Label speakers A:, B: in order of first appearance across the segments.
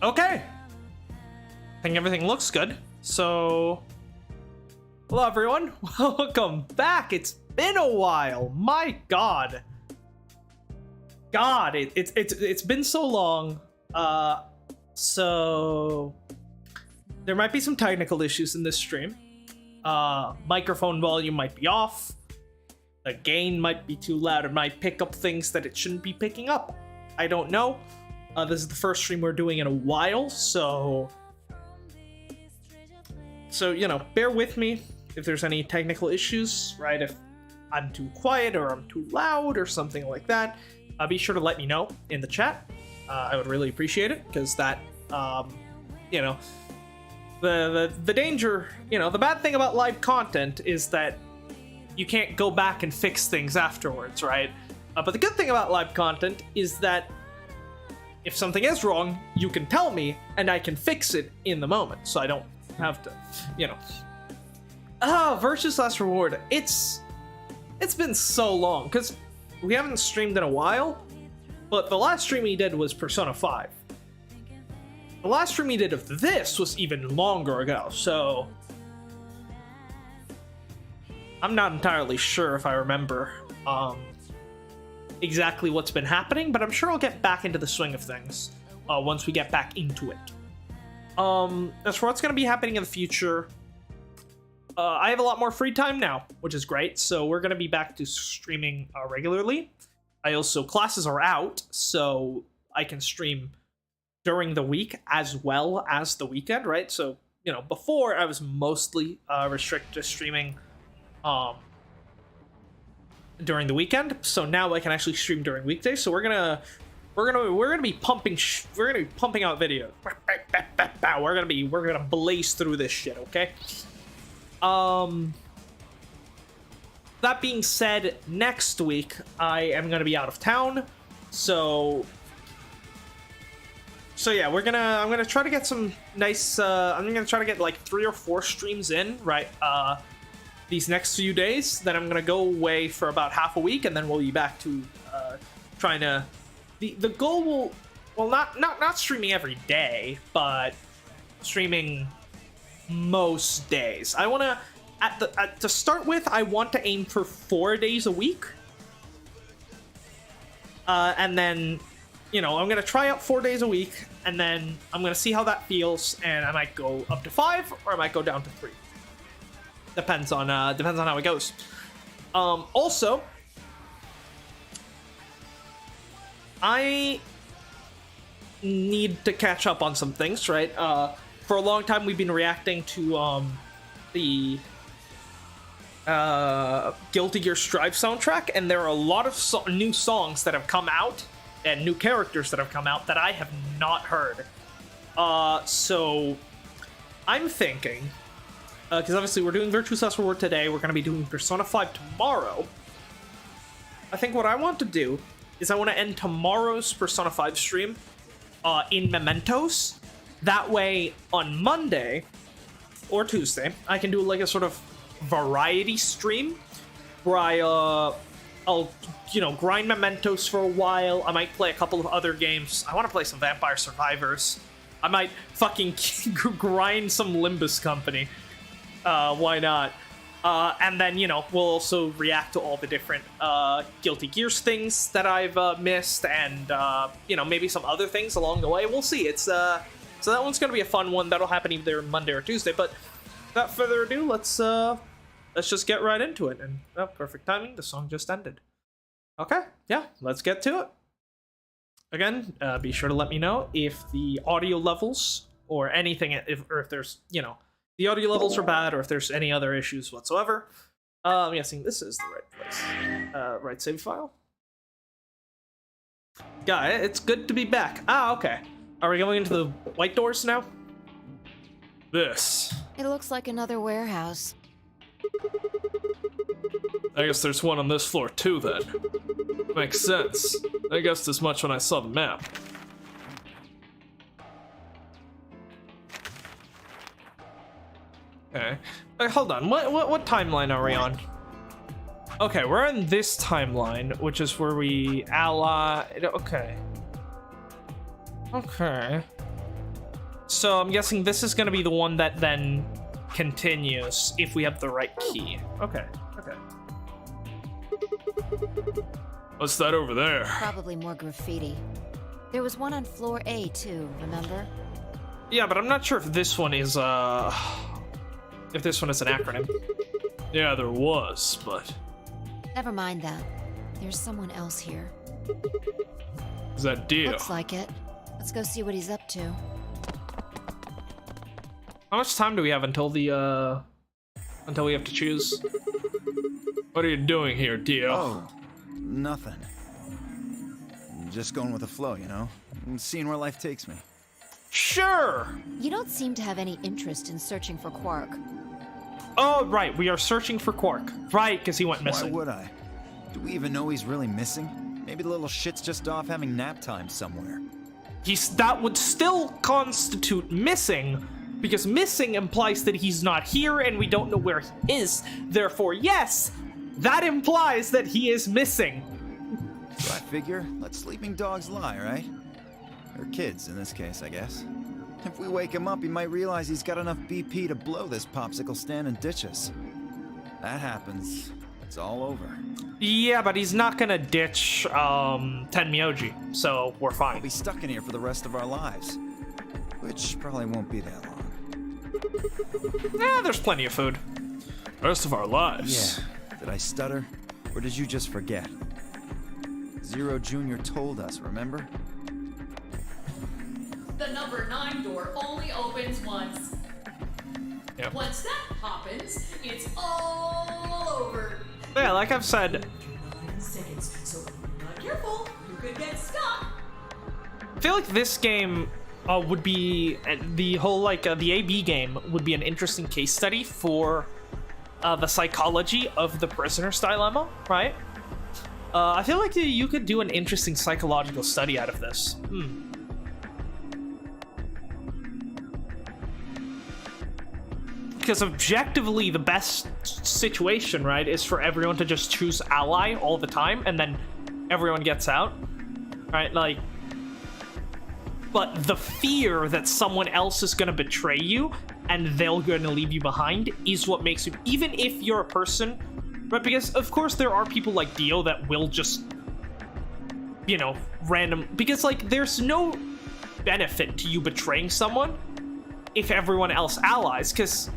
A: Okay. I think everything looks good. So, hello everyone. Welcome back. It's been a while. My God. It's been so long. So there might be some technical issues in this stream. Microphone volume might be off. The gain might be too loud. It might pick up things that it shouldn't be picking up. I don't know. This is the first stream we're doing in a while, so you know, bear with me if there's any technical issues, right? If I'm too quiet or I'm too loud or something like that, be sure to let me know in the chat. I would really appreciate it, because that, you know, the danger, you know, the bad thing about live content is that you can't go back and fix things afterwards, right? But the good thing about live content is that if something is wrong, you can tell me and I can fix it in the moment, so I don't have to, you know. Virtue's Last Reward. It's been so long, because we haven't streamed in a while, but the last stream we did was Persona 5. The last stream we did of this was even longer ago, so I'm not entirely sure if I remember exactly what's been happening, but I'm sure I'll get back into the swing of things once we get back into it. As for what's going to be happening in the future, I have a lot more free time now, which is great, so we're going to be back to streaming regularly. Classes are out, so I can stream during the week as well as the weekend, right? So, you know, before I was mostly restricted to streaming during the weekend, so now I can actually stream during weekdays. So we're gonna be pumping out videos. We're gonna blaze through this shit, okay? That being said, next week I am gonna be out of town, so yeah, I'm gonna try to get some nice. I'm gonna try to get like 3 or 4 streams in, right? These next few days. Then I'm gonna go away for about half a week, and then we'll be back to trying to. The goal will, well, not streaming every day, but streaming most days. I wanna to start with. I want to aim for 4 days a week, and then, you know, I'm gonna try out 4 days a week, and then I'm gonna see how that feels, and I might go up to 5, or I might go down to 3. Depends on how it goes. Also, I need to catch up on some things, right? For a long time, we've been reacting to the Guilty Gear Strive soundtrack, and there are a lot of new songs that have come out and new characters that have come out that I have not heard. So I'm thinking, because obviously we're doing Virtue's Last Reward today, we're going to be doing Persona 5 tomorrow. I think what I want to do is I want to end tomorrow's Persona 5 stream in Mementos. That way, on Monday or Tuesday, I can do like a sort of variety stream where I'll, you know, grind Mementos for a while. I might play a couple of other games. I want to play some Vampire Survivors. I might fucking grind some Limbus Company. Why not? And then, you know, we'll also react to all the different Guilty Gears things that I've missed, and you know, maybe some other things along the way. We'll see. It's so that one's gonna be a fun one. That'll happen either Monday or Tuesday. But without further ado, let's just get right into it. And perfect timing. The song just ended. Okay, yeah, let's get to it. Again, be sure to let me know if the audio levels or anything, if there's, you know, the audio levels are bad, or if there's any other issues whatsoever. I'm guessing this is the right place. Right save file. Yeah, it's good to be back. Okay. Are we going into the white doors now? This.
B: It looks like another warehouse.
A: I guess there's one on this floor too, then. Makes sense. I guessed as much when I saw the map. Okay. Hold on. What timeline are we on? Okay, we're in this timeline, which is where we ally. Okay. Okay. So I'm guessing this is going to be the one that then continues if we have the right key. Okay.
C: What's that over there?
B: Probably more graffiti. There was one on floor A too, remember?
A: Yeah, but I'm not sure if this one is an acronym.
C: Yeah, there was, but...
B: Never mind that. There's someone else here.
C: Is that Dio?
B: Looks like it. Let's go see what he's up to.
A: How much time do we have until we have to choose?
C: What are you doing here, Dio?
D: Oh, nothing. Just going with the flow, you know? And seeing where life takes me.
A: Sure!
B: You don't seem to have any interest in searching for Quark.
A: Oh, right, we are searching for Quark. Right, because he went missing.
D: Why would I? Do we even know he's really missing? Maybe the little shit's just off having nap time somewhere.
A: That would still constitute missing, because missing implies that he's not here and we don't know where he is. Therefore, yes, that implies that he is missing.
D: So I figure, let sleeping dogs lie, right? Or kids, in this case, I guess. If we wake him up, he might realize he's got enough BP to blow this popsicle stand and ditch us. That happens, it's all over.
A: Yeah, but he's not gonna ditch Tenmyoji, so we're fine.
D: We'll be stuck in here for the rest of our lives. Which probably won't be that long.
A: There's plenty of food.
C: Rest of our lives.
D: Yeah. Did I stutter? Or did you just forget? Zero Jr. told us, remember?
E: The number 9 door only opens once.
A: Yep.
E: Once that happens, it's all over.
A: Yeah, like I've said,
E: 9 seconds, so if you're not careful, you could get stuck.
A: I feel like this game would be the whole the AB game would be an interesting case study for the psychology of the prisoner's dilemma, right? I feel like you could do an interesting psychological study out of this. Because objectively, the best situation, right, is for everyone to just choose ally all the time, and then everyone gets out, right? Like, but the fear that someone else is gonna betray you and they're gonna leave you behind is what makes you, even if you're a person, right? Because of course there are people like Dio that will just, you know, random, because like there's no benefit to you betraying someone if everyone else allies, because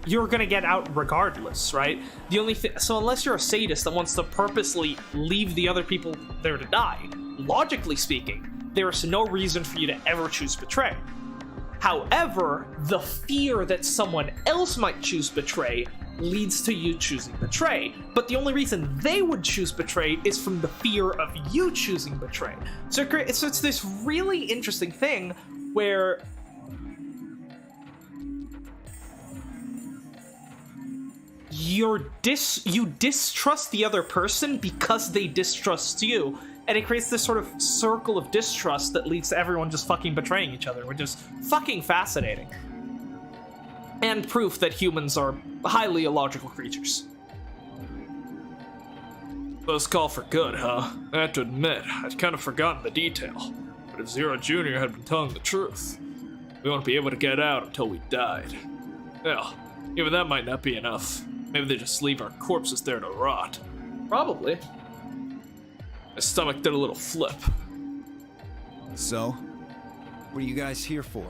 A: you're gonna get out regardless, right? The only thing, so unless you're a sadist that wants to purposely leave the other people there to die, logically speaking, there is no reason for you to ever choose betray. However, the fear that someone else might choose betray leads to you choosing betray. But the only reason they would choose betray is from the fear of you choosing betray. So it's this really interesting thing where you distrust the other person because they distrust you, and it creates this sort of circle of distrust that leads to everyone just fucking betraying each other, which is fucking fascinating. And proof that humans are highly illogical creatures.
C: Close call for good, huh? I have to admit, I'd kind of forgotten the detail. But if Zero Jr. had been telling the truth, we won't be able to get out until we died. Well, even that might not be enough. Maybe they just leave our corpses there to rot.
A: Probably.
C: My stomach did a little flip.
D: So, what are you guys here for?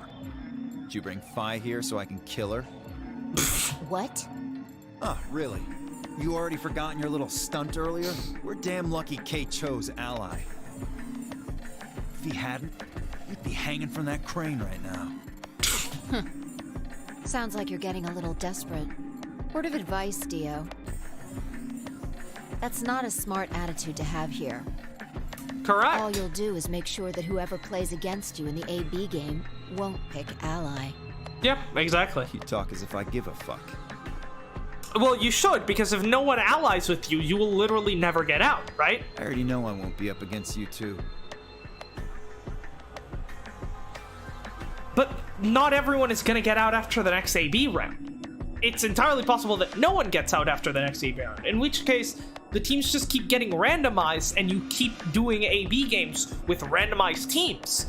D: Did you bring Phi here so I can kill her?
B: What?
D: Oh, really? You already forgotten your little stunt earlier? We're damn lucky Kate chose ally. If he hadn't, you'd be hanging from that crane right now.
B: Sounds like you're getting a little desperate. Word of advice, Dio. That's not a smart attitude to have here.
A: Correct.
B: All you'll do is make sure that whoever plays against you in the AB game won't pick ally.
A: Yep, exactly.
D: You talk as if I give a fuck.
A: Well, you should, because if no one allies with you, you will literally never get out, right?
D: I already know I won't be up against you two.
A: But not everyone is going to get out after the next AB round. It's entirely possible that no one gets out after the next AB round, in which case the teams just keep getting randomized and you keep doing AB games with randomized teams.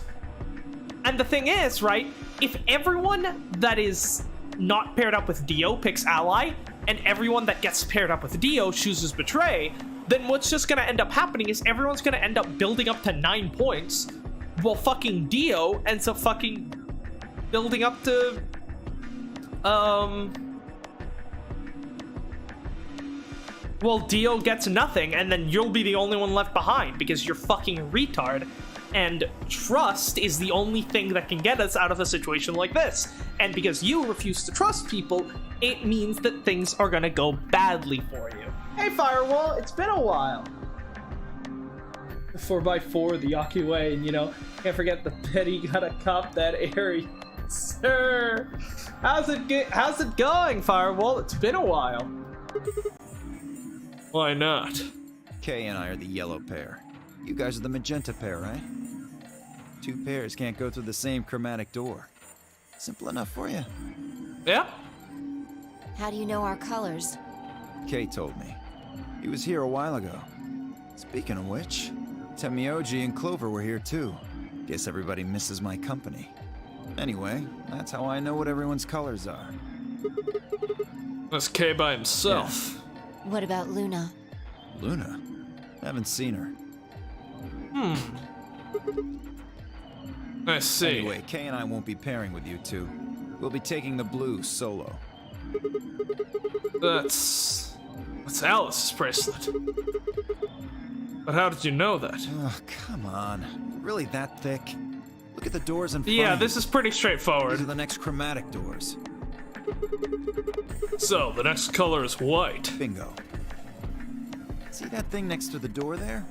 A: And the thing is, right, if everyone that is not paired up with Dio picks Ally, and everyone that gets paired up with Dio chooses Betray, then what's just gonna end up happening is everyone's gonna end up building up to 9 points, while fucking Dio ends up fucking building up to, well, Dio gets nothing, and then you'll be the only one left behind because you're fucking retard. And trust is the only thing that can get us out of a situation like this. And because you refuse to trust people, it means that things are gonna go badly for you. Hey, Firewall, it's been a while. The 4x4, the Yaki way, and can't forget the Petty gotta cop that Airy. Sir, how's it going, Firewall? It's been a while.
C: Why not?
D: Kay and I are the yellow pair. You guys are the magenta pair, right? 2 pairs can't go through the same chromatic door. Simple enough for you.
C: Yeah?
B: How do you know our colors?
D: Kay told me. He was here a while ago. Speaking of which, Tenmyoji and Clover were here too. Guess everybody misses my company. Anyway, that's how I know what everyone's colors are.
C: That's K by himself.
B: What about Luna?
D: Luna? Haven't seen her.
C: I see.
D: Anyway, Kay and I won't be pairing with you two. We'll be taking the blue solo.
C: That's Alice's bracelet. But how did you know that?
D: Oh, come on. Really that thick? Look at the doors in front
C: Yeah,
D: of
C: this
D: you.
C: is pretty straightforward.
D: These are the next chromatic doors.
C: So, the next color is white.
D: Bingo. See that thing next to the door there?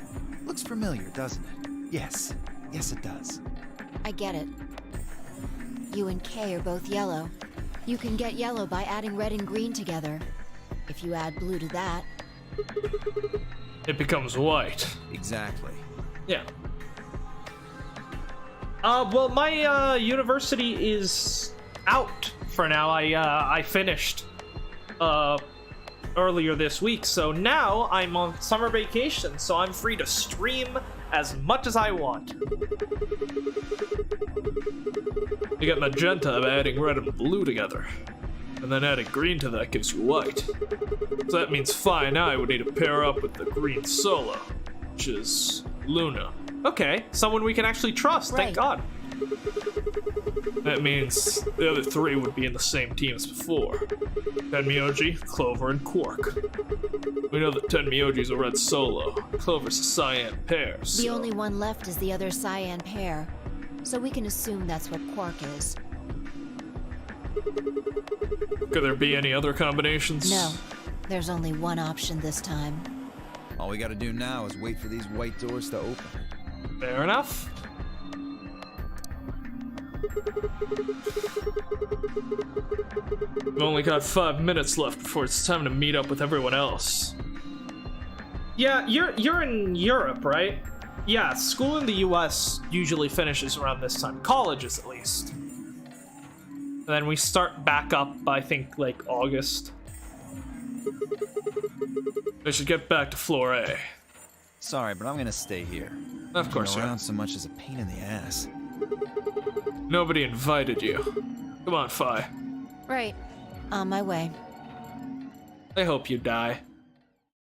D: Looks familiar, doesn't it? Yes. Yes, it does.
B: I get it. You and Kay are both yellow. You can get yellow by adding red and green together. If you add blue to that,
C: It becomes white.
D: Exactly.
C: Yeah.
A: Well, my university is out for now. I finished earlier this week, so now I'm on summer vacation, so I'm free to stream as much as I want.
C: You get magenta by adding red and blue together. And then adding green to that gives you white. So that means Fi and I would need to pair up with the green solo, which is Luna.
A: Okay, someone we can actually trust, thank
B: Right.
A: God.
C: That means the other 3 would be in the same team as before. Tenmyoji, Clover, and Quark. We know that Tenmyoji's a red solo, Clover's a cyan pair, so...
B: the only one left is the other cyan pair. So we can assume that's what Quark is.
C: Could there be any other combinations?
B: No, there's only one option this time.
D: All we gotta do now is wait for these white doors to open.
C: Fair enough. We've only got 5 minutes left before it's time to meet up with everyone else.
A: Yeah, you're in Europe, right? Yeah, school in the US usually finishes around this time. Colleges, at least. And then we start back up, I think, like August.
C: They should get back to floor A.
D: Sorry, but I'm gonna stay here.
C: Of course,
D: Being
C: yeah.
D: around so much is a pain in the ass.
C: Nobody invited you. Come on, Fi.
B: Right. On my way.
A: I hope you die.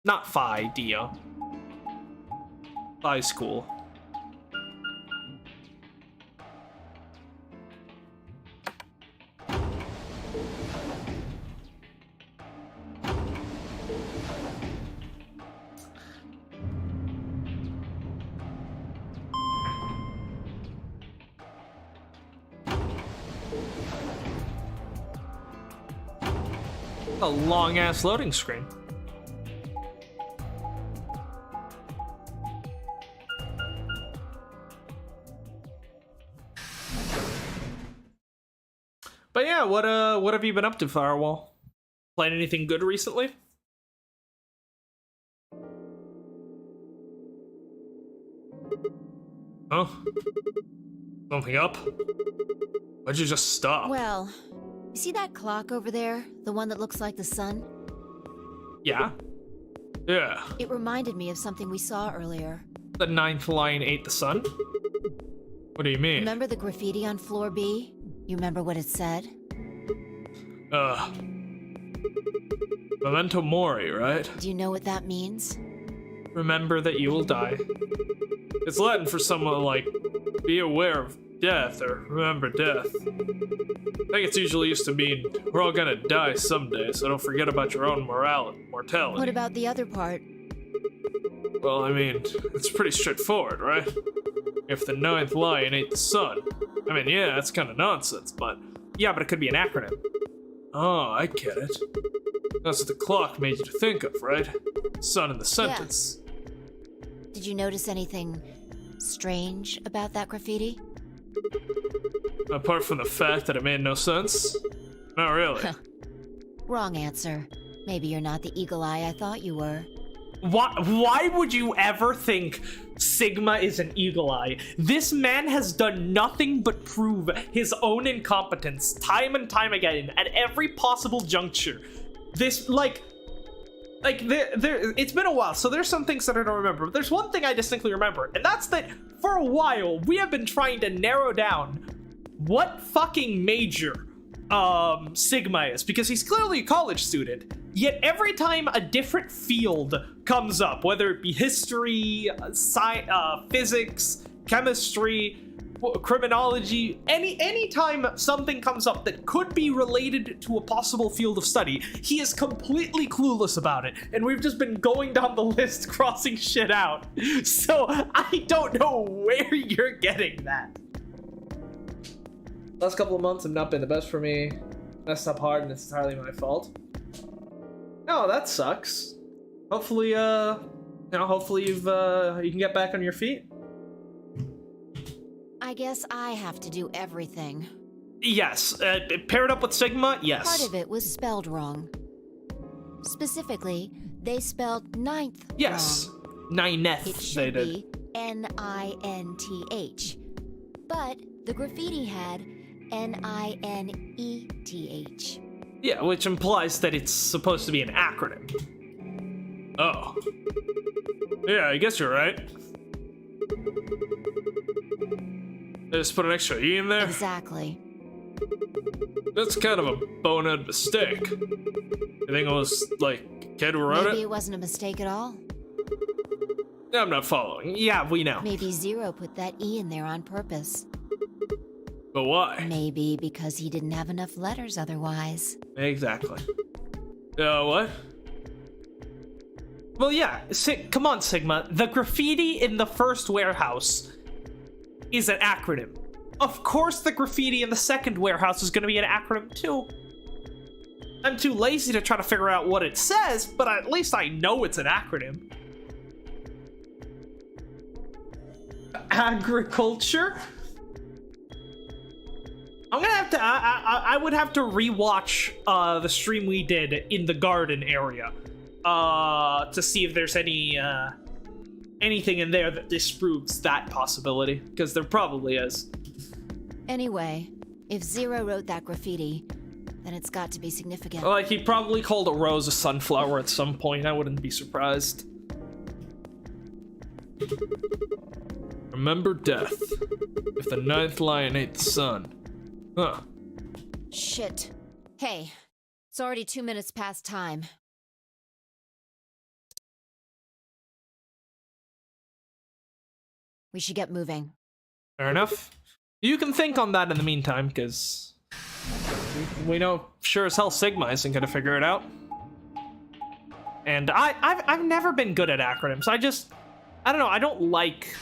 A: Not Phi, Dio. Phi's cool. A long-ass loading screen. But yeah, what have you been up to, Firewall? Playing anything good recently?
C: Huh? Something up? Why'd you just stop?
B: Well, you see that clock over there? The one that looks like the sun?
A: Yeah.
C: Yeah.
B: It reminded me of something we saw earlier.
A: The ninth line ate the sun?
C: What do you mean?
B: Remember the graffiti on floor B? You remember what it said?
C: Memento Mori, right?
B: Do you know what that means?
C: Remember that you will die. It's Latin for someone like, be aware of death or remember death. I think it's usually used to mean, we're all gonna die someday, so don't forget about your own mortality.
B: What about the other part?
C: Well, I mean, it's pretty straightforward, right? If the ninth lion ate the sun. I mean, yeah, that's kind of nonsense, but...
A: Yeah, but it could be an acronym.
C: Oh, I get it. That's what the clock made you to think of, right? Sun in the sentence.
B: Did you notice anything strange about that graffiti?
C: Apart from the fact that it made no sense? Not really.
B: Wrong answer. Maybe you're not the eagle eye I thought you were.
A: Why would you ever think Sigma is an eagle eye? This man has done nothing but prove his own incompetence time and time again at every possible juncture. This, it's been a while, so there's some things that I don't remember. But there's one thing I distinctly remember, and that's that for a while we have been trying to narrow down what fucking major Sigma is, because he's clearly a college student. Yet every time a different field comes up, whether it be history, physics, chemistry, criminology, any time something comes up that could be related to a possible field of study, he is completely clueless about it. And we've just been going down the list, crossing shit out. So I don't know where you're getting that. Last couple of months have not been the best for me. Messed up hard and it's entirely my fault. Oh, that sucks. Hopefully, hopefully you can get back on your feet.
B: I guess I have to do everything.
A: Yes, paired up with Sigma, yes.
B: Part of it was spelled wrong. Specifically, they spelled ninth
A: yes.
B: wrong.
A: Nineth,
B: It
A: they
B: should
A: did.
B: be Ninth. But the graffiti had Nineth.
A: Yeah, which implies that it's supposed to be an acronym.
C: Oh. Yeah, I guess you're right. They just put an extra E in there?
B: Exactly.
C: That's kind of a bonehead mistake. You think it was, like, a kid who wrote
B: Maybe
C: it?
B: it wasn't a mistake at all.
C: I'm not following.
A: Yeah, we know.
B: Maybe Zero put that E in there on purpose.
C: But why?
B: Maybe because he didn't have enough letters otherwise.
A: Exactly.
C: What?
A: Well, yeah, come on, Sigma. The graffiti in the first warehouse is an acronym. Of course the graffiti in the second warehouse is going to be an acronym too. I'm too lazy to try to figure out what it says, but at least I know it's an acronym. Agriculture? I'm gonna have to, I would have to rewatch the stream we did in the garden area to see if there's anything in there that disproves that possibility, because there probably is.
B: Anyway, if Zero wrote that graffiti, then it's got to be significant.
A: Like, he probably called a rose a sunflower at some point. I wouldn't be surprised.
C: Remember death. If the ninth lion ate the sun. Huh.
B: Shit. Hey, it's already 2 minutes past time. We should get moving.
A: Fair enough. You can think on that in the meantime, because we know sure as hell Sigma isn't gonna figure it out. And I've never been good at acronyms. I don't know, I don't like...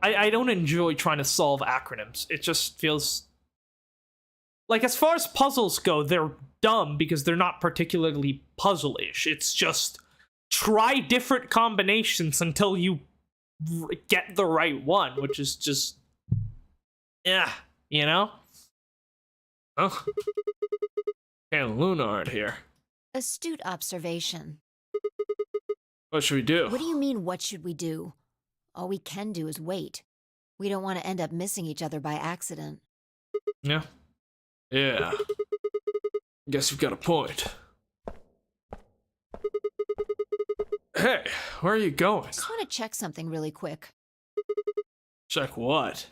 A: I don't enjoy trying to solve acronyms. It just feels... Like, as far as puzzles go, they're dumb because they're not particularly puzzle-ish. It's just try different combinations until you get the right one, which is just... yeah, you know?
C: Oh. And Luna aren't here.
B: Astute observation.
C: What should we do?
B: What do you mean, what should we do? All we can do is wait. We don't want to end up missing each other by accident.
C: Yeah. Yeah. Guess you've got a point. Hey, where are you going?
B: Just want to check something really quick.
C: Check what?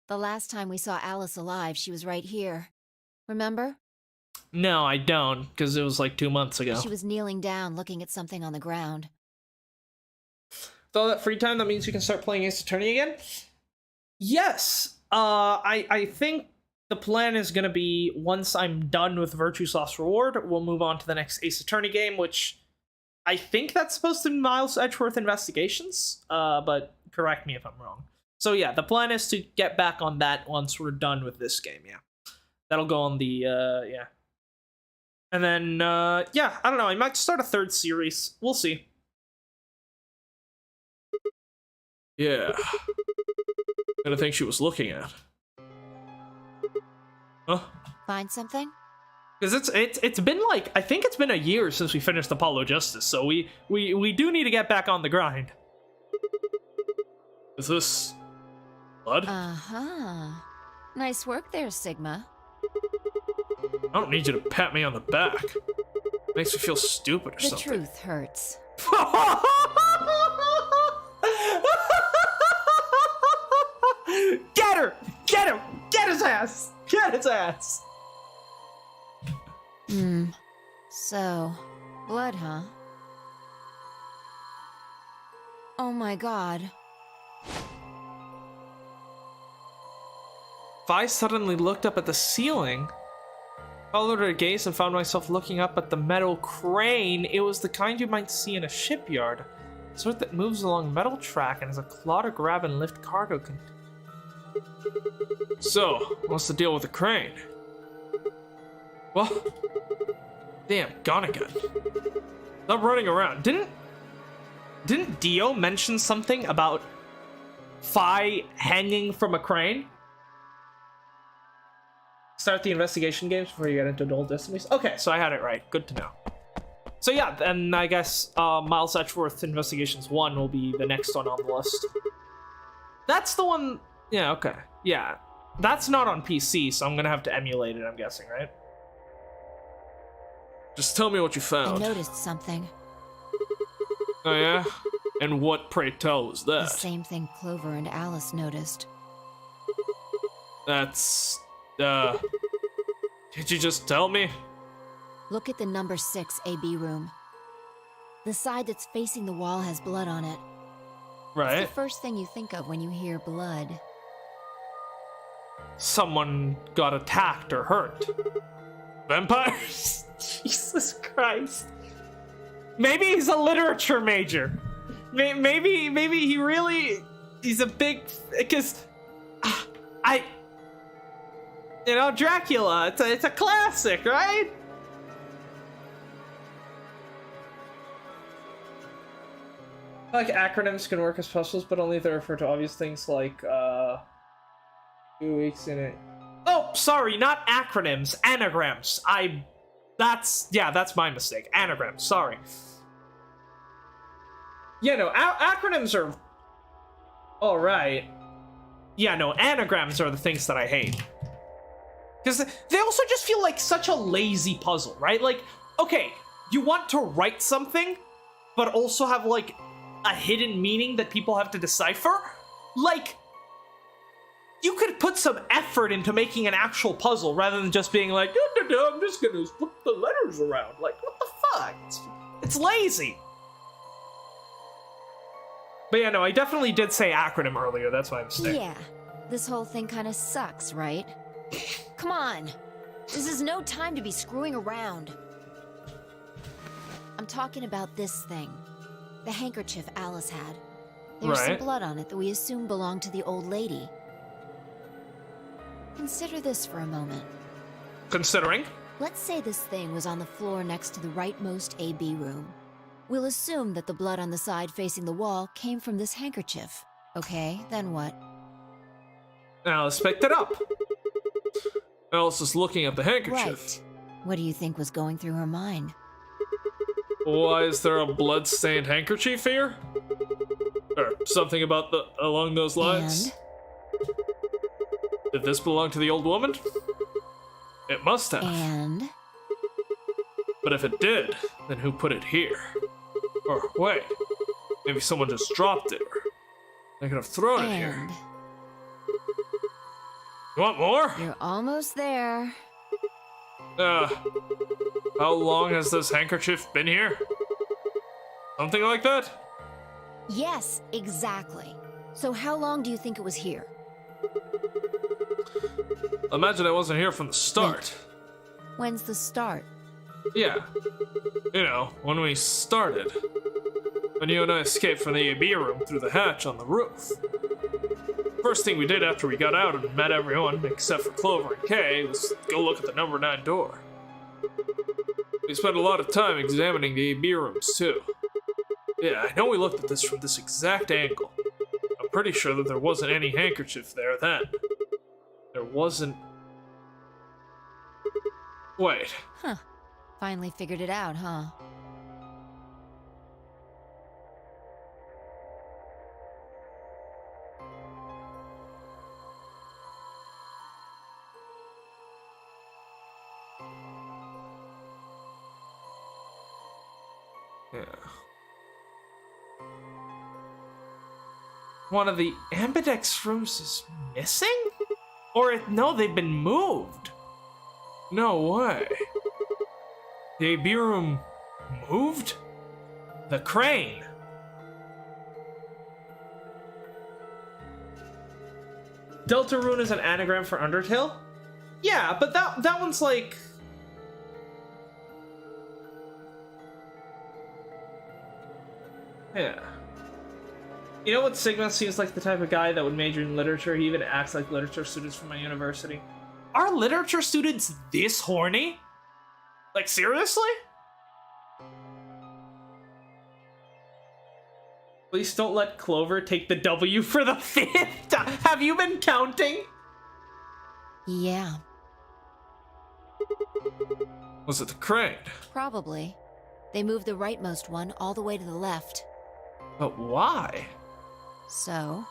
B: The last time we saw Alice alive, she was right here. Remember?
A: No, I don't, because it was like 2 months ago.
B: She was kneeling down, looking at something on the ground.
A: With all that free time, that means you can start playing Ace Attorney again? Yes. I think the plan is going to be, once I'm done with Virtue's Last Reward, we'll move on to the next Ace Attorney game, which I think that's supposed to be Miles Edgeworth Investigations, but correct me if I'm wrong. So yeah, the plan is to get back on that once we're done with this game, yeah. That'll go on the, yeah. And then, yeah, I don't know, I might start a third series. We'll see.
C: Yeah. What do you think she was looking at? Huh?
B: Find something?
A: Because it's been like, I think it's been a year since we finished Apollo Justice, so we do need to get back on the grind.
C: Is this blood?
B: Uh-huh. Nice work there, Sigma.
C: I don't need you to pat me on the back. Makes me feel stupid or
B: The
C: something.
B: truth hurts.
A: Get her! Get him! Get his ass! Get his ass!
B: So, blood, huh? Oh my god.
A: I suddenly looked up at the ceiling, followed her gaze, and found myself looking up at the metal crane. It was the kind you might see in a shipyard, the sort that moves along a metal track and has a claw to grab and lift cargo.
C: So, what's the deal with the crane?
A: Well, damn, gone again.
C: Stop running around.
A: Didn't Dio mention something about Phi hanging from a crane? Start the investigation games before you get into Dual Destinies. Okay, so I had it right. Good to know. So yeah, then I guess Miles Edgeworth Investigations 1 will be the next one on the list. That's the one... Yeah, okay. Yeah. That's not on PC, so I'm gonna have to emulate it, I'm guessing, right?
C: Just tell me what you
B: I
C: found.
B: noticed something.
C: Oh yeah? And what, pray tell, was
B: The
C: that?
B: same thing Clover and Alice noticed.
C: That's... Did you just tell me?
B: Look at the number 6 AB room. The side that's facing the wall has blood on it. It's
A: Right.
B: the first thing you think of when you hear blood.
A: Someone got attacked or hurt.
C: Vampires?
A: Jesus Christ. Maybe he's a literature major. Maybe he really... He's a big... Because... You know, Dracula, it's a classic, right? Like, acronyms can work as puzzles, but only if they refer to obvious things like, 2 weeks in it. Oh, sorry, not acronyms, anagrams. That's my mistake. Anagrams, sorry. Yeah, no, acronyms are... Alright. Yeah, no, anagrams are the things that I hate. Because they also just feel like such a lazy puzzle, right? Like, okay, you want to write something, but also have, like, a hidden meaning that people have to decipher? Like, you could put some effort into making an actual puzzle rather than just being like, I'm just gonna flip the letters around. Like, what the fuck? It's lazy. But yeah, no, I definitely did say acronym earlier. That's my mistake.
B: Yeah, this whole thing kind of sucks, right? Come on! This is no time to be screwing around. I'm talking about this thing. The handkerchief Alice had. There's some
A: Right.
B: blood on it that we assume belonged to the old lady. Consider this for a moment.
A: Considering?
B: Let's say this thing was on the floor next to the rightmost AB room. We'll assume that the blood on the side facing the wall came from this handkerchief. Okay, then what?
A: Alice picked it up.
C: Alice is looking at the handkerchief.
B: Right. What do you think was going through her mind?
C: Why is there a blood-stained handkerchief here? Or something about along those lines?
B: And?
C: Did this belong to the old woman? It must have.
B: And?
C: But if it did, then who put it here? Or wait, maybe someone just dropped it. They could have thrown it here.
B: And
C: You want more?
B: you're almost there.
C: How long has this handkerchief been here? Something like that?
B: Yes, exactly. So how long do you think it was here?
C: Imagine it wasn't here from the start.
B: When's the start?
C: Yeah. You know, when we started. When you and I escaped from the AB room through the hatch on the roof. First thing we did after we got out and met everyone, except for Clover and Kay, was go look at the number 9 door. We spent a lot of time examining the AB rooms, too. Yeah, I know we looked at this from this exact angle. I'm pretty sure that there wasn't any handkerchief there then. There wasn't... Wait.
B: Huh. Finally figured it out, huh?
C: Yeah. One of the ambidex rooms is missing? Or no, they've been moved. No way. The AB room moved? The crane.
A: Deltarune is an anagram for Undertale? Yeah, but that one's like... Yeah. You know what, Sigma seems like the type of guy that would major in literature. He even acts like literature students from my university. Are literature students this horny? Like, seriously? Please don't let Clover take the W for the 5th time. Have you been counting?
B: Yeah,
C: Was it the crane?
B: probably. They moved the rightmost one all the way to the left.
C: But why?
B: So,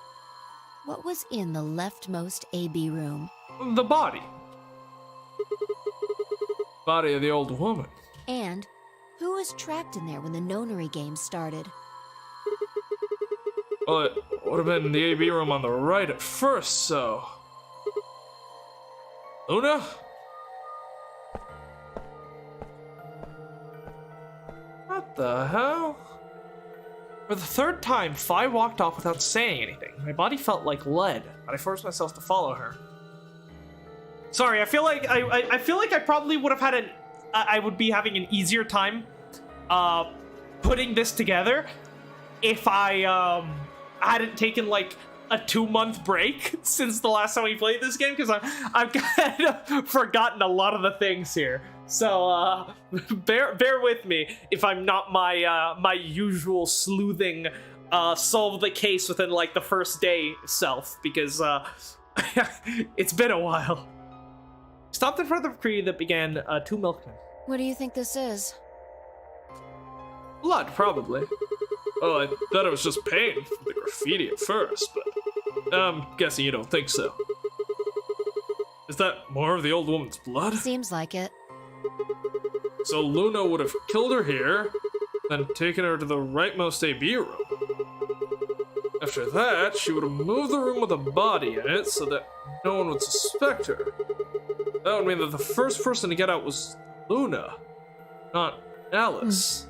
B: what was in the leftmost AB room?
C: The body. Body of the old woman.
B: And who was trapped in there when the nonary game started?
C: Well, it would have been the AB room on the right at first, so... Luna? What the hell?
A: For the 3rd time, Fi walked off without saying anything. My body felt like lead, but I forced myself to follow her. Sorry, I feel like I feel like I probably would have had I would be having an easier time putting this together if I hadn't taken like a 2-month break since the last time we played this game, because I've kind of forgotten a lot of the things here. So bear with me if I'm not my usual sleuthing solve the case within like the first day self, because it's been a while. Stopped in front of the tree that began 2 milkmen.
B: What do you think this is?
A: Blood, probably.
C: Oh, I thought it was just paint from the graffiti at first, but I'm guessing you don't think so. Is that more of the old woman's blood?
B: Seems like it.
C: So Luna would have killed her here, then taken her to the rightmost AB room. After that, she would have moved the room with a body in it so that no one would suspect her. That would mean that the first person to get out was Luna, not Alice.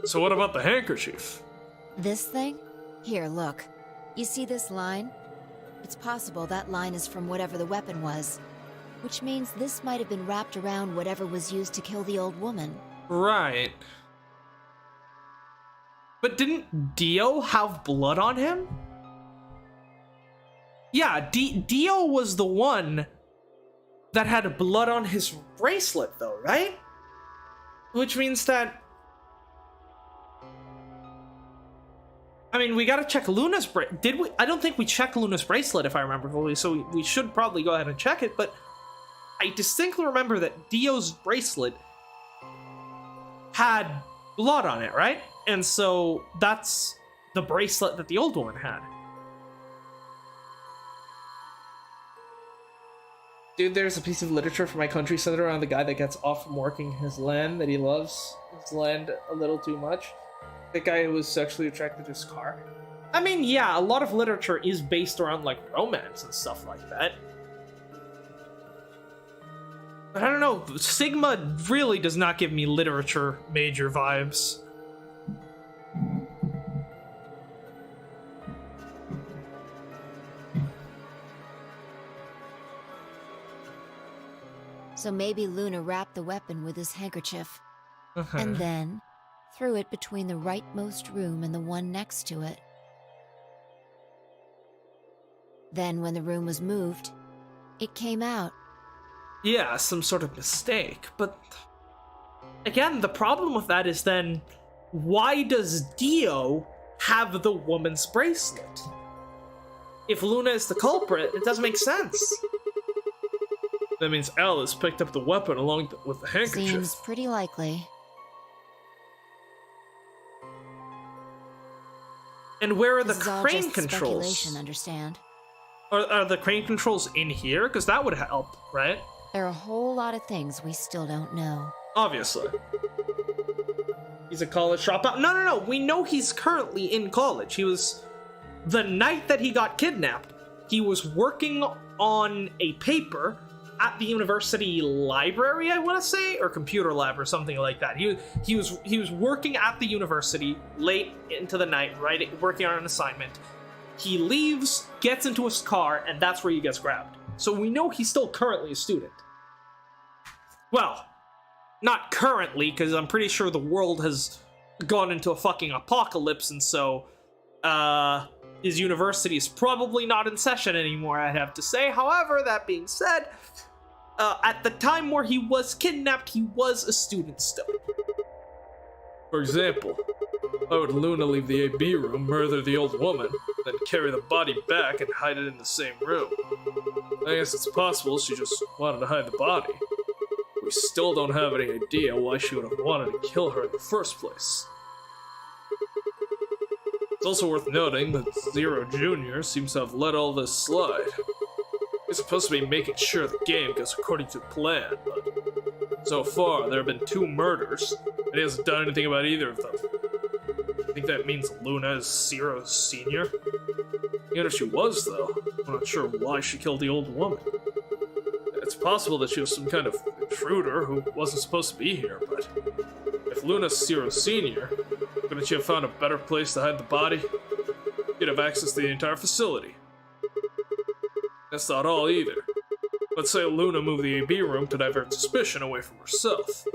C: So what about the handkerchief?
B: This thing? Here, look. You see this line? It's possible that line is from whatever the weapon was, which means this might have been wrapped around whatever was used to kill the old woman.
A: Right. But didn't Dio have blood on him? Yeah, Dio was the one that had blood on his bracelet, though, right? Which means that... I mean, we gotta check Luna's did we? I don't think we checked Luna's bracelet, if I remember correctly, so we should probably go ahead and check it, but I distinctly remember that Dio's bracelet had blood on it, right? And so that's the bracelet that the old woman had. Dude, there's a piece of literature for my country centered around the guy that gets off from working his land that he loves. his land a little too much. The guy who was sexually attracted to Scar. I mean, yeah, a lot of literature is based around, like, romance and stuff like that. But I don't know, Sigma really does not give me literature major vibes.
B: So maybe Luna wrapped the weapon with his handkerchief,
A: Uh-huh.
B: and then threw it between the rightmost room and the one next to it. Then, when the room was moved, it came out.
A: Yeah, some sort of mistake, but again, the problem with that is then, why does Dio have the woman's bracelet? If Luna is the culprit, it doesn't make sense.
C: That means Alice picked up the weapon along with the handkerchief.
B: Seems pretty likely.
A: And where are the
B: This is all
A: crane
B: just
A: controls?
B: speculation, understand?
A: Are the crane controls in here? Because that would help, right?
B: There are a whole lot of things we still don't know.
A: Obviously. He's a college dropout. No. We know he's currently in college. He was... The night that he got kidnapped, he was working on a paper at the university library, I want to say, or computer lab or something like that. He was working at the university late into the night, right, working on an assignment. He leaves, gets into his car, and that's where he gets grabbed. So we know he's still currently a student. Well, not currently, because I'm pretty sure the world has gone into a fucking apocalypse, and so, his university is probably not in session anymore, I'd have to say. However, that being said, at the time where he was kidnapped, he was a student still.
C: For example, why would Luna leave the AB room, murder the old woman, then carry the body back and hide it in the same room? I guess it's possible she just wanted to hide the body. We still don't have any idea why she would have wanted to kill her in the first place. It's also worth noting that Zero Jr. seems to have let all this slide. He's supposed to be making sure the game goes according to plan, but so far there have been 2 murders, and he hasn't done anything about either of them. I think that means Luna is Zero Sr. Even if she was, though, I'm not sure why she killed the old woman. It's possible that she was some kind of intruder who wasn't supposed to be here, but if Luna's Zero Sr., couldn't she have found a better place to hide the body? She'd have access to the entire facility. That's not all either. Let's say Luna moved the AB room to divert suspicion away from herself.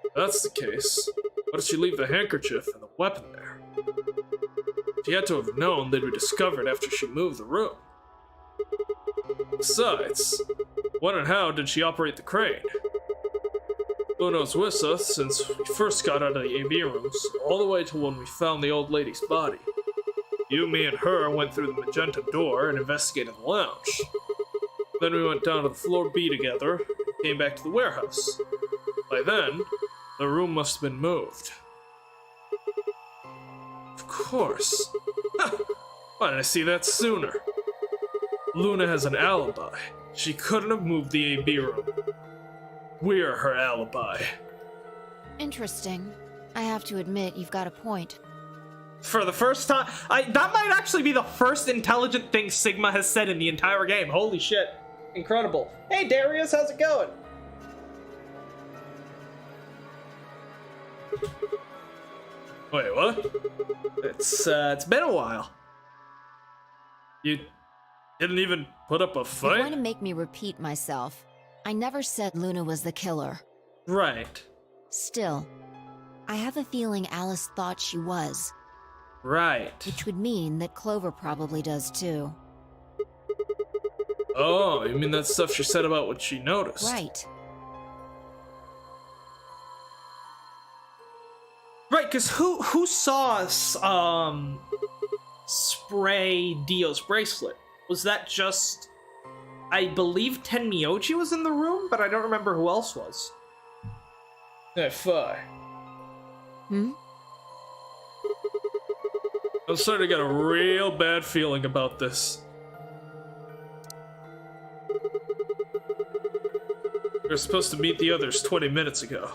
C: If that's the case, why did she leave the handkerchief and the weapon there? She had to have known they'd be discovered after she moved the room. Besides, when and how did she operate the crane? Luna was with us since we first got out of the AB rooms, all the way to when we found the old lady's body. You, me, and her went through the magenta door and investigated the lounge. Then we went down to the floor B together and came back to the warehouse. By then, the room must have been moved. Of course. Why didn't I see that sooner? Luna has an alibi. She couldn't have moved the AB room. We're her alibi.
B: Interesting. I have to admit, you've got a point.
A: For the first time, that might actually be the first intelligent thing Sigma has said in the entire game. Holy shit. Incredible. Hey Darius, how's it going?
C: Wait, what?
A: It's been a while.
C: You didn't even put up a
B: You're
C: fight?
B: going to make me repeat myself. I never said Luna was the killer.
A: Right.
B: Still, I have a feeling Alice thought she was,
A: Right.
B: which would mean that Clover probably does too.
C: Oh, you mean that stuff she said about what she noticed?
B: Right.
A: Right, because who saw us, spray Dio's bracelet? Was that just... I believe Tenmyoji was in the room, but I don't remember who else was.
C: Hey, Fi.
B: Hmm?
C: I'm starting to get a real bad feeling about this. We were supposed to meet the others 20 minutes ago.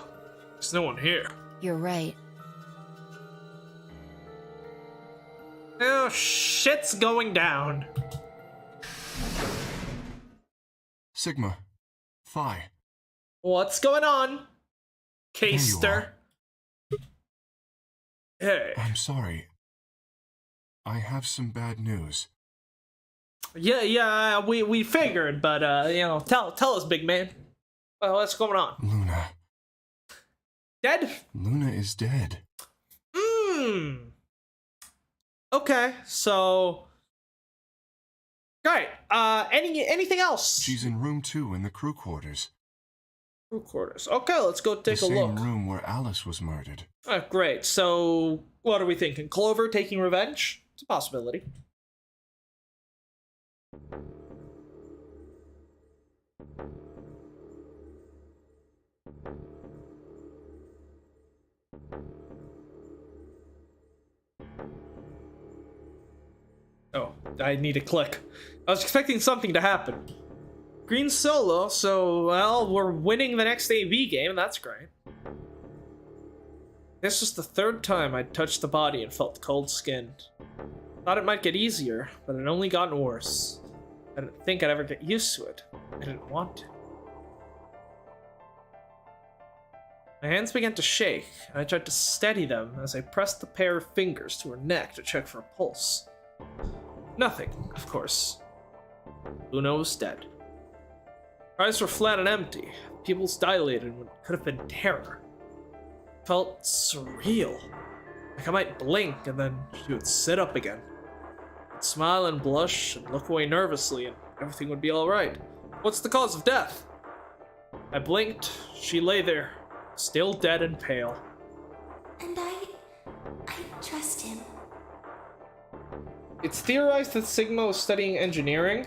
C: There's no one here.
B: You're right.
A: Oh, shit's going down.
F: Sigma. Phi.
A: What's going on?
F: you
A: Caster. Hey.
F: I'm sorry. I have some bad news.
A: Yeah, we figured, but tell us, big man. What's going on?
F: Luna.
A: Dead?
F: Luna is dead.
A: Okay, so great. Anything else?
F: She's in room 2 in the crew quarters.
A: Crew quarters. Okay, let's go take
F: The
A: a
F: same
A: look.
F: room where Alice was murdered.
A: Great. So, what are we thinking? Clover taking revenge? It's a possibility. Oh, I need to click. I was expecting something to happen. Green solo, so, well, we're winning the next AV game, that's great. This was the third time I'd touched the body and felt cold skinned. Thought it might get easier, but it only gotten worse. I didn't think I'd ever get used to it. I didn't want to. My hands began to shake, and I tried to steady them as I pressed the pair of fingers to her neck to check for a pulse. Nothing, of course. Luna was dead. Her eyes were flat and empty, pupils dilated in what could have been terror. Felt surreal. Like I might blink and then she would sit up again. I'd smile and blush and look away nervously and everything would be alright. What's the cause of death? I blinked. She lay there, still dead and pale.
G: And I trust him.
A: It's theorized that Sigma was studying engineering.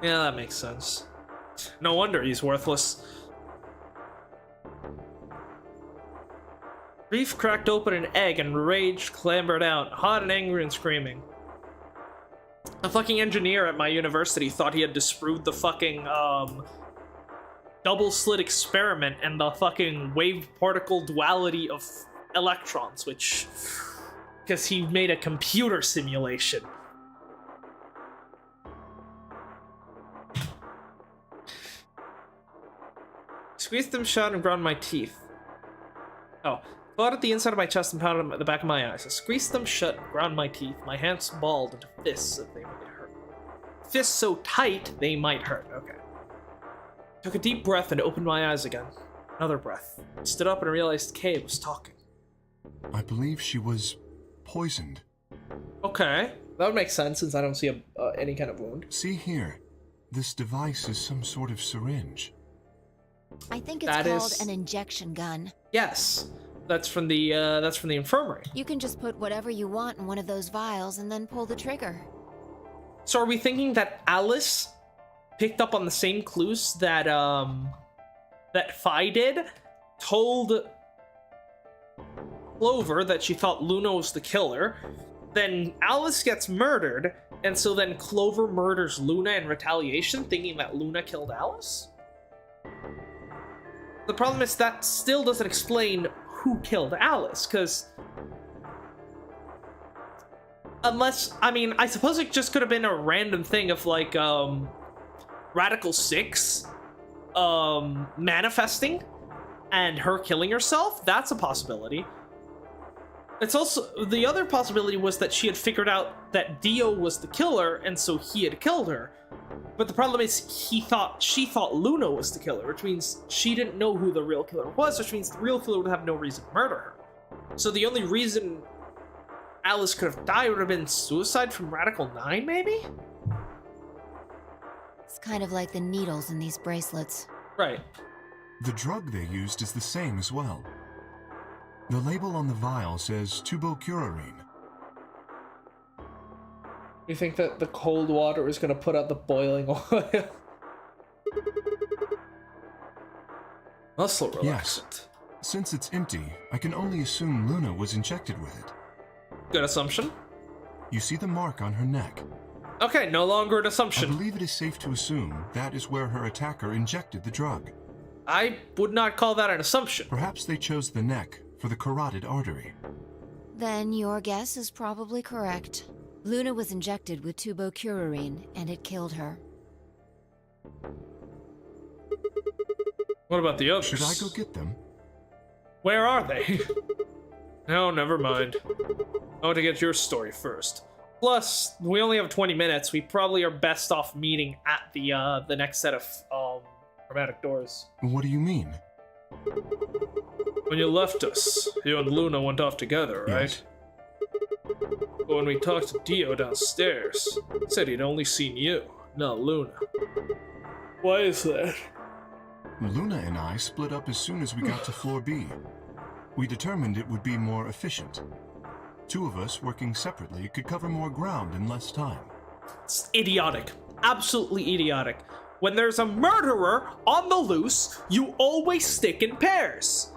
A: Yeah, that makes sense. No wonder he's worthless. Grief cracked open an egg and rage clambered out, hot and angry and screaming. A fucking engineer at my university thought he had disproved the fucking, double slit experiment and the fucking wave particle duality of electrons, which... because he made a computer simulation. Squeezed them shut and ground my teeth. Oh. Clawed at the inside of my chest and pounded at the back of my eyes. I squeezed them shut and ground my teeth. My hands balled into fists that they might hurt. Fists so tight they might hurt. Okay. Took a deep breath and opened my eyes again. Another breath. I stood up and realized Kay was talking.
F: I believe she was poisoned.
A: Okay. That would make sense since I don't see any kind of wound.
F: See here. This device is some sort of syringe.
B: I think it's called an injection gun.
A: Yes. That's from the infirmary.
B: You can just put whatever you want in one of those vials and then pull the trigger.
A: So are we thinking that Alice picked up on the same clues that Phi did? Told Clover that she thought Luna was the killer. Then Alice gets murdered, and so then Clover murders Luna in retaliation, thinking that Luna killed Alice? The problem is that still doesn't explain who killed Alice, because... Unless, I mean, I suppose it just could have been a random thing of, like, Radical 6, manifesting, and her killing herself. That's a possibility. It's also, the other possibility was that she had figured out that Dio was the killer, and so he had killed her. But the problem is, she thought Luna was the killer, which means she didn't know who the real killer was, which means the real killer would have no reason to murder her. So the only reason Alice could have died would have been suicide from Radical 9, maybe?
B: It's kind of like the needles in these bracelets.
A: Right.
F: The drug they used is the same as well. The label on the vial says tubocurarine.
A: You think that the cold water is going to put out the boiling oil? Muscle relaxant.
F: Yes. Since it's empty, I can only assume Luna was injected with it.
A: Good assumption.
F: You see the mark on her neck.
A: Okay, no longer an
F: I
A: assumption.
F: believe it is safe to assume that is where her attacker injected the drug.
A: I would not call that an assumption.
F: Perhaps they chose the neck for the carotid artery.
B: Then your guess is probably correct. Luna was injected with tubocurarine, and it killed her.
C: What about the others?
F: Should I go get them?
A: Where are they?
C: No, never mind. I want to get your story first.
A: Plus, we only have 20 minutes. We probably are best off meeting at the next set of chromatic doors.
F: What do you mean?
C: When you left us, you and Luna went off together, right?
F: Yes.
C: But when we talked to Dio downstairs, he said he'd only seen you, not Luna. Why is that?
F: Luna and I split up as soon as we got to floor B. We determined it would be more efficient. Two of us working separately could cover more ground in less time.
A: It's idiotic. Absolutely idiotic. When there's a murderer on the loose, you always stick in pairs.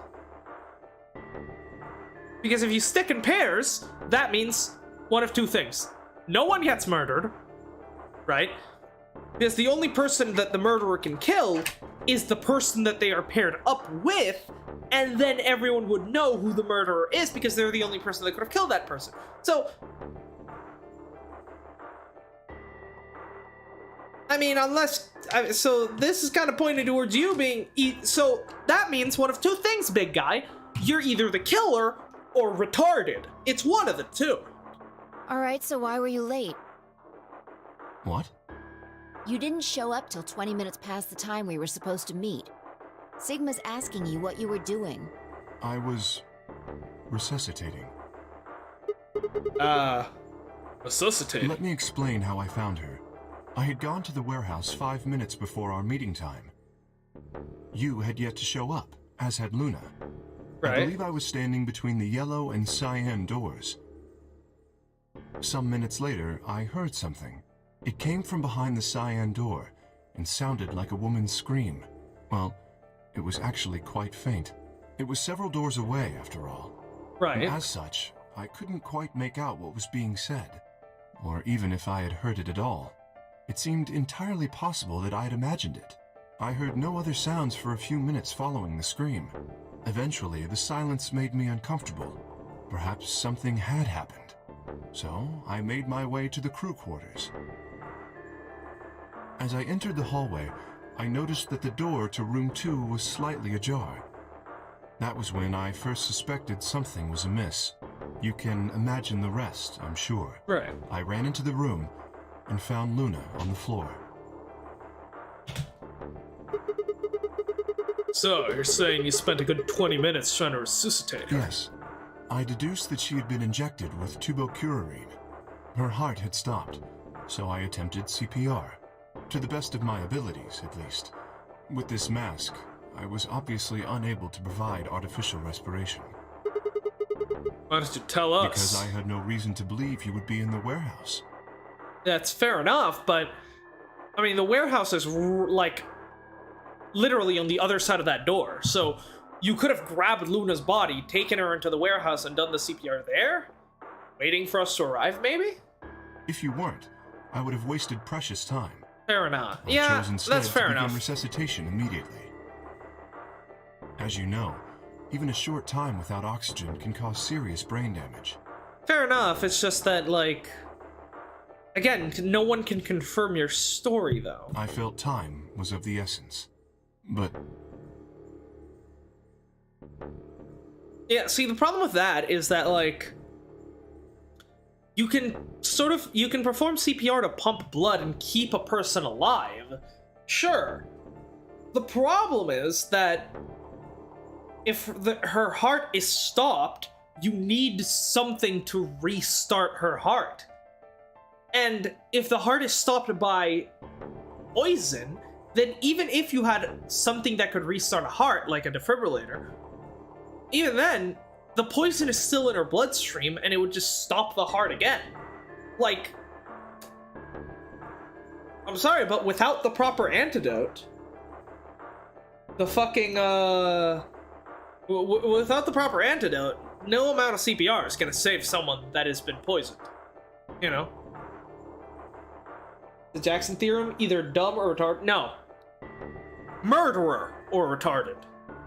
A: Because if you stick in pairs, that means one of two things. No one gets murdered, right? Because the only person that the murderer can kill is the person that they are paired up with, and then everyone would know who the murderer is because they're the only person that could have killed that person. So, I mean, so this is kind of pointing towards you being, so that means one of two things, big guy. You're either the killer or retarded. It's one of the two.
B: Alright, so why were you late?
F: What?
B: You didn't show up till 20 minutes past the time we were supposed to meet. Sigma's asking you what you were doing.
F: I was resuscitating.
C: Resuscitating?
F: Let me explain how I found her. I had gone to the warehouse 5 minutes before our meeting time. You had yet to show up, as had Luna.
A: Right.
F: I believe I was standing between the yellow and cyan doors. Some minutes later, I heard something. It came from behind the cyan door and sounded like a woman's scream. Well, it was actually quite faint. It was several doors away, after all.
A: Right.
F: And as such, I couldn't quite make out what was being said, or even if I had heard it at all. It seemed entirely possible that I had imagined it. I heard no other sounds for a few minutes following the scream. Eventually, the silence made me uncomfortable. Perhaps something had happened. So, I made my way to the crew quarters. As I entered the hallway, I noticed that the door to room 2 was slightly ajar. That was when I first suspected something was amiss. You can imagine the rest, I'm sure.
A: Right.
F: I ran into the room and found Luna on the floor.
C: So, you're saying you spent a good 20 minutes trying to resuscitate her?
F: Yes. I deduced that she had been injected with tubocurarine. Her heart had stopped, so I attempted CPR. To the best of my abilities, at least. With this mask, I was obviously unable to provide artificial respiration.
C: Why did you tell us?
F: Because I had no reason to believe you would be in the warehouse.
A: That's fair enough, but I mean, the warehouse is like literally on the other side of that door. So you could have grabbed Luna's body, taken her into the warehouse, and done the CPR there, waiting for us to arrive, maybe?
F: If you weren't, I would have wasted precious time.
A: Fair enough.
F: I
A: Yeah,
F: chose instead
A: that's fair
F: to begin
A: enough.
F: resuscitation immediately. As you know, even a short time without oxygen can cause serious brain damage.
A: Fair enough. It's just that, like, again, no one can confirm your story, though.
F: I felt time was of the essence. But
A: Yeah, see, the problem with that is that, like, you can perform CPR to pump blood and keep a person alive. Sure. The problem is that if her heart is stopped, you need something to restart her heart. And if the heart is stopped by poison, then even if you had something that could restart a heart, like a defibrillator, even then, the poison is still in her bloodstream and it would just stop the heart again. Like, I'm sorry, but without the proper antidote, the fucking, without the proper antidote, no amount of CPR is gonna save someone that has been poisoned. You know? The Jackson theorem, either dumb or retarded. No. Murderer. or retarded,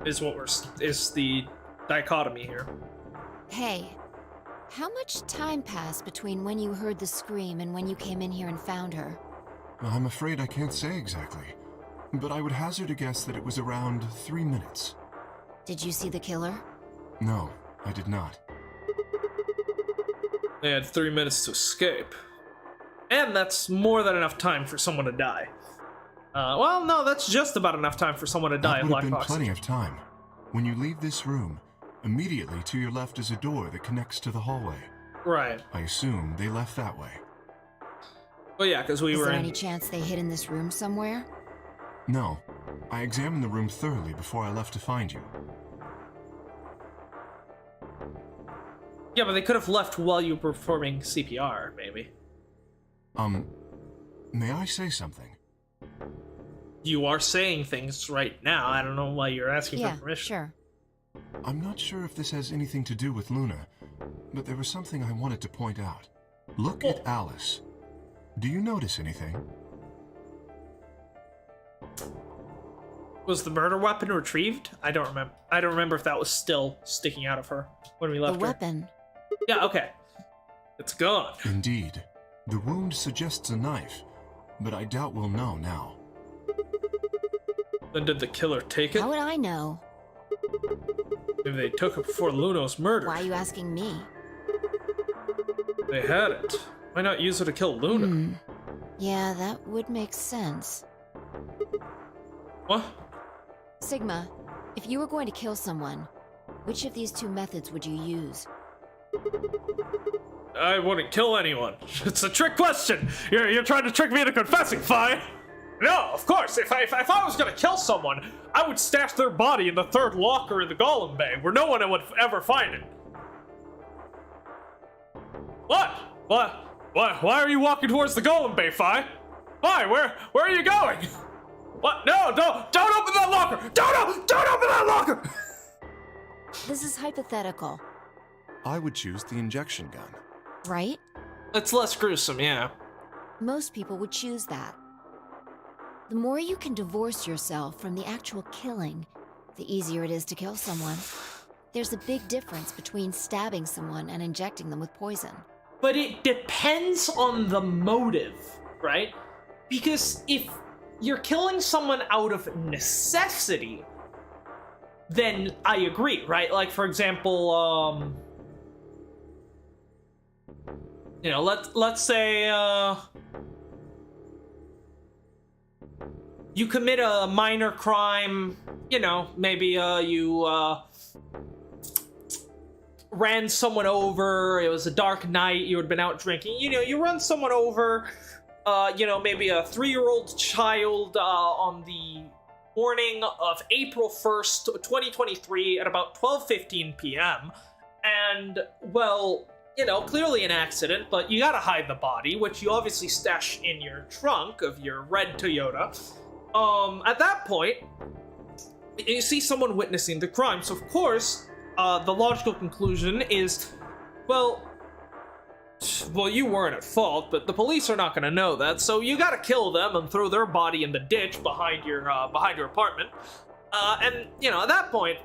A: is the dichotomy here.
B: Hey, how much time passed between when you heard the scream and when you came in here and found her?
F: I'm afraid I can't say exactly, but I would hazard a guess that it was around 3 minutes.
B: Did you see the killer?
F: No, I did not.
A: They had 3 minutes to escape. And that's more than enough time for someone to die. Well, no, that's just about enough time for someone to die
F: That
A: of
F: would
A: lack
F: have
A: of
F: been plenty
A: oxygen.
F: of time. When you leave this room, immediately to your left is a door that connects to the hallway.
A: Right.
F: I assume they left that way.
A: Well, yeah, because we
B: Is
A: were
B: there
A: in...
B: any chance they hid in this room somewhere?
F: No, I examined the room thoroughly before I left to find you.
A: Yeah, but they could have left while you were performing CPR, maybe.
F: May I say something?
A: You are saying things right now. I don't know why you're asking
B: Yeah,
A: for permission.
B: sure.
F: I'm not sure if this has anything to do with Luna, but there was something I wanted to point out. Look at Alice. Do you notice anything?
A: Was the murder weapon retrieved? I don't remember. I don't remember if that was still sticking out of her when we
B: The
A: left her.
B: weapon.
A: Yeah, okay. It's gone.
F: Indeed. The wound suggests a knife, but I doubt we'll know now.
A: Then did the killer take it?
B: How would I know?
A: Maybe they took it before Luno's murder.
B: Why are you asking me?
A: They had it. Why not use it to kill Luna?
B: Yeah, that would make sense.
A: What?
B: Sigma, if you were going to kill someone, which of these two methods would you use?
A: I wouldn't kill anyone. It's a trick question. You're trying to trick me into confessing, Fi. No, of course. If I was gonna kill someone, I would stash their body in the third locker in the Golem Bay, where no one would ever find it. What? Why are you walking towards the Golem Bay, Fi? Fi, where are you going? What? No, don't open that locker! Don't open that locker!
B: This is hypothetical,
H: I would choose the injection gun.
B: right?
A: It's less gruesome, yeah.
B: Most people would choose that. The more you can divorce yourself from the actual killing, the easier it is to kill someone. There's a big difference between stabbing someone and injecting them with poison.
A: But it depends on the motive, right? Because if you're killing someone out of necessity, then I agree, right? Like, for example, you know, let's say, you commit a minor crime, you know, maybe, you, ran someone over, it was a dark night, you had been out drinking, you know, you run someone over, you know, maybe a 3-year-old child, on the morning of April 1st, 2023 at about 12:15 p.m. And, well, you know, clearly an accident, but you gotta hide the body, which you obviously stash in your trunk of your red Toyota. At that point, you see someone witnessing the crime, so of course, the logical conclusion is, well, you weren't at fault, but the police are not gonna know that, so you gotta kill them and throw their body in the ditch behind your apartment. And, you know, at that point,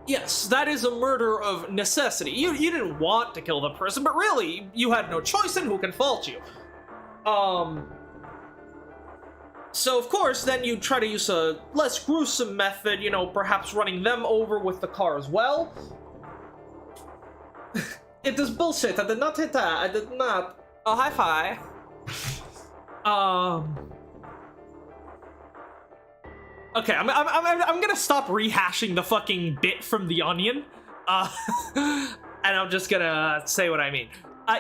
A: yes, that is a murder of necessity. You didn't want to kill the person, but really, you had no choice, and who can fault you? So, of course, then you try to use a less gruesome method, you know, perhaps running them over with the car as well. It is bullshit. I did not hit that. I did not. Oh, high five. Okay, I'm gonna stop rehashing the fucking bit from The Onion. And I'm just gonna say what I mean.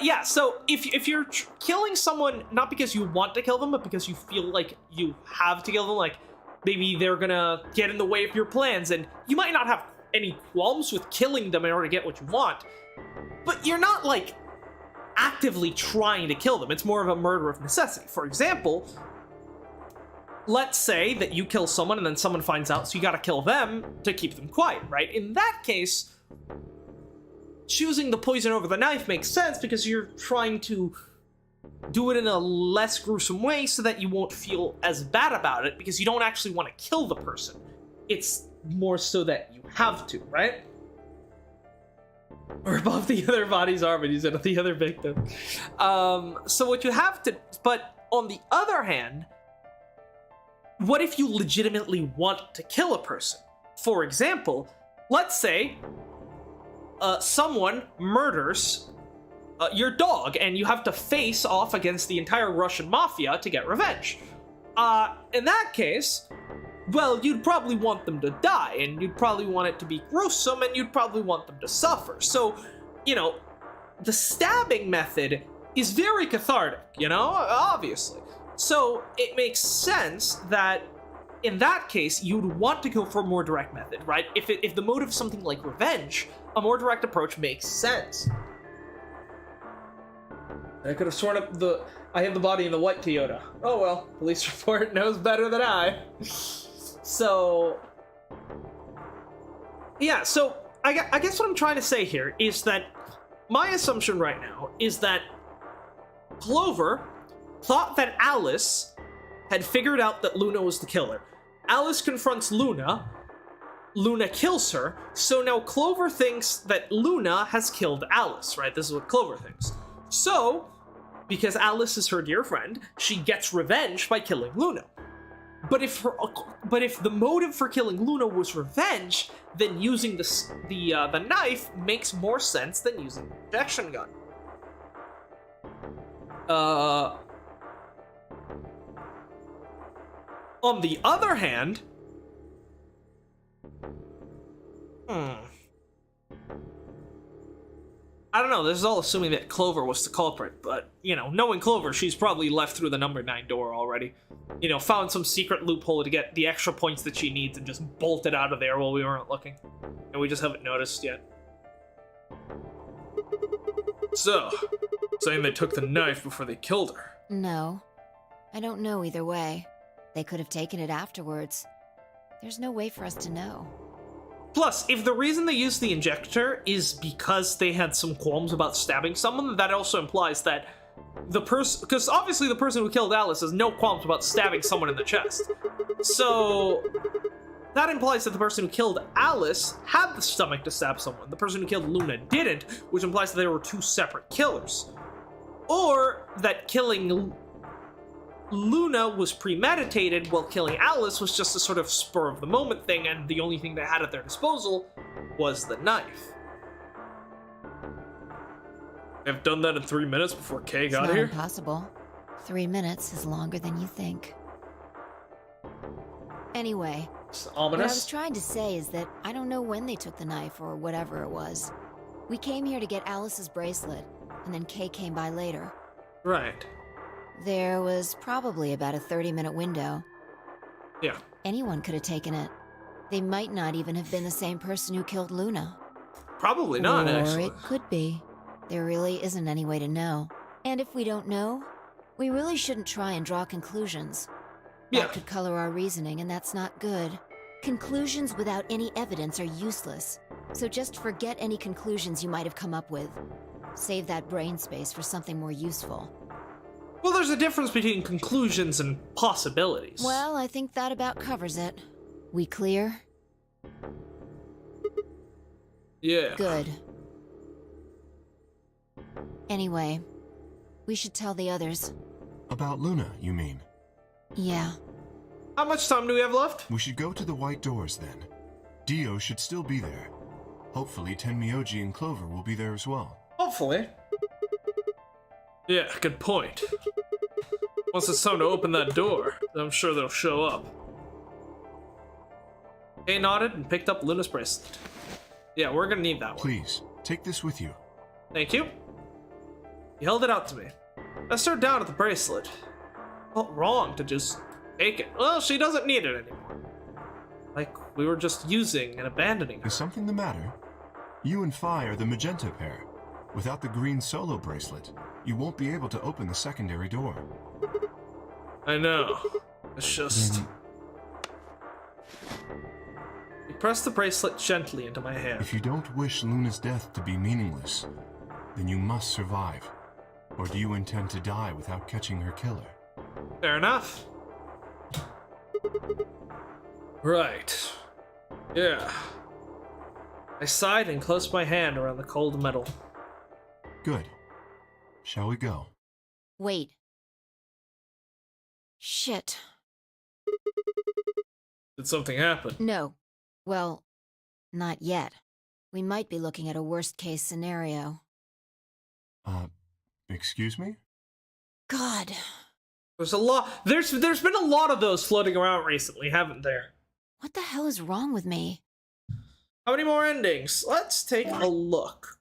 A: Yeah, so if you're killing someone, not because you want to kill them, but because you feel like you have to kill them, like maybe they're gonna get in the way of your plans, and you might not have any qualms with killing them in order to get what you want, but you're not, like, actively trying to kill them. It's more of a murder of necessity. For example, let's say that you kill someone and then someone finds out, so you gotta kill them to keep them quiet, right? In that case, choosing the poison over the knife makes sense because you're trying to do it in a less gruesome way so that you won't feel as bad about it, because you don't actually want to kill the person. It's more so that you have to, right? Or above the other body's arm and use it on the other victim. So what you have to... But on the other hand, what if you legitimately want to kill a person? For example, let's say someone murders your dog, and you have to face off against the entire Russian mafia to get revenge. In that case, well, you'd probably want them to die, and you'd probably want it to be gruesome, and you'd probably want them to suffer. So, the stabbing method is very cathartic, obviously. So it makes sense that in that case, you'd want to go for a more direct method, right? If the motive is something like revenge, a more direct approach makes sense. I could have sworn up I have the body in the white Toyota. Oh well, police report knows better than I. So, yeah, so I guess what I'm trying to say here is that my assumption right now is that Clover thought that Alice had figured out that Luna was the killer. Alice confronts Luna. Luna kills her. So now Clover thinks that Luna has killed Alice, right? This is what Clover thinks. So, because Alice is her dear friend, she gets revenge by killing Luna. But if the motive for killing Luna was revenge, then using the knife makes more sense than using the injection gun. On the other hand, I don't know, this is all assuming that Clover was the culprit, but, knowing Clover, she's probably left through the number 9 door already. Found some secret loophole to get the extra points that she needs and just bolted out of there while we weren't looking. And we just haven't noticed yet.
C: So, saying they took the knife before they killed her.
B: No. I don't know either way. They could have taken it afterwards. There's no way for us to know.
A: Plus, if the reason they used the injector is because they had some qualms about stabbing someone, that also implies that the person... Because obviously the person who killed Alice has no qualms about stabbing someone in the chest. So, that implies that the person who killed Alice had the stomach to stab someone. The person who killed Luna didn't, which implies that there were 2 separate killers. Or that killing Luna was premeditated, while killing Alice was just a sort of spur-of-the-moment thing, and the only thing they had at their disposal was the knife.
C: They've done that in 3 minutes before Kay got
B: It's
C: here?
B: not impossible. 3 minutes is longer than you think. Anyway,
A: It's
B: what I
A: ominous.
B: was trying to say is that I don't know when they took the knife or whatever it was. We came here to get Alice's bracelet, and then Kay came by later.
A: Right.
B: There was probably about a 30-minute window.
A: Yeah.
B: Anyone could have taken it. They might not even have been the same person who killed Luna.
A: Probably not,
B: or
A: actually.
B: it could be. There really isn't any way to know. And if we don't know, we really shouldn't try and draw conclusions.
A: Yeah.
B: That could color our reasoning, and that's not good. Conclusions without any evidence are useless. So just forget any conclusions you might have come up with. Save that brain space for something more useful.
A: Well, there's a difference between conclusions and possibilities.
B: Well, I think that about covers it. We clear?
C: Yeah.
B: Good. Anyway, we should tell the others.
F: About Luna, you mean?
B: Yeah.
A: How much time do we have left?
F: We should go to the white doors then. Dio should still be there. Hopefully Tenmyoji and Clover will be there as well.
A: Hopefully.
C: Yeah, good point. Once it's time to open that door, I'm sure they'll show up.
A: Kay nodded and picked up Luna's bracelet. Yeah, we're gonna need that one.
F: Please, take this with you.
A: Thank you. He held it out to me. I stared down at the bracelet. Felt wrong to just take it. Well, she doesn't need it anymore. Like we were just using and abandoning her.
F: Is something the matter? You and Fi are the magenta pair. Without the green solo bracelet, you won't be able to open the secondary door.
C: I know. It's just...
A: He pressed the bracelet gently into my hand.
F: If you don't wish Luna's death to be meaningless, then you must survive. Or do you intend to die without catching her killer?
C: Fair enough. Right. Yeah. I sighed and closed my hand around the cold metal.
F: Good. Shall we go?
B: Wait. Shit.
C: Did something happen?
B: No. Well, not yet. We might be looking at a worst-case scenario.
F: Excuse me?
B: God.
A: There's been a lot of those floating around recently, haven't there?
B: What the hell is wrong with me?
A: How many more endings? Let's take a look.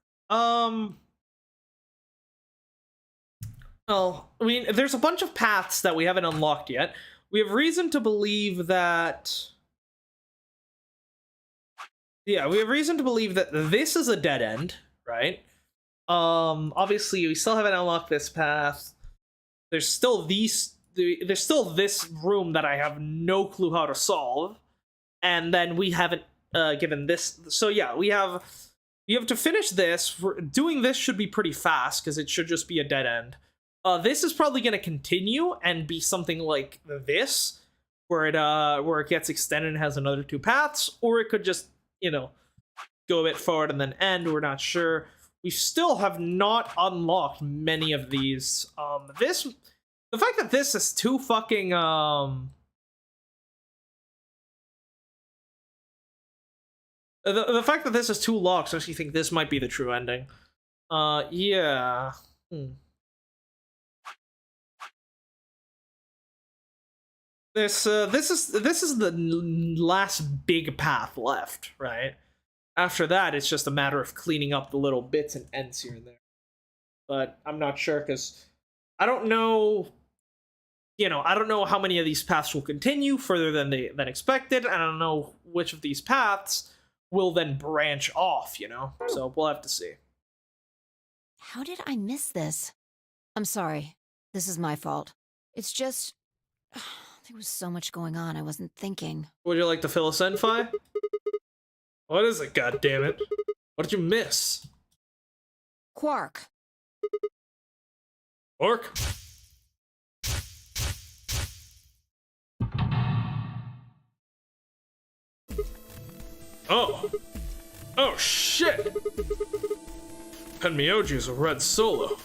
A: Well, there's a bunch of paths that we haven't unlocked yet. We have reason to believe that... Yeah, we have reason to believe that this is a dead end, right? Obviously, we still haven't unlocked this path. There's still there's still this room that I have no clue how to solve. And then we haven't given this. So yeah, you have to finish this. Doing this should be pretty fast because it should just be a dead end. This is probably going to continue and be something like this, where it gets extended and has another 2 paths, or it could just, go a bit forward and then end. We're not sure. We still have not unlocked many of these. The fact that this is too fucking the fact that this is 2 locks makes me think this might be the true ending. Yeah. This is the last big path left, right? After that, it's just a matter of cleaning up the little bits and ends here and there. But I'm not sure because I don't know. I don't know how many of these paths will continue further than expected. I don't know which of these paths will then branch off. So we'll have to see.
B: How did I miss this? I'm sorry. This is my fault. It's just... there was so much going on, I wasn't thinking.
A: Would you like to fill us in, Fi? What is it, goddammit? What did you miss?
B: Quark.
C: Orc? Oh shit! Tenmyoji's a red solo.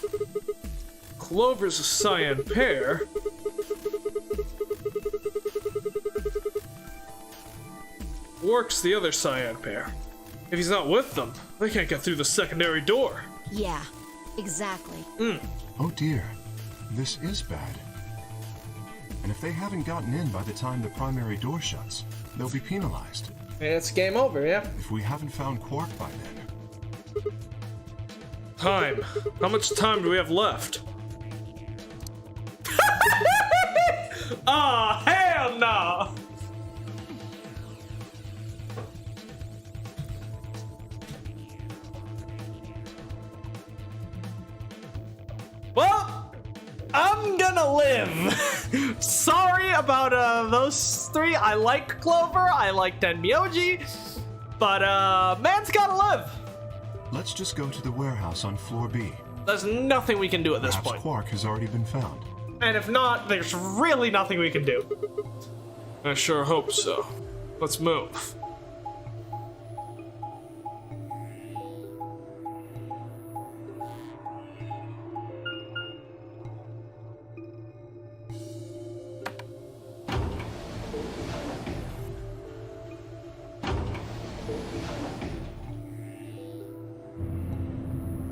C: Clover's a cyan pair. Quark's the other cyan pair. If he's not with them, they can't get through the secondary door.
B: Yeah, exactly.
F: Oh dear. This is bad. And if they haven't gotten in by the time the primary door shuts, they'll be penalized.
A: It's game over, yeah?
F: If we haven't found Quark by then.
C: Time. How much time do we have left?
A: Oh, hell no! Well, I'm gonna live. Sorry about those 3. I like Clover, I like Tenmyoji, but man's gotta live.
F: Let's just go to the warehouse on floor B.
A: There's nothing we can do at this
F: Perhaps
A: point.
F: Quark has already been found.
A: And if not, there's really nothing we can do.
C: I sure hope so. Let's move.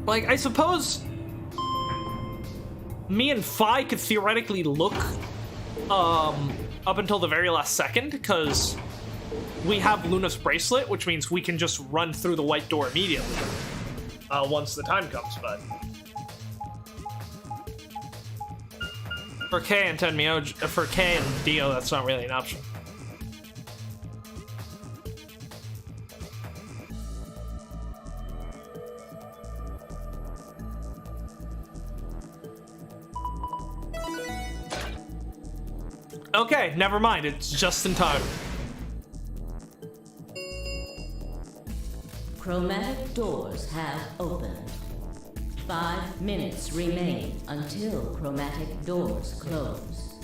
A: Like, I suppose me and Fi could theoretically look up until the very last second, because we have Luna's bracelet, which means we can just run through the white door immediately once the time comes, but for Kay and Tenmyoji, for Kay and Dio, that's not really an option. Okay, never mind. It's just in time.
E: Chromatic doors have opened.
I: 5 minutes remain until chromatic doors close.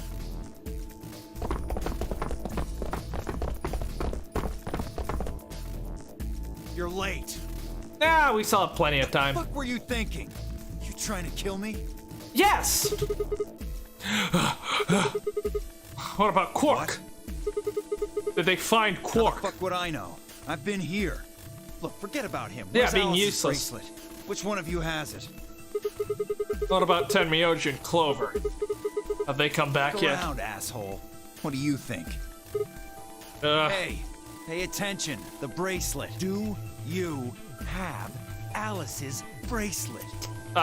D: You're late.
A: Yeah, we still have plenty of time.
D: What were you thinking? You trying to kill me?
A: Yes!
C: What about Quark? Did they find
D: How the
C: Quark?
D: fuck would I know? I've been here. Look, forget about him.
A: Yeah,
D: Where's
A: being
D: Alice's
A: useless.
D: bracelet? Which one of you has it?
C: What about Tenmyoji and Clover? Have they come back
D: Look
C: yet?
D: around, asshole. What do you think? Hey, pay attention. The bracelet. Do you have Alice's bracelet?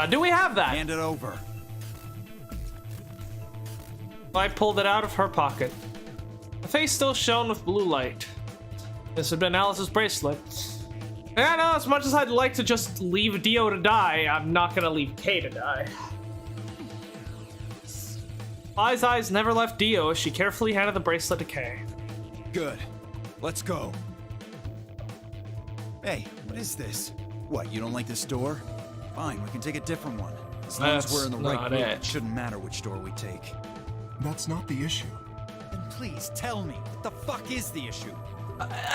A: Do we have that?
D: Hand it over.
A: I pulled it out of her pocket. The face still shone with blue light. This had been Alice's bracelet. Yeah, no, as much as I'd like to just leave Dio to die, I'm not gonna leave Kay to die. Spy's eyes never left Dio as she carefully handed the bracelet to Kay.
D: Good. Let's go. Hey, what is this? What, you don't like this door? Fine, we can take a different one. As long as we're in the right
C: not
D: room,
C: it.
D: it shouldn't matter which door we take.
F: That's not the issue.
D: Then please tell me, what the fuck is the issue?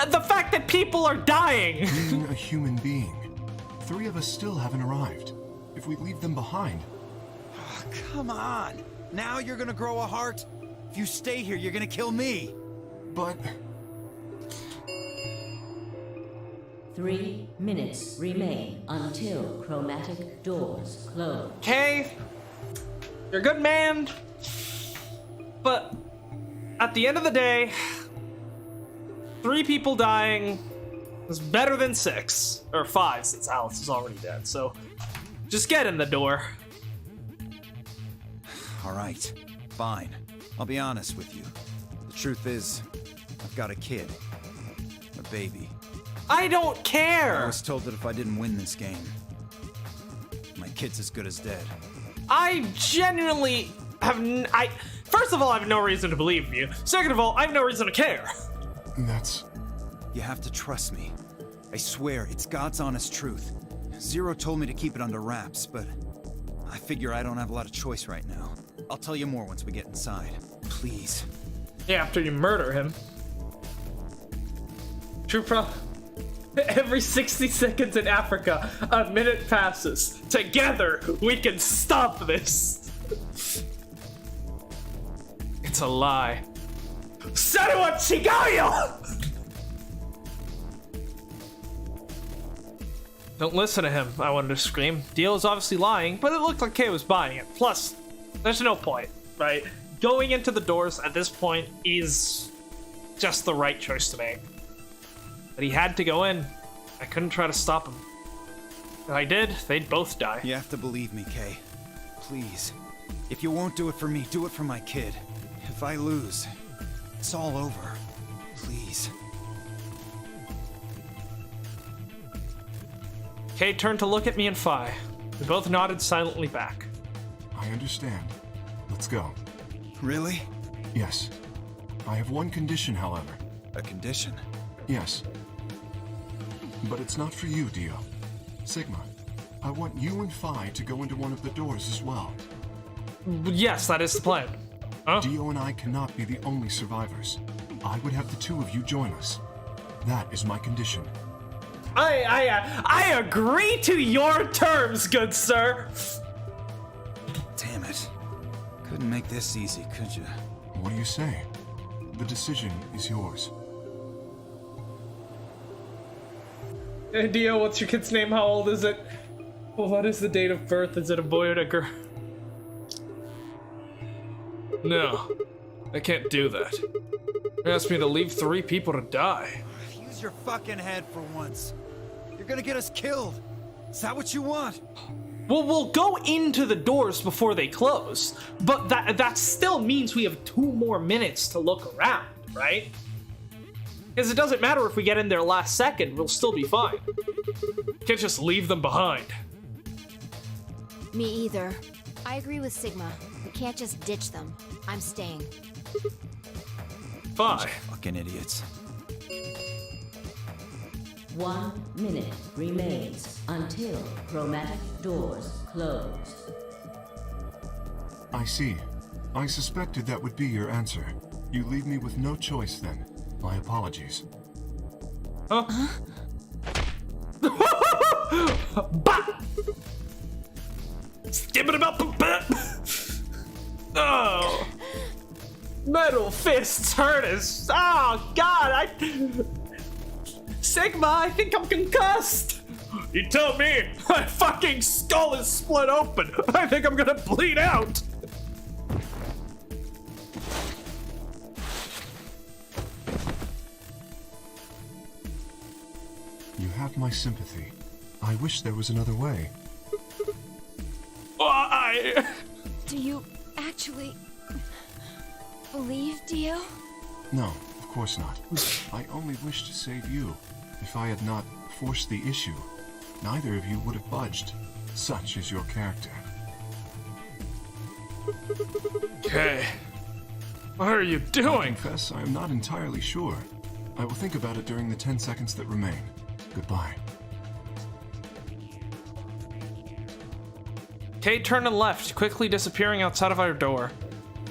A: The fact that people are dying!
F: Being a human being. 3 of us still haven't arrived. If we leave them behind,
D: Oh, come on. Now you're gonna grow a heart? If you stay here, you're gonna kill me.
F: but
I: 3 minutes remain until chromatic doors close.
A: Kay, you're a good man, but at the end of the day, 3 people dying is better than 6. Or 5, since Alice is already dead, so just get in the door.
D: All right, fine. I'll be honest with you. The truth is, I've got a kid. A baby.
A: I don't
D: I
A: care!
D: was told that if I didn't win this game, my kid's as good as dead.
A: I genuinely have first of all, I have no reason to believe you. Second of all, I have no reason to care.
F: that's...
D: You have to trust me. I swear, it's God's honest truth. Zero told me to keep it under wraps, but I figure I don't have a lot of choice right now. I'll tell you more once we get inside. Please.
A: Yeah, after you murder him. True pro. Every 60 seconds in Africa, a minute passes. Together, we can stop this.
C: It's a lie.
A: Sarua Chigayo! Don't listen to him, I wanted to scream. Dio is obviously lying, but it looked like Kay was buying it. Plus, there's no point, right? Going into the doors at this point is just the right choice to make. But he had to go in. I couldn't try to stop him. If I did, they'd both die.
D: You have to believe me, Kay. Please. If you won't do it for me, do it for my kid. If I lose, it's all over. Please.
A: Kay turned to look at me and Phi. We both nodded silently back.
F: I understand. Let's go.
D: Really?
F: Yes. I have one condition, however.
D: A condition?
F: Yes. But it's not for you, Dio. Sigma, I want you and Phi to go into one of the doors as well.
A: Yes, that is the plan. Huh?
F: Dio and I cannot be the only survivors. I would have the 2 of you join us. That is my condition.
A: I agree to your terms, good sir.
D: Damn it. Couldn't make this easy, could you?
F: What do you say? The decision is yours.
A: Hey, Dio, what's your kid's name? How old is it? What is the date of birth? Is it a boy or a girl?
C: No, I can't do that. You asked me to leave 3 people to die.
D: Use your fucking head for once. You're gonna get us killed. Is that what you want?
A: Well, we'll go into the doors before they close, but that still means we have 2 more minutes to look around, right? Because it doesn't matter if we get in there last second, we'll still be fine.
C: Can't just leave them behind.
B: Me either. I agree with Sigma. We can't just ditch them. I'm staying.
C: Phi.
D: Fucking idiots.
I: 1 minute remains until chromatic doors close.
F: I see. I suspected that would be your answer. You leave me with no choice then. My apologies.
A: Huh? Bah! Skip it about Oh! Metal fists hurt us. Oh God! Sigma, I think I'm concussed.
C: You tell me. My fucking skull is split open. I think I'm gonna bleed out.
F: You have my sympathy. I wish there was another way.
C: Why?
B: Do you actually believe Dio?
F: No, of course not. I only wish to save you. If I had not forced the issue, neither of you would have budged. Such is your character.
C: Okay. What are you
F: I
C: doing?
F: confess I am not entirely sure. I will think about it during the 10 seconds that remain. Goodbye.
A: Kate turned and left, quickly disappearing outside of our door.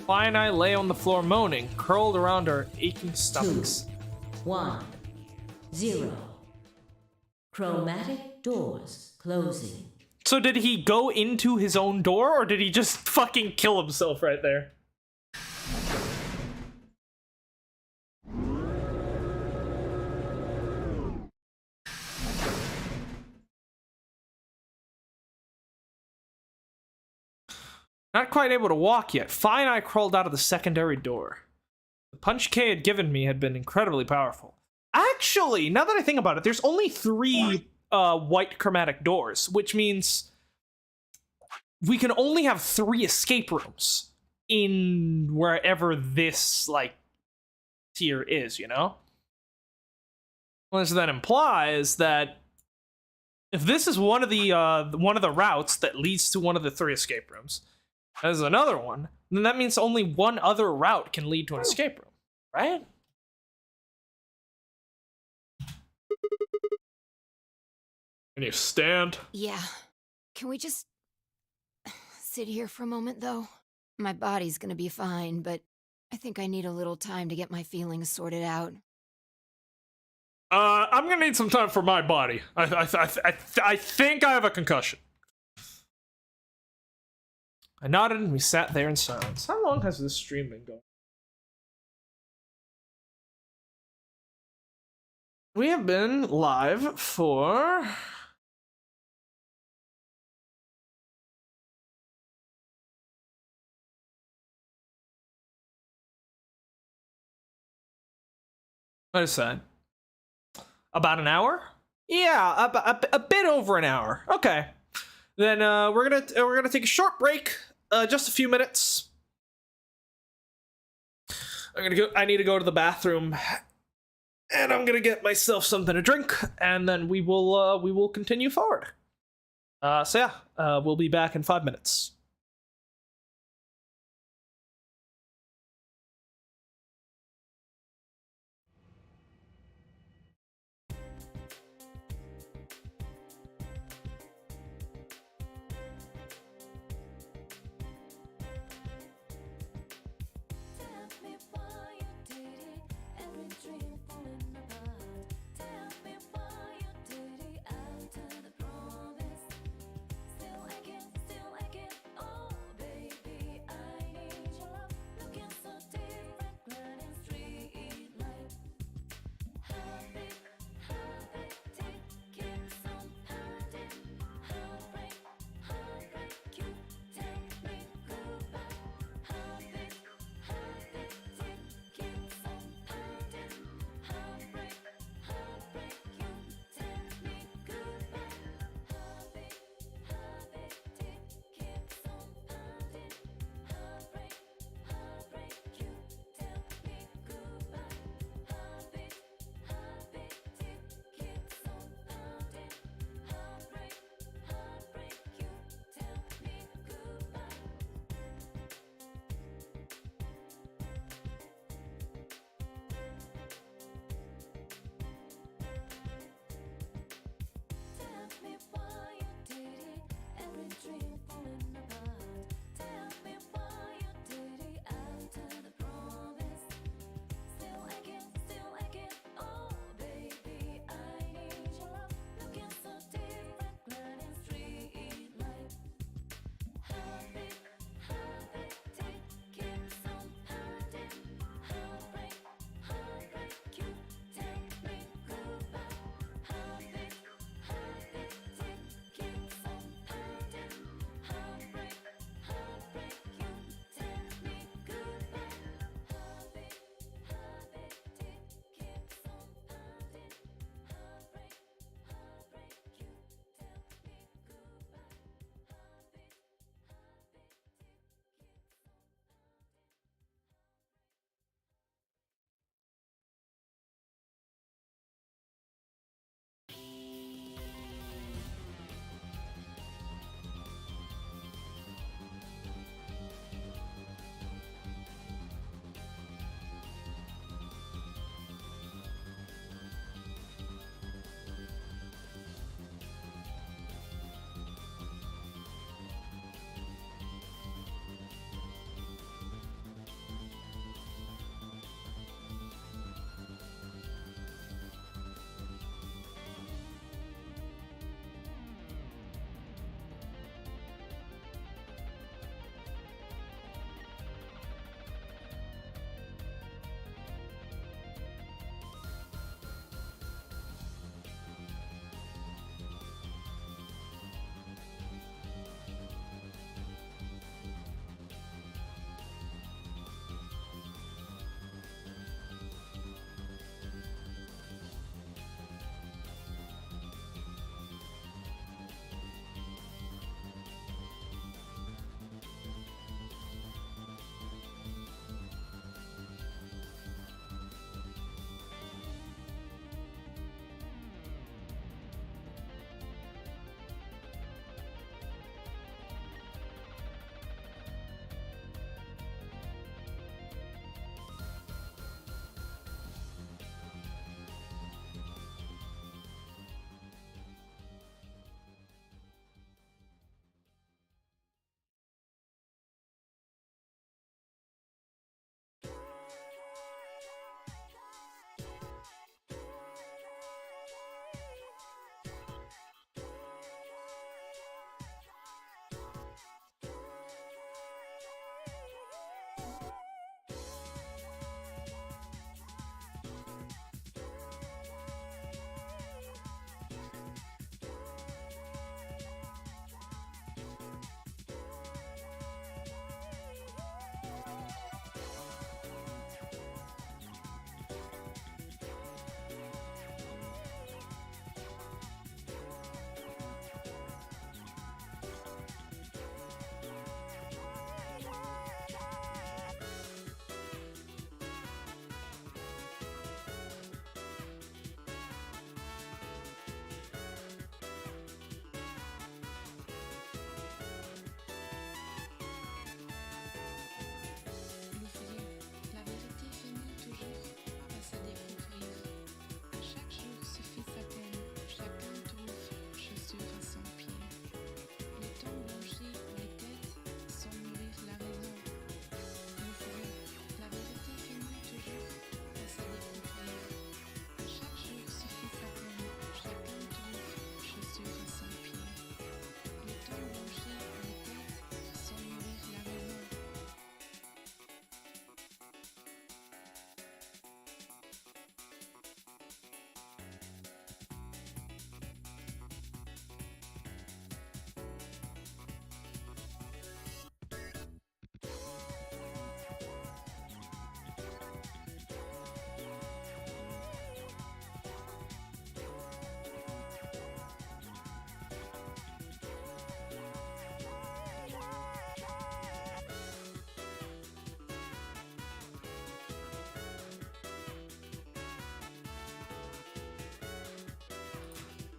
A: Fly and I lay on the floor moaning, curled around our aching stomachs.
I: 1 0. Chromatic doors closing.
A: So did he go into his own door, or did he just fucking kill himself right there? Not quite able to walk yet, Fi and I crawled out of the secondary door. The punch Kay had given me had been incredibly powerful. Actually, now that I think about it, there's only 3 white chromatic doors, which means we can only have 3 escape rooms in wherever this, like, tier is, you know? Which then implies that if this is one of the routes that leads to one of the 3 escape rooms, there's another one, then that means only one other route can lead to an escape room, right?
C: Can you stand?
B: Yeah. Can we just sit here for a moment, though? My body's gonna be fine, but I think I need a little time to get my feelings sorted out.
C: I'm gonna need some time for my body. I think I have a concussion.
A: I nodded and we sat there in silence. How long has this stream been going? We have been live for... What is that? About an hour? Yeah, a bit over an hour. Okay. Then we're gonna take a short break, just a few minutes. I need to go to the bathroom, and I'm gonna get myself something to drink, and then we will continue forward. So yeah, we'll be back in 5 minutes.
G: Still I can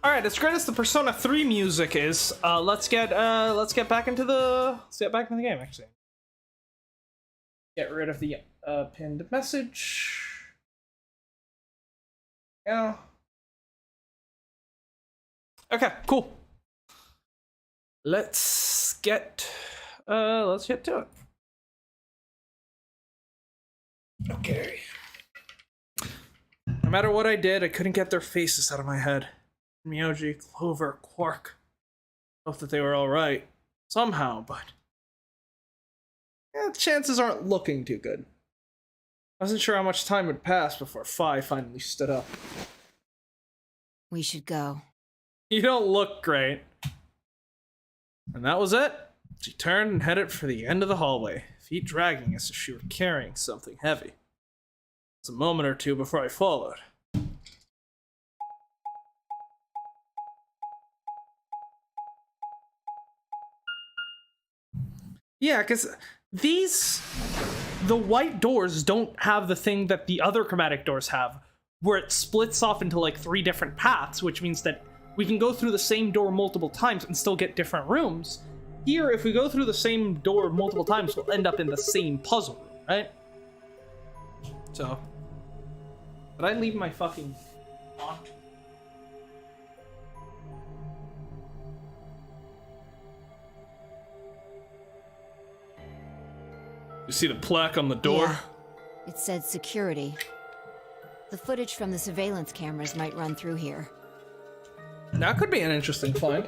A: All right, as great as the Persona 3 music is, let's get back into the game. Actually, get rid of the pinned message. Yeah. Okay, cool. Let's get to it. Okay. No matter what I did, I couldn't get their faces out of my head. Miyoji, Clover, Quark. Hope that they were alright. Somehow, but... yeah, chances aren't looking too good. I wasn't sure how much time would pass before Phi finally stood up.
B: We should go.
A: You don't look great. And that was it. She turned and headed for the end of the hallway, feet dragging as if she were carrying something heavy. It was a moment or two before I followed. Yeah, because the white doors don't have the thing that the other chromatic doors have, where it splits off into like 3 different paths, which means that we can go through the same door multiple times and still get different rooms. Here, if we go through the same door multiple times, we'll end up in the same puzzle room, right? So, did I leave my fucking on? You see the plaque on the door?
B: Yeah. It said security. The footage from the surveillance cameras might run through here.
A: That could be an interesting find.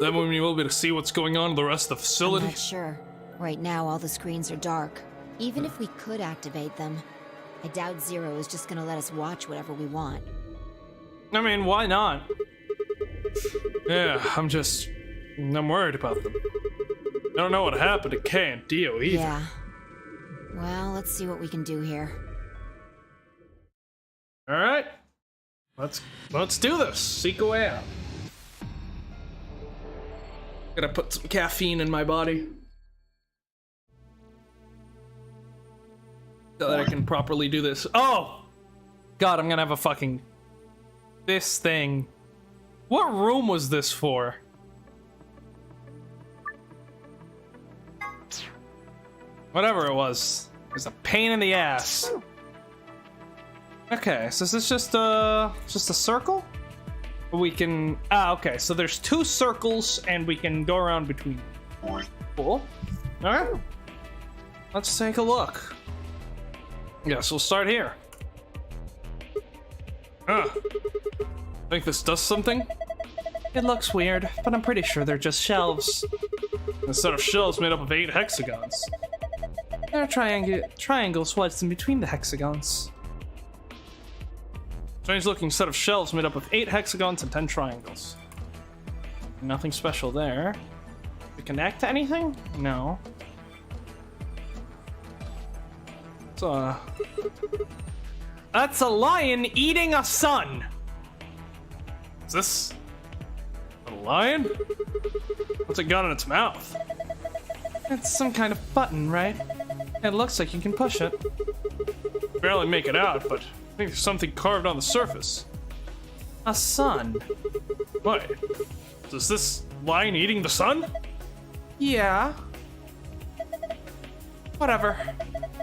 A: That way we will be able to see what's going on in the rest of the facility.
B: I'm not sure. Right now, all the screens are dark. Even if we could activate them, I doubt Zero is just gonna let us watch whatever we want.
A: I mean, why not? Yeah, I'm worried about them. I don't know what happened to Kay and Dio either.
B: Yeah. Well, let's see what we can do here.
A: Alright. Let's do this. Seek a way out. Gotta put some caffeine in my body so that I can properly do this. Oh! God, I'm gonna have a fucking... this thing. What room was this for? Whatever it was a pain in the ass. Okay, so is this just a circle? We can... okay, so there's 2 circles, and we can go around between. Cool. Alright. Let's take a look. Yes, we'll start here. Think this does something? It looks weird, but I'm pretty sure they're just shelves. Instead of shelves made up of 8 hexagons. There are triangles wedged in between the hexagons. Strange looking set of shelves made up of 8 hexagons and 10 triangles. Nothing special there. We connect to anything? No. So, that's a lion eating a sun! Is this a lion? What's it got in its mouth? It's some kind of button, right? It looks like you can push it. Barely make it out, but I think there's something carved on the surface. A sun. Wait, is this lion eating the sun? Yeah. Whatever.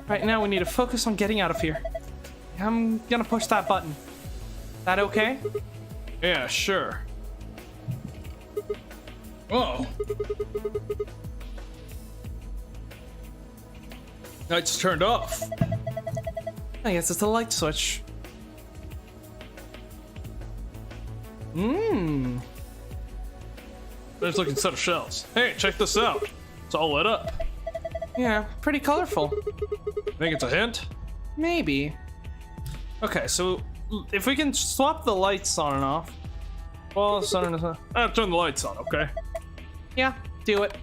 A: Right now we need to focus on getting out of here. I'm gonna push that button. That okay? Yeah, sure. Oh. Lights turned off. I guess it's a light switch. There's looking set of shelves. Hey, check this out. It's all lit up. Yeah, pretty colorful. Think it's a hint? Maybe. Okay, so if we can swap the lights on and off. Well, turn the lights on, okay? Yeah, do it.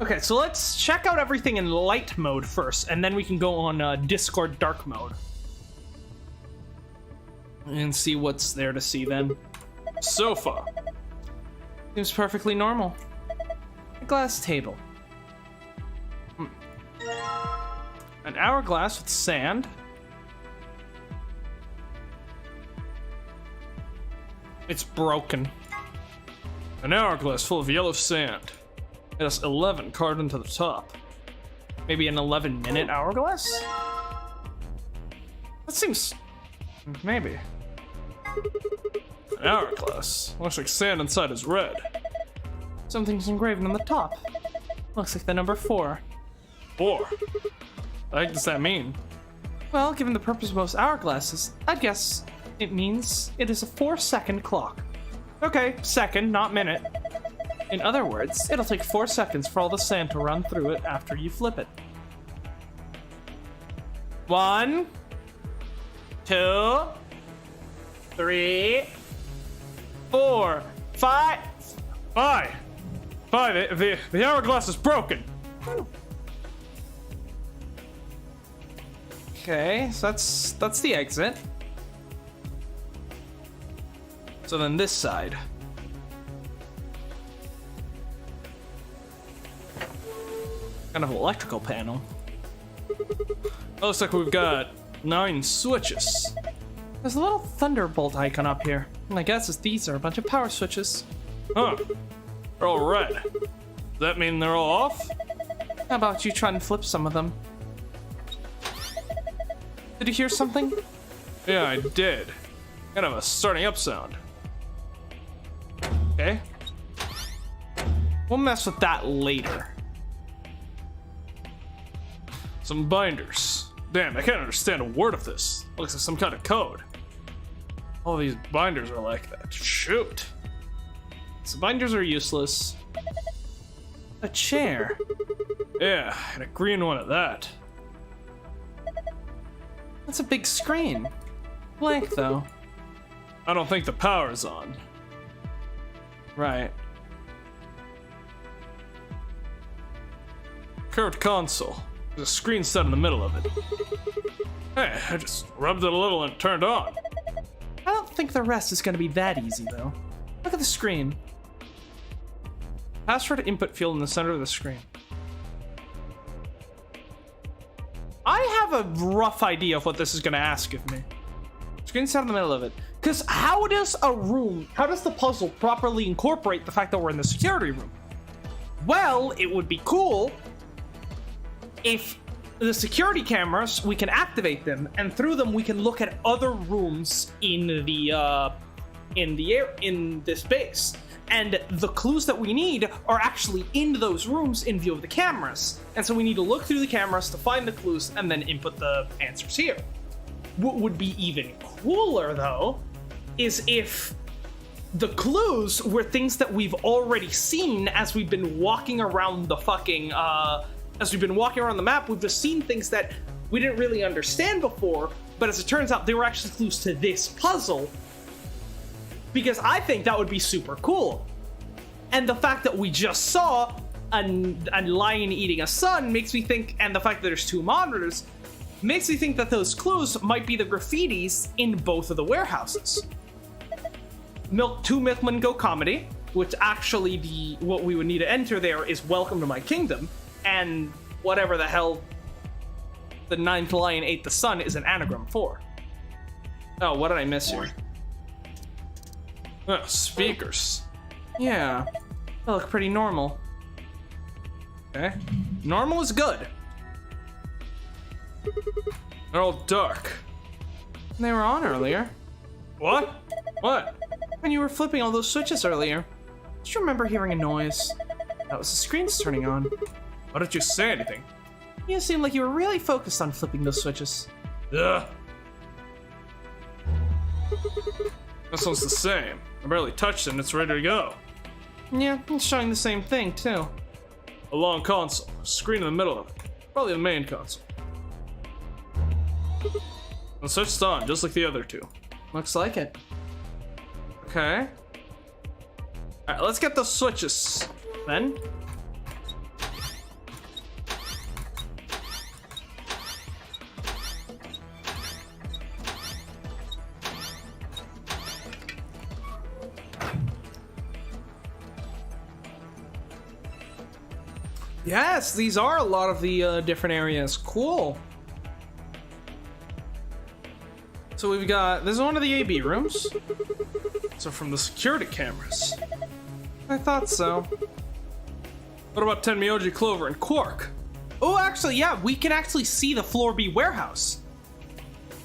A: Okay, so let's check out everything in light mode first, and then we can go on Discord dark mode. And see what's there to see then. Sofa. Seems perfectly normal. A glass table. An hourglass with sand.
C: It's broken. An hourglass full of yellow sand. It has 11 carved into the top.
A: Maybe an 11-minute hourglass? That seems... maybe.
C: An hourglass. Looks like sand inside is red.
A: Something's engraved on the top. Looks like the number 4.
C: 4? What the heck does that mean?
A: Well, given the purpose of most hourglasses, I'd guess it means it is a 4-second clock. Okay, second, not minute. In other words, it'll take 4 seconds for all the sand to run through it after you flip it. 1, 2, 3, 4, 5.
C: 5! The hourglass is broken!
A: Okay, so that's the exit. So then this side. Kind of electrical panel.
C: Looks like we've got 9 switches.
A: There's a little thunderbolt icon up here. My guess is these are a bunch of power switches.
C: Huh. They're all red. Does that mean they're all off?
A: How about you try and flip some of them? Did you hear something?
C: Yeah, I did. Kind of a starting up sound.
A: Okay. We'll mess with that later.
C: Some binders. Damn, I can't understand a word of this. Looks like some kind of code. All these binders are like that. Shoot.
A: So binders are useless. A chair.
C: Yeah, and a green one at that.
A: That's a big screen. Blank though.
C: I don't think the power's on.
A: Right.
C: Curved console. There's a screen set in the middle of it. Hey, I just rubbed it a little and it turned on.
A: I don't think the rest is gonna be that easy though. Look at the screen. Password input field in the center of the screen. I have a rough idea of what this is gonna ask of me. Screen set in the middle of it. Because how does the puzzle properly incorporate the fact that we're in the security room? Well, it would be cool if the security cameras, we can activate them, and through them we can look at other rooms in this base. And the clues that we need are actually in those rooms in view of the cameras. And so we need to look through the cameras to find the clues and then input the answers here. What would be even cooler, though, is if the clues were things that we've already seen as we've been walking around the fucking, as we've been walking around the map. We've just seen things that we didn't really understand before, but as it turns out, they were actually clues to this puzzle. Because I think that would be super cool. And the fact that we just saw a lion eating a sun makes me think, and the fact that there's 2 monitors, makes me think that those clues might be the graffitis in both of the warehouses. 2 Mythman Go Comedy, which actually what we would need to enter there is Welcome to My Kingdom, and whatever the hell the 9th lion ate the sun is an anagram for. Oh, what did I miss here?
C: Oh, speakers.
A: Yeah, they look pretty normal. Okay, normal is good.
C: They're all dark.
A: They were on earlier.
C: What? What?
A: When you were flipping all those switches earlier. Did you remember hearing a noise? That was the screens turning on.
C: Why didn't you say anything?
A: You seemed like you were really focused on flipping those switches.
C: Ugh. This one's the same. I barely touched it and it's ready to go.
A: Yeah, it's showing the same thing, too.
C: A long console. Screen in the middle of it. Probably the main console. And switched on, just like the other 2.
A: Looks like it. Okay. Alright, let's get the switches, then. Yes, these are a lot of the different areas. Cool. So we've got, this is one of the AB rooms.
C: So from the security cameras. I thought so. What about Tenmyoji, Clover, and Quark?
A: Oh, actually, yeah, we can actually see the Floor B warehouse.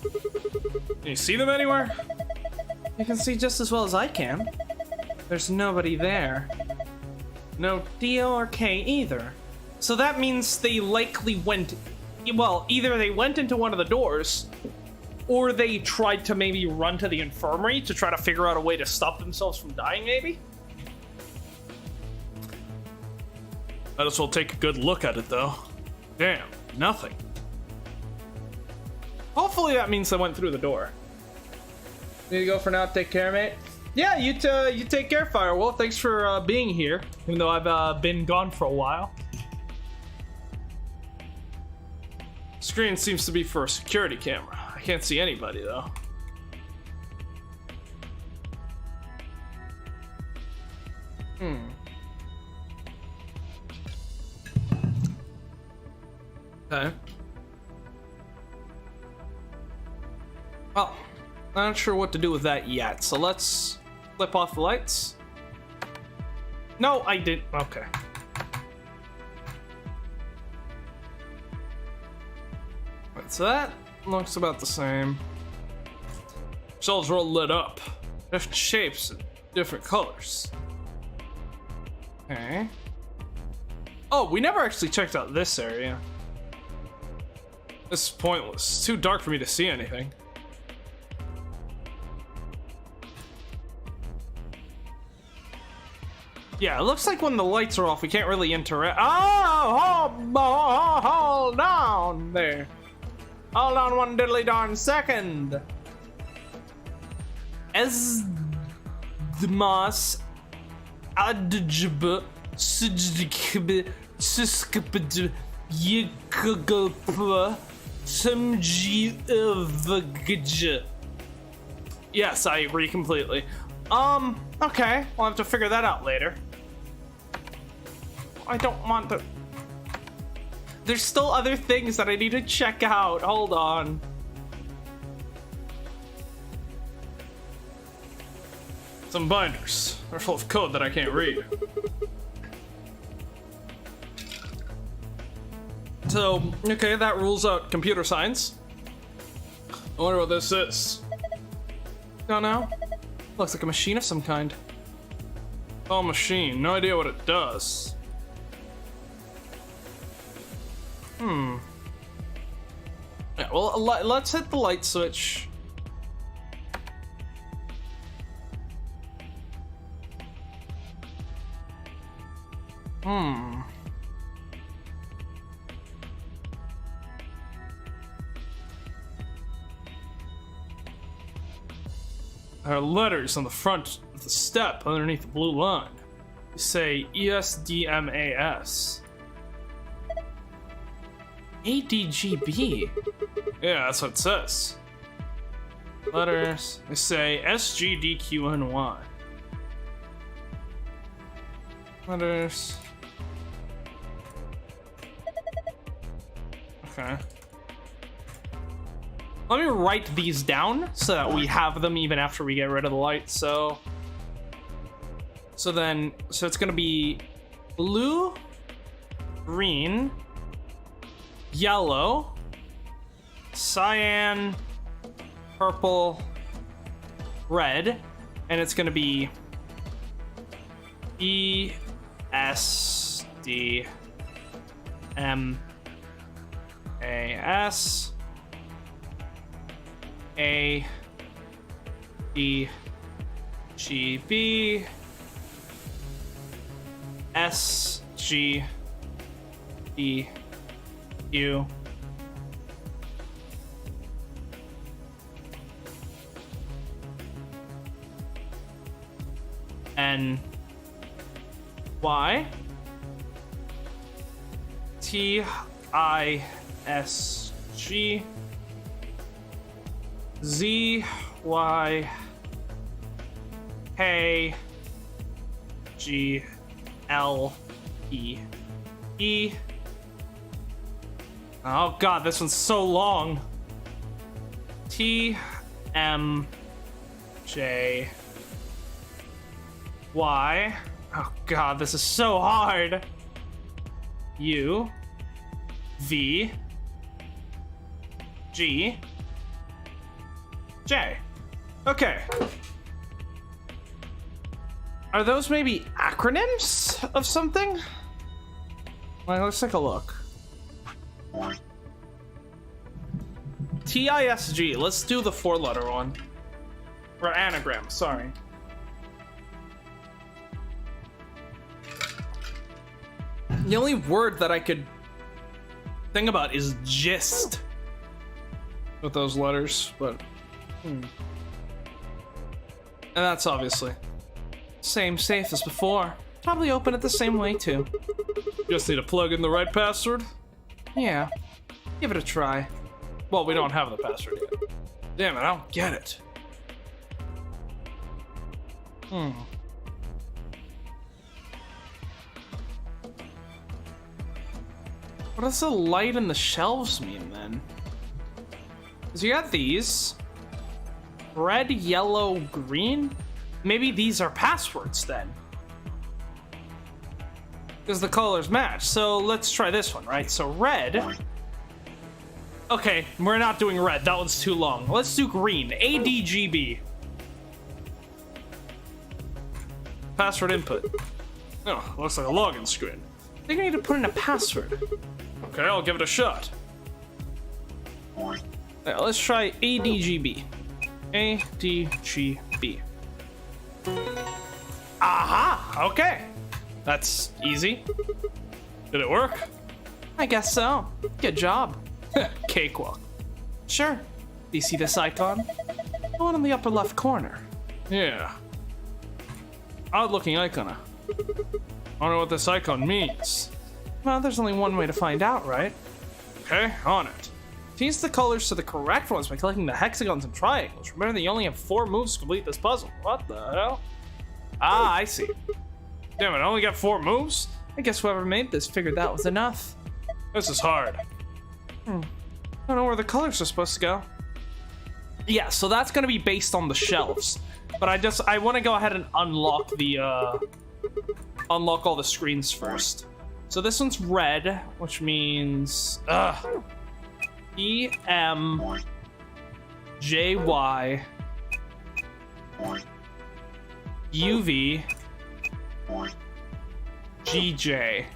C: Can you see them anywhere?
A: You can see just as well as I can. There's nobody there. No Dio or K either. So that means they likely went... Well, either they went into one of the doors, or they tried to maybe run to the infirmary to try to figure out a way to stop themselves from dying, maybe?
C: Might as well take a good look at it, though. Damn, nothing.
A: Hopefully that means they went through the door. Need to go for now. Take care, mate. Yeah, you take care, Firewolf. Thanks for being here, even though I've been gone for a while.
C: Screen seems to be for a security camera. I can't see anybody, though. Okay. Well, I'm not sure what to do with that yet, so let's flip off the lights.
A: No, I didn't. Okay.
C: Right, so that looks about the same. Shelves are all lit up. Different shapes and different colors. Okay. Oh, we never actually checked out this area. This is pointless. It's too dark for me to see anything. Yeah, it looks like when the lights are off, we can't really interact. Oh, hold on there. Hold on one diddly darn second. Esdmas adjb sujkb suskb yikgp samjivgj. Yes, I agree completely. Okay, we'll have to figure that out later. I don't want to... There's still other things that I need to check out. Hold on. Some binders. They're full of code that I can't read. So, okay, that rules out computer science. I wonder what this is. Don't know. Looks like a machine of some kind. Oh, machine. No idea what it does. Yeah, well, let's hit the light switch. There are letters on the front of the step underneath the blue line. They say ESDMAS. ADGB? Yeah, that's what it says. Letters, they say SGDQNY. Letters. Okay.
A: Let me write these down so that we have them even after we get rid of the light. So it's gonna be blue, green, yellow, cyan, purple, red, and it's gonna be ESDMAS ADGB SGDQ NY TISG ZY K G L E E. Oh god, this one's so long. T M J Y. Oh god, this is so hard. U. V. G. J. Okay. Are those maybe acronyms of something? Well, let's take a look. TISG. Let's do the 4-letter one. Or anagram, sorry. The only word that I could think about is gist with those letters, but and that's obviously same safe as before. Probably open it the same way too.
C: Just need to plug in the right password.
A: Yeah, give it a try.
C: Well, we don't have the password yet. Damn it, I don't get it.
A: What does the light in the shelves mean then? Because you got these. Red, yellow, green? Maybe these are passwords then. Because the colors match. So let's try this one, right? So red. Okay, we're not doing red. That one's too long. Let's do green. ADGB.
C: Password input. Oh, looks like a login screen.
A: I think I need to put in a password.
C: Okay, I'll give it a shot.
A: Yeah, let's try ADGB. ADGB. Aha! Okay. That's easy.
C: Did it work?
A: I guess so. Good job.
C: Cakewalk.
A: Sure. Do you see this icon? The one in the upper left corner.
C: Yeah. Odd looking icon. I don't know what this icon means.
A: Well, there's only one way to find out, right?
C: Okay, on it.
A: Change the colors to the correct ones by collecting the hexagons and triangles. Remember that you only have 4 moves to complete this puzzle. What the hell? Ah, I see.
C: Damn it, I only got 4 moves?
A: I guess whoever made this figured that was enough.
C: This is hard.
A: I don't know where the colors are supposed to go. Yeah, so that's gonna be based on the shelves. But I want to go ahead and unlock unlock all the screens first. So this one's red, which means E M J Y U V G J.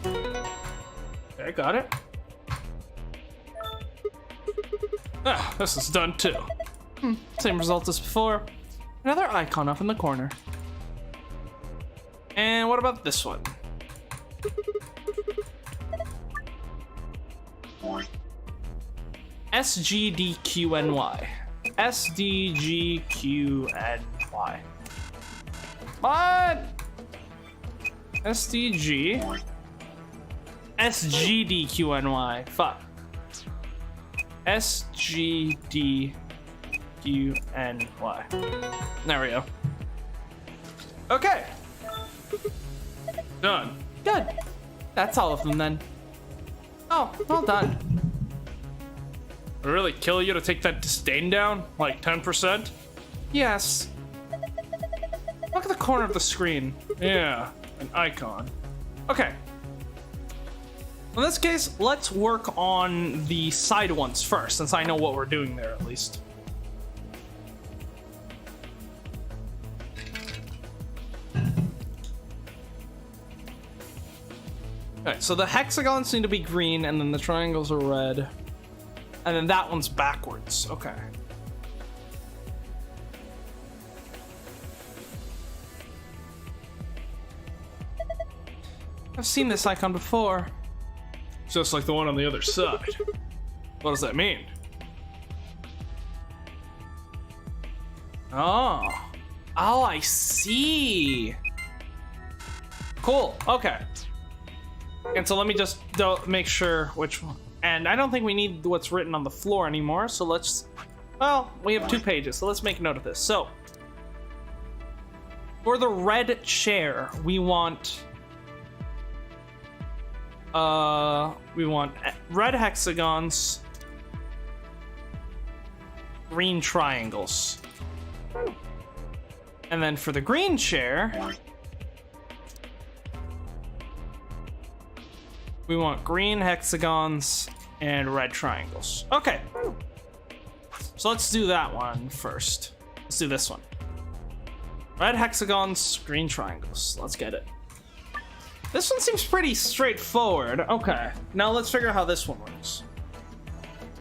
A: Okay, got it.
C: Ah, this is done too.
A: Same result as before. Another icon up in the corner. And what about this one? SGDQNY. SDGQNY. What? SDG. SGDQNY. Fuck. SGDQNY. There we go. Okay.
C: Done.
A: Good. That's all of them then. Oh, well done.
C: Would it really kill you to take that disdain down? Like 10%?
A: Yes. Look at the corner of the screen.
C: Yeah, an icon.
A: Okay. In this case, let's work on the side ones first, since I know what we're doing there at least. Alright, so the hexagons need to be green, and then the triangles are red. And then that one's backwards. Okay. I've seen this icon before.
C: Just like the one on the other side. What does that mean?
A: Oh. Oh, I see. Cool. Okay. And so let me just make sure which one. And I don't think we need what's written on the floor anymore, so let's... Well, we have 2 pages, so let's make note of this. So, for the red chair, we want red hexagons, green triangles. And then for the green chair, we want green hexagons and red triangles. Okay. So let's do that one first. Let's do this one. Red hexagons, green triangles. Let's get it. This one seems pretty straightforward. Okay, now let's figure out how this one works.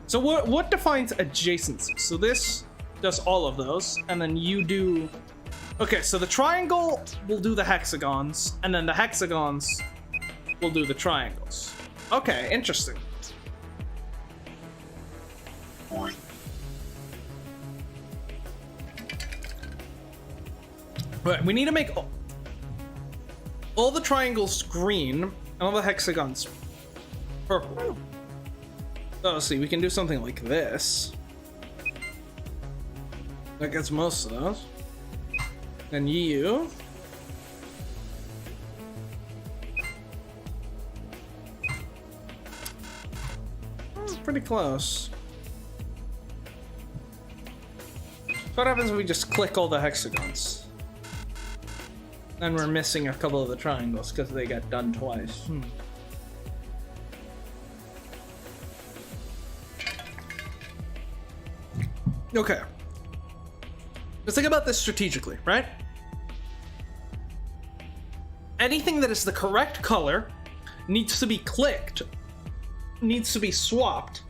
A: So what defines adjacency? So this does all of those, and then you do... Okay, so the triangle will do the hexagons, and then the hexagons will do the triangles. Okay, interesting. Right, we need to make all the triangles green and all the hexagons purple. So let's see, we can do something like this. That gets most of those. And you. Pretty close. So what happens if we just click all the hexagons? Then we're missing a couple of the triangles because they got done twice. Okay. Let's think about this strategically, right? Anything that is the correct color needs to be clicked, needs to be swapped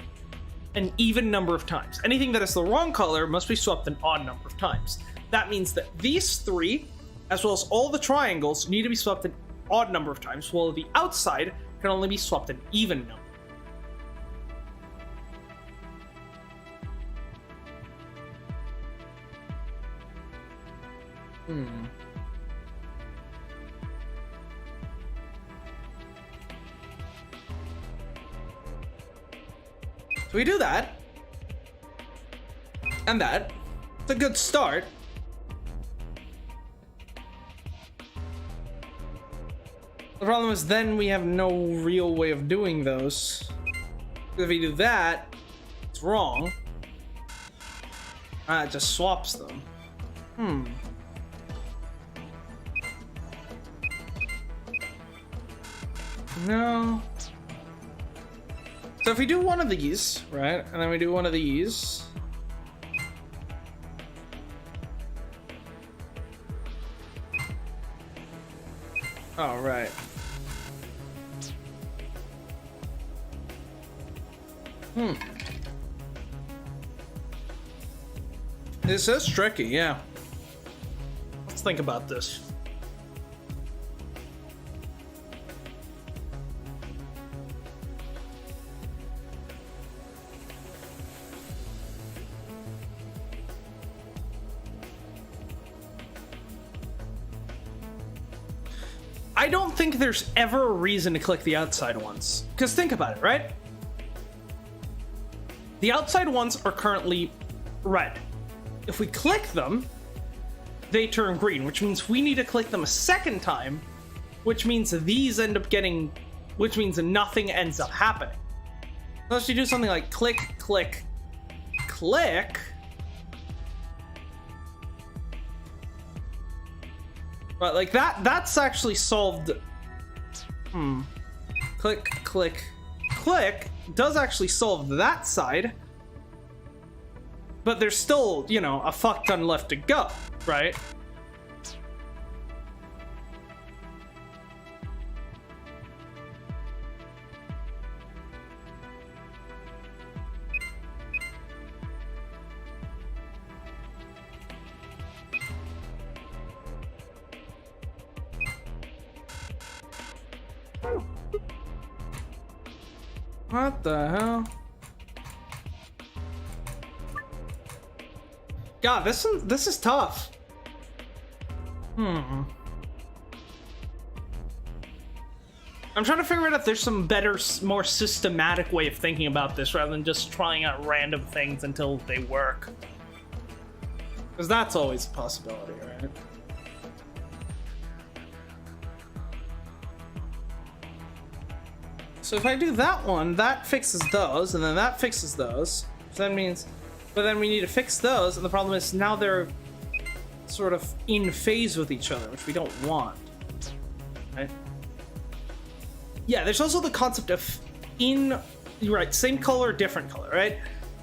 A: an even number of times. Anything that is the wrong color must be swapped an odd number of times. That means that these three, as well as all the triangles, need to be swapped an odd number of times, while the outside can only be swapped an even number. So we do that. And that. It's a good start. The problem is then we have no real way of doing those. If we do that, it's wrong. It just swaps them. No. So if we do one of these, right, and then we do one of these. Oh, right. This is tricky, yeah. Let's think about this. I don't think there's ever a reason to click the outside ones. Because think about it, right? The outside ones are currently red. If we click them, they turn green, which means we need to click them a second time, which means these end up getting, which means nothing ends up happening. Unless you do something like click, click, click. But like that's actually solved. Click, click, click does actually solve that side. But there's still, you know, a fuck ton left to go, right? What the hell? God, this is tough. I'm trying to figure out if there's some better, more systematic way of thinking about this rather than just trying out random things until they work. Because that's always a possibility, right? So if I do that one, that fixes those, and then that fixes those. So that means, but then we need to fix those, and the problem is now they're sort of in phase with each other, which we don't want. Right? Yeah, there's also the concept of you're right, same color, different color, right?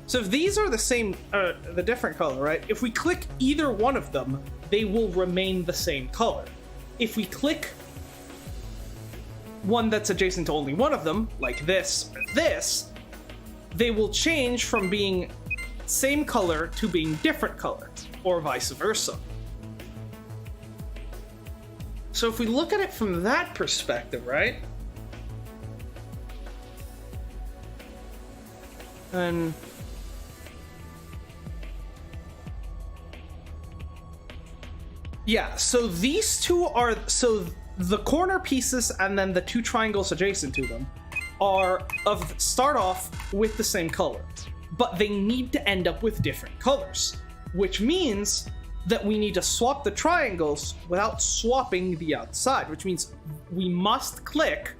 A: So if these are the same, the different color, right? If we click either one of them, they will remain the same color. If we click one that's adjacent to only one of them, like this or this, they will change from being same color to being different color, or vice versa. So if we look at it from that perspective, right? And yeah, so these two are, so the corner pieces and then the two triangles adjacent to them start off with the same color, but they need to end up with different colors, which means that we need to swap the triangles without swapping the outside, which means we must click,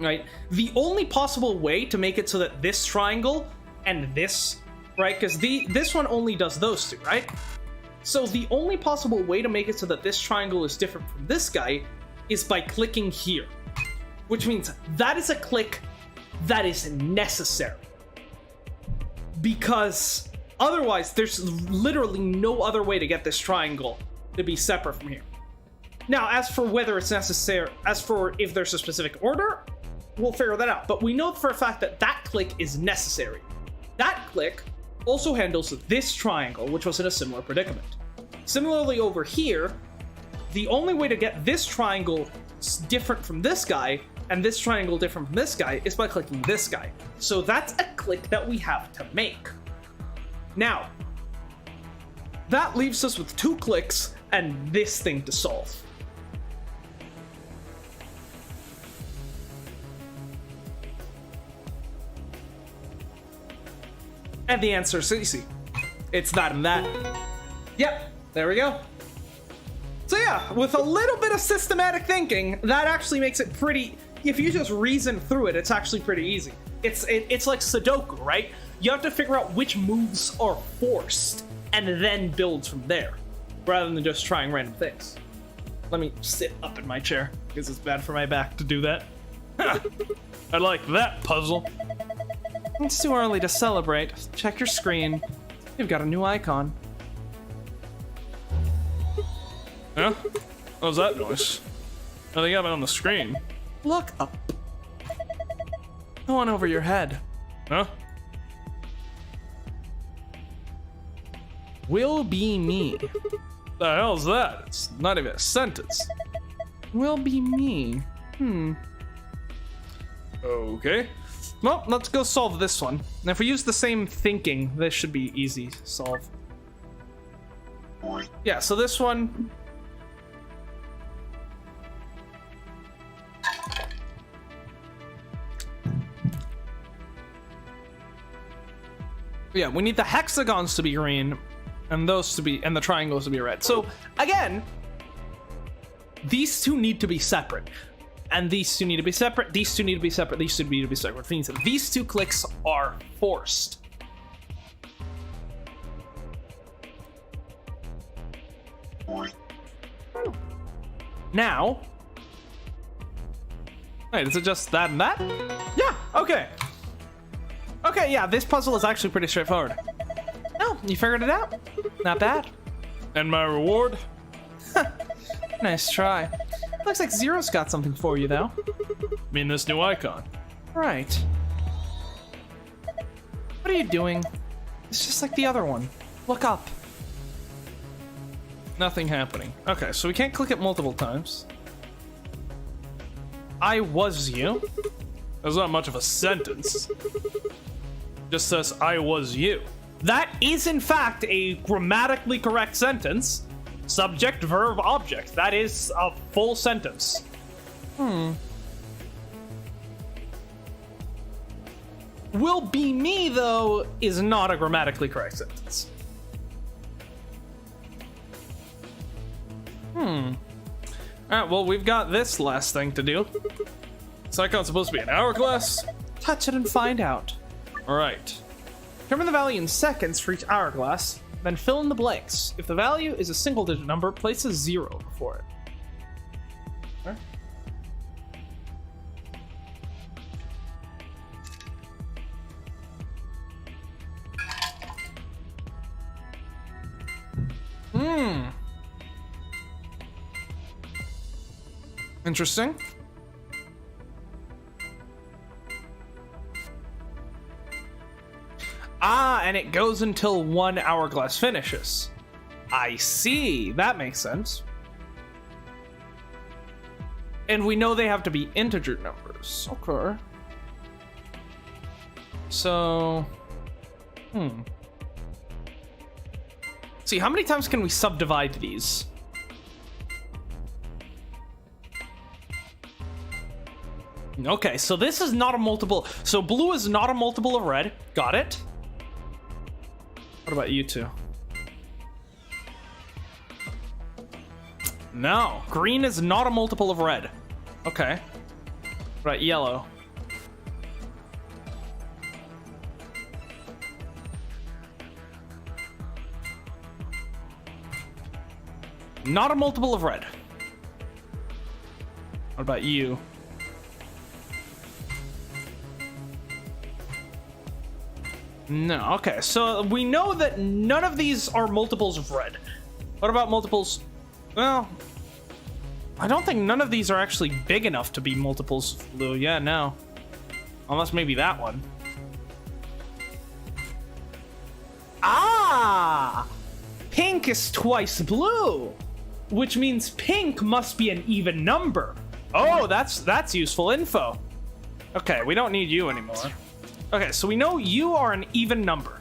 A: right? The only possible way to make it so that this triangle and this, right? Because this one only does those two, right? So the only possible way to make it so that this triangle is different from this guy is by clicking here, which means that is a click that is necessary, because otherwise there's literally no other way to get this triangle to be separate from here. Now, as for whether it's necessary, as for if there's a specific order, we'll figure that out, but we know for a fact that that click is necessary. That click also handles this triangle, which was in a similar predicament. Similarly over here, the only way to get this triangle different from this guy and this triangle different from this guy is by clicking this guy. So that's a click that we have to make. Now, that leaves us with 2 clicks and this thing to solve. And the answer is easy. It's that and that. Yep, there we go. So yeah, with a little bit of systematic thinking, that actually makes it pretty, if you just reason through it, it's actually pretty easy. It's like Sudoku, right? You have to figure out which moves are forced and then build from there, rather than just trying random things. Let me sit up in my chair, because it's bad for my back to do that.
C: I like that puzzle.
A: It's too early to celebrate. Check your screen. You've got a new icon.
C: Yeah? What was that noise? Oh, they got it on the screen.
A: Look up. No one over your head.
C: Huh?
A: Will be me.
C: The hell's that? It's not even a sentence.
A: Will be me.
C: Okay.
A: Well, let's go solve this one. And if we use the same thinking, this should be easy to solve. Yeah, so this one... Yeah, we need the hexagons to be green, and those to be, and the triangles to be red. So, again, these two need to be separate. And these two need to be separate, these two need to be separate, these two need to be separate. Which means that these 2 clicks are forced. Now... Wait, is it just that and that? Yeah, okay. Okay, yeah, this puzzle is actually pretty straightforward. Oh, you figured it out? Not bad.
C: And my reward?
A: Nice try. Looks like Zero's got something for you, though.
C: I mean this new icon.
A: Right. What are you doing? It's just like the other one. Look up.
C: Nothing happening.
A: Okay, so we can't click it multiple times. I was you.
C: That's not much of a sentence. Just says, I was you.
A: That is, in fact, a grammatically correct sentence. Subject, verb, object. That is a full sentence. Will be me, though, is not a grammatically correct sentence. Alright, well, we've got this last thing to do.
C: This icon's supposed to be an hourglass?
A: Touch it and find out.
C: Alright.
A: Determine the value in seconds for each hourglass. Then fill in the blanks. If the value is a single-digit number, place a 0 before it. Okay. Interesting. Ah, and it goes until 1 hourglass finishes. I see. That makes sense. And we know they have to be integer numbers. Okay. So... See, how many times can we subdivide these? Okay, so this is not a multiple. So blue is not a multiple of red. Got it. What about you two? No, green is not a multiple of red. Okay. Right, yellow. Not a multiple of red. What about you? No, okay, so we know that none of these are multiples of red. What about multiples? Well, I don't think none of these are actually big enough to be multiples of blue. Yeah, no. Unless maybe that one. Ah! Pink is twice blue, which means pink must be an even number. Oh, that's useful info. Okay, we don't need you anymore. Okay, so we know you are an even number.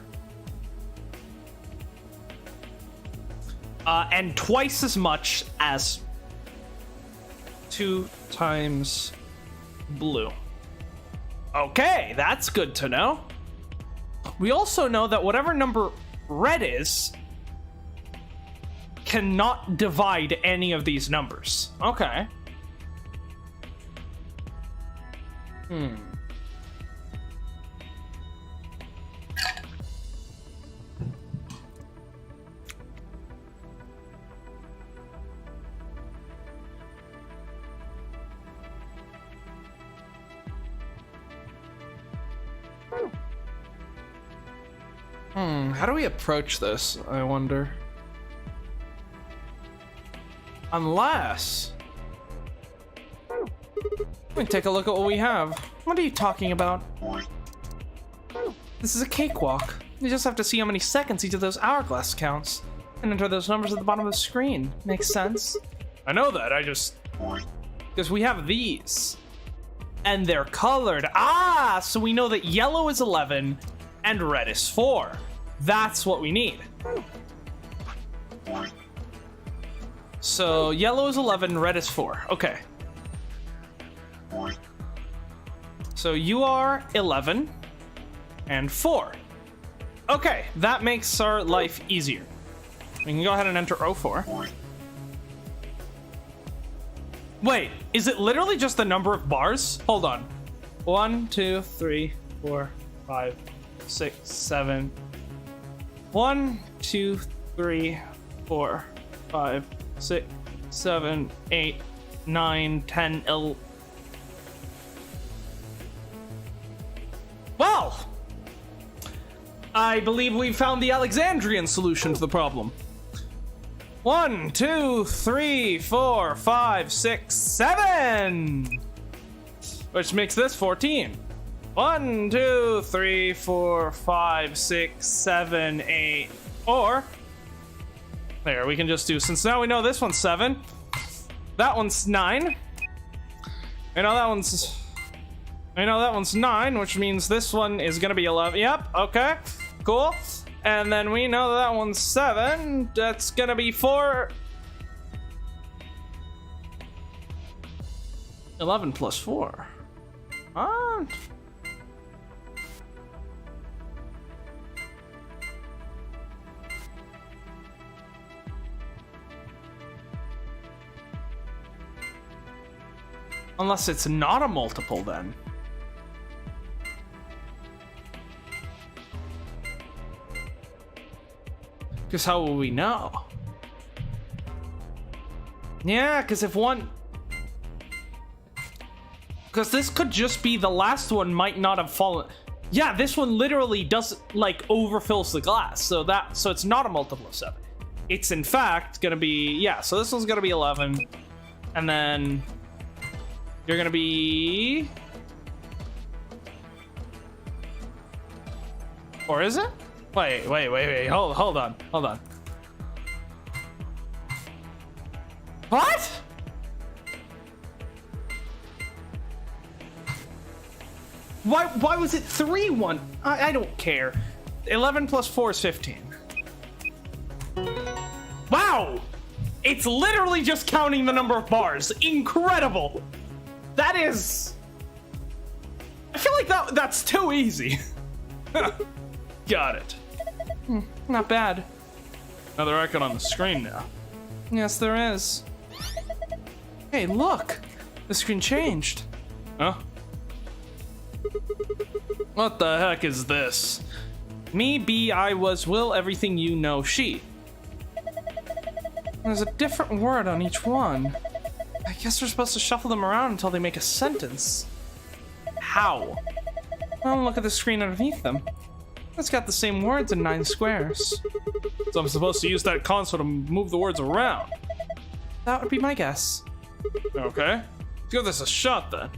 A: And twice as much as 2 times blue. Okay, that's good to know. We also know that whatever number red is cannot divide any of these numbers. Okay. How do we approach this, I wonder? Unless... Let me take a look at what we have. What are you talking about? This is a cakewalk. You just have to see how many seconds each of those hourglass counts and enter those numbers at the bottom of the screen. Makes sense? I know that, I just... Because we have these. And they're colored. Ah, so we know that yellow is 11 and red is 4. That's what we need. So yellow is 11, red is 4. Okay. So you are 11 and 4. Okay, that makes our life easier. We can go ahead and enter 04. Wait, is it literally just the number of bars? Hold on. 1, 2, 3, 4, 5, 6, 7. 1, 2, 3, 4, 5, 6, 7, 8, 9, 10, 11. Well, I believe we found the Alexandrian solution to the problem. 1, 2, 3, 4, 5, 6, 7! Which makes this 14. 1, 2, 3, 4, 5, 6, 7, 8. Or, there, we can just do, since now we know this one's 7, that one's 9. I know that one's 9, which means this one is gonna be 11. Yep, okay, cool. And then we know that one's 7. That's gonna be 4. 11 plus 4. Unless it's not a multiple then. Because how will we know? Yeah, because if one... Because this could just be the last one might not have fallen. Yeah, this one literally does like overfills the glass. So it's not a multiple of 7. It's in fact gonna be, yeah, so this one's gonna be 11. And then you're gonna be... Or is it? Wait, hold on. What? Why was it 3-1? I don't care. 11 plus 4 is 15. Wow! It's literally just counting the number of bars. Incredible! That is... I feel like that's too easy. Got it. Not bad. Another icon on the screen now. Yes, there is. Hey, look! The screen changed. Huh? What the heck is this? Me, be, I, was, will, everything you know, she. There's a different word on each one. I guess we're supposed to shuffle them around until they make a sentence. How? Well, look at the screen underneath them. It's got the same words in 9 squares. So I'm supposed to use that console to move the words around. That would be my guess. Okay. Let's give this a shot then.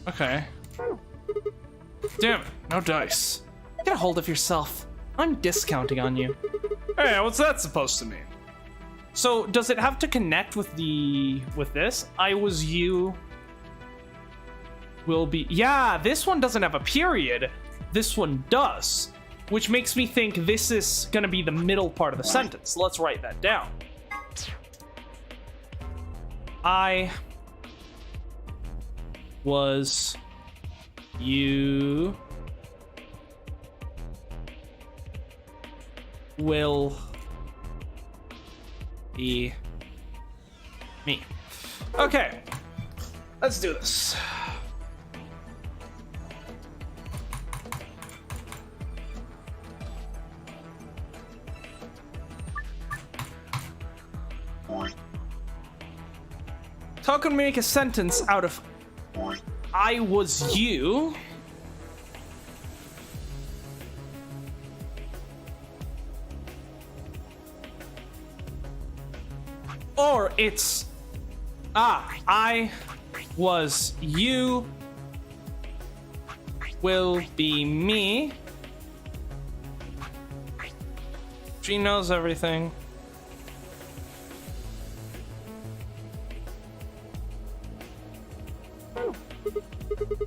A: Okay. Damn it, no dice. Get a hold of yourself. I'm discounting on you. Hey, what's that supposed to mean? So, does it have to connect with this? I was you. Will be. Yeah, this one doesn't have a period. This one does. Which makes me think this is gonna be the middle part of the sentence. Let's write that down. I was you will be me. Okay, let's do this. How can we make a sentence out of I was you? Or it's I was you will be me. She knows everything.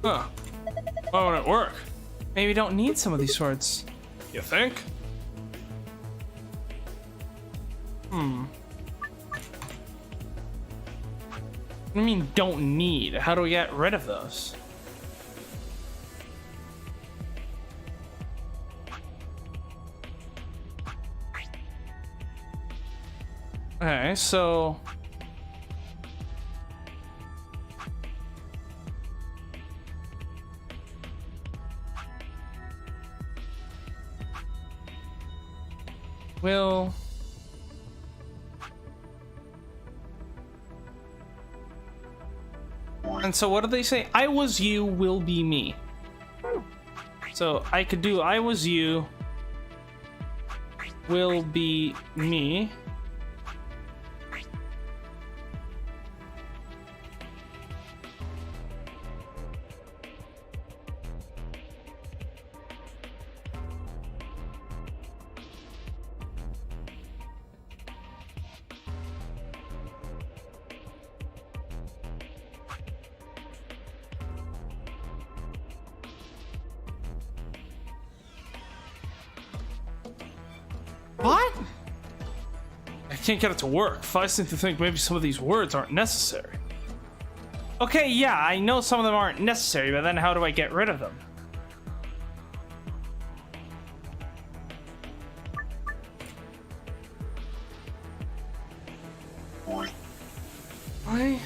A: Huh. Why won't it work? Maybe we don't need some of these words. You think? What do you mean don't need? How do we get rid of those? Okay, so... will... And so what do they say? I was you will be me. So I could do I was you will be me. What? I can't get it to work. I seem to think maybe some of these words aren't necessary. Okay, yeah, I know some of them aren't necessary, but then how do I get rid of them? Why?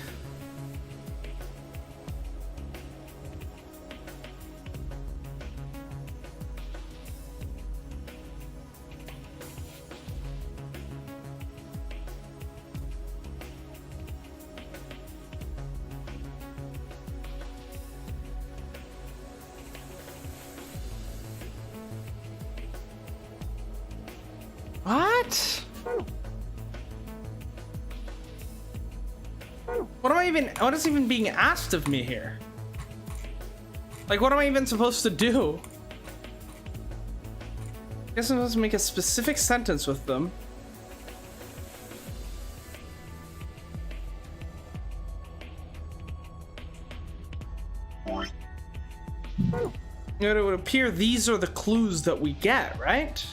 J: What? What is even being asked of me here? Like, what am I even supposed to do? I guess I'm supposed to make a specific sentence with them. It would appear these are the clues that we get, right?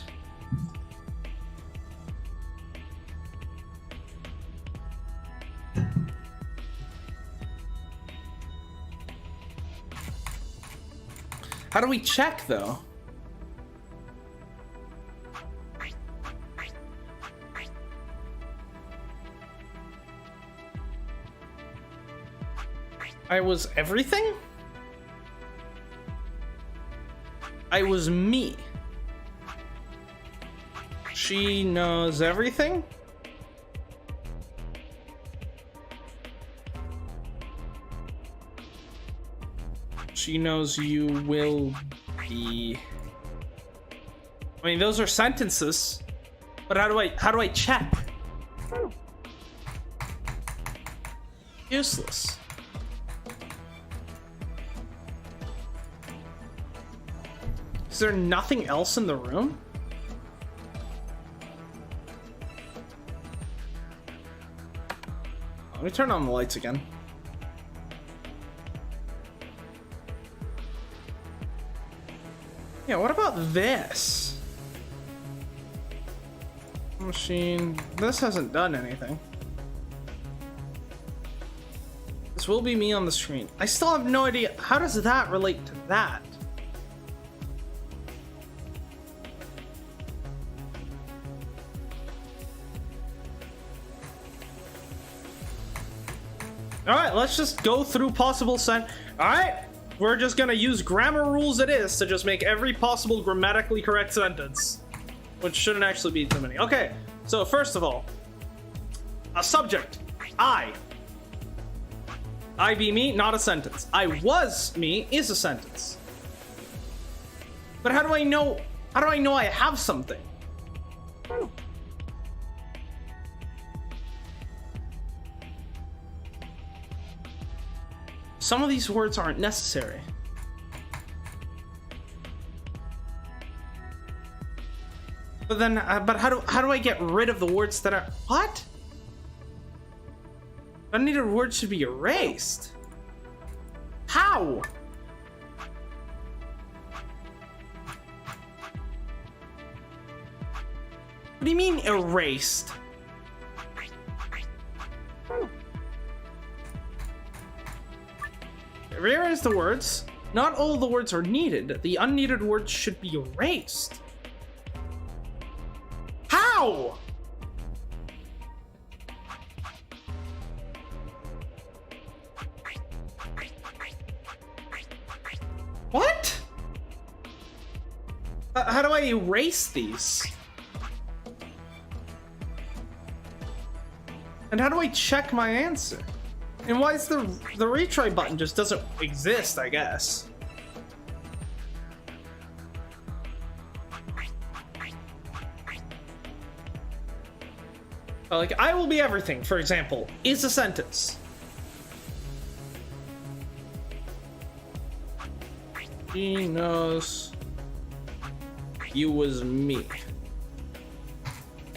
J: How do we check, though? I was everything? I was me. She knows everything? She knows you will be. I mean, those are sentences, but how do I check? Useless. Is there nothing else in the room? Let me turn on the lights again. Yeah, what about this? Machine. This hasn't done anything. This will be me on the screen. I still have no idea. How does that relate to that? Alright, let's just go through possible Alright, we're just gonna use grammar rules it is to just make every possible grammatically correct sentence. Which shouldn't actually be too many. Okay, so first of all, a subject. I be me, not a sentence. I was me is a sentence. But how do I know I have something? Some of these words aren't necessary. But then, but how do I get rid of the words that are what? Unneeded words should be erased. How? What do you mean erased? Rearrange the words. Not all the words are needed. The unneeded words should be erased. How? What? How do I erase these? And how do I check my answer? And why is the retry button just doesn't exist, I guess? Like, I will be everything, for example, is a sentence. She knows you was me.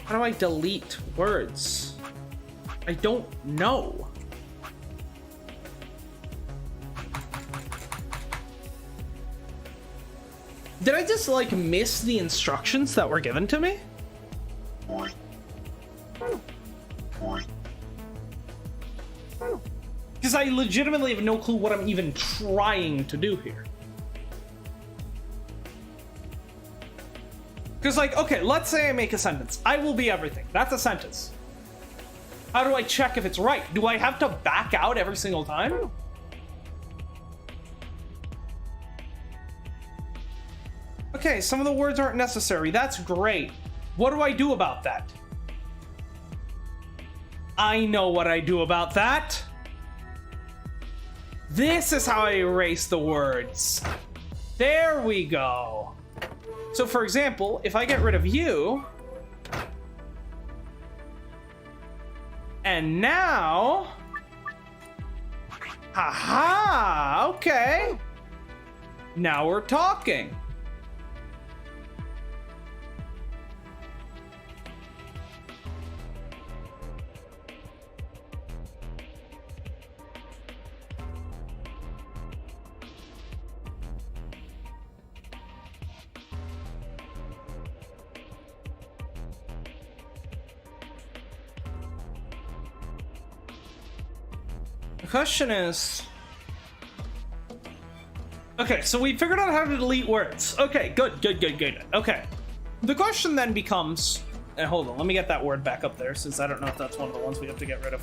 J: How do I delete words? I don't know. Did I just, like, miss the instructions that were given to me? Because I legitimately have no clue what I'm even trying to do here. Because, like, okay, let's say I make a sentence. I will be everything. That's a sentence. How do I check if it's right? Do I have to back out every single time? Okay, some of the words aren't necessary. That's great. What do I do about that? I know what I do about that. This is how I erase the words. There we go. So for example, if I get rid of you, And now... Haha! Okay. Now we're talking. The question is... Okay, so we figured out how to delete words. Okay, good. Okay. The question then becomes... hold on, let me get that word back up there, since I don't know if that's one of the ones we have to get rid of.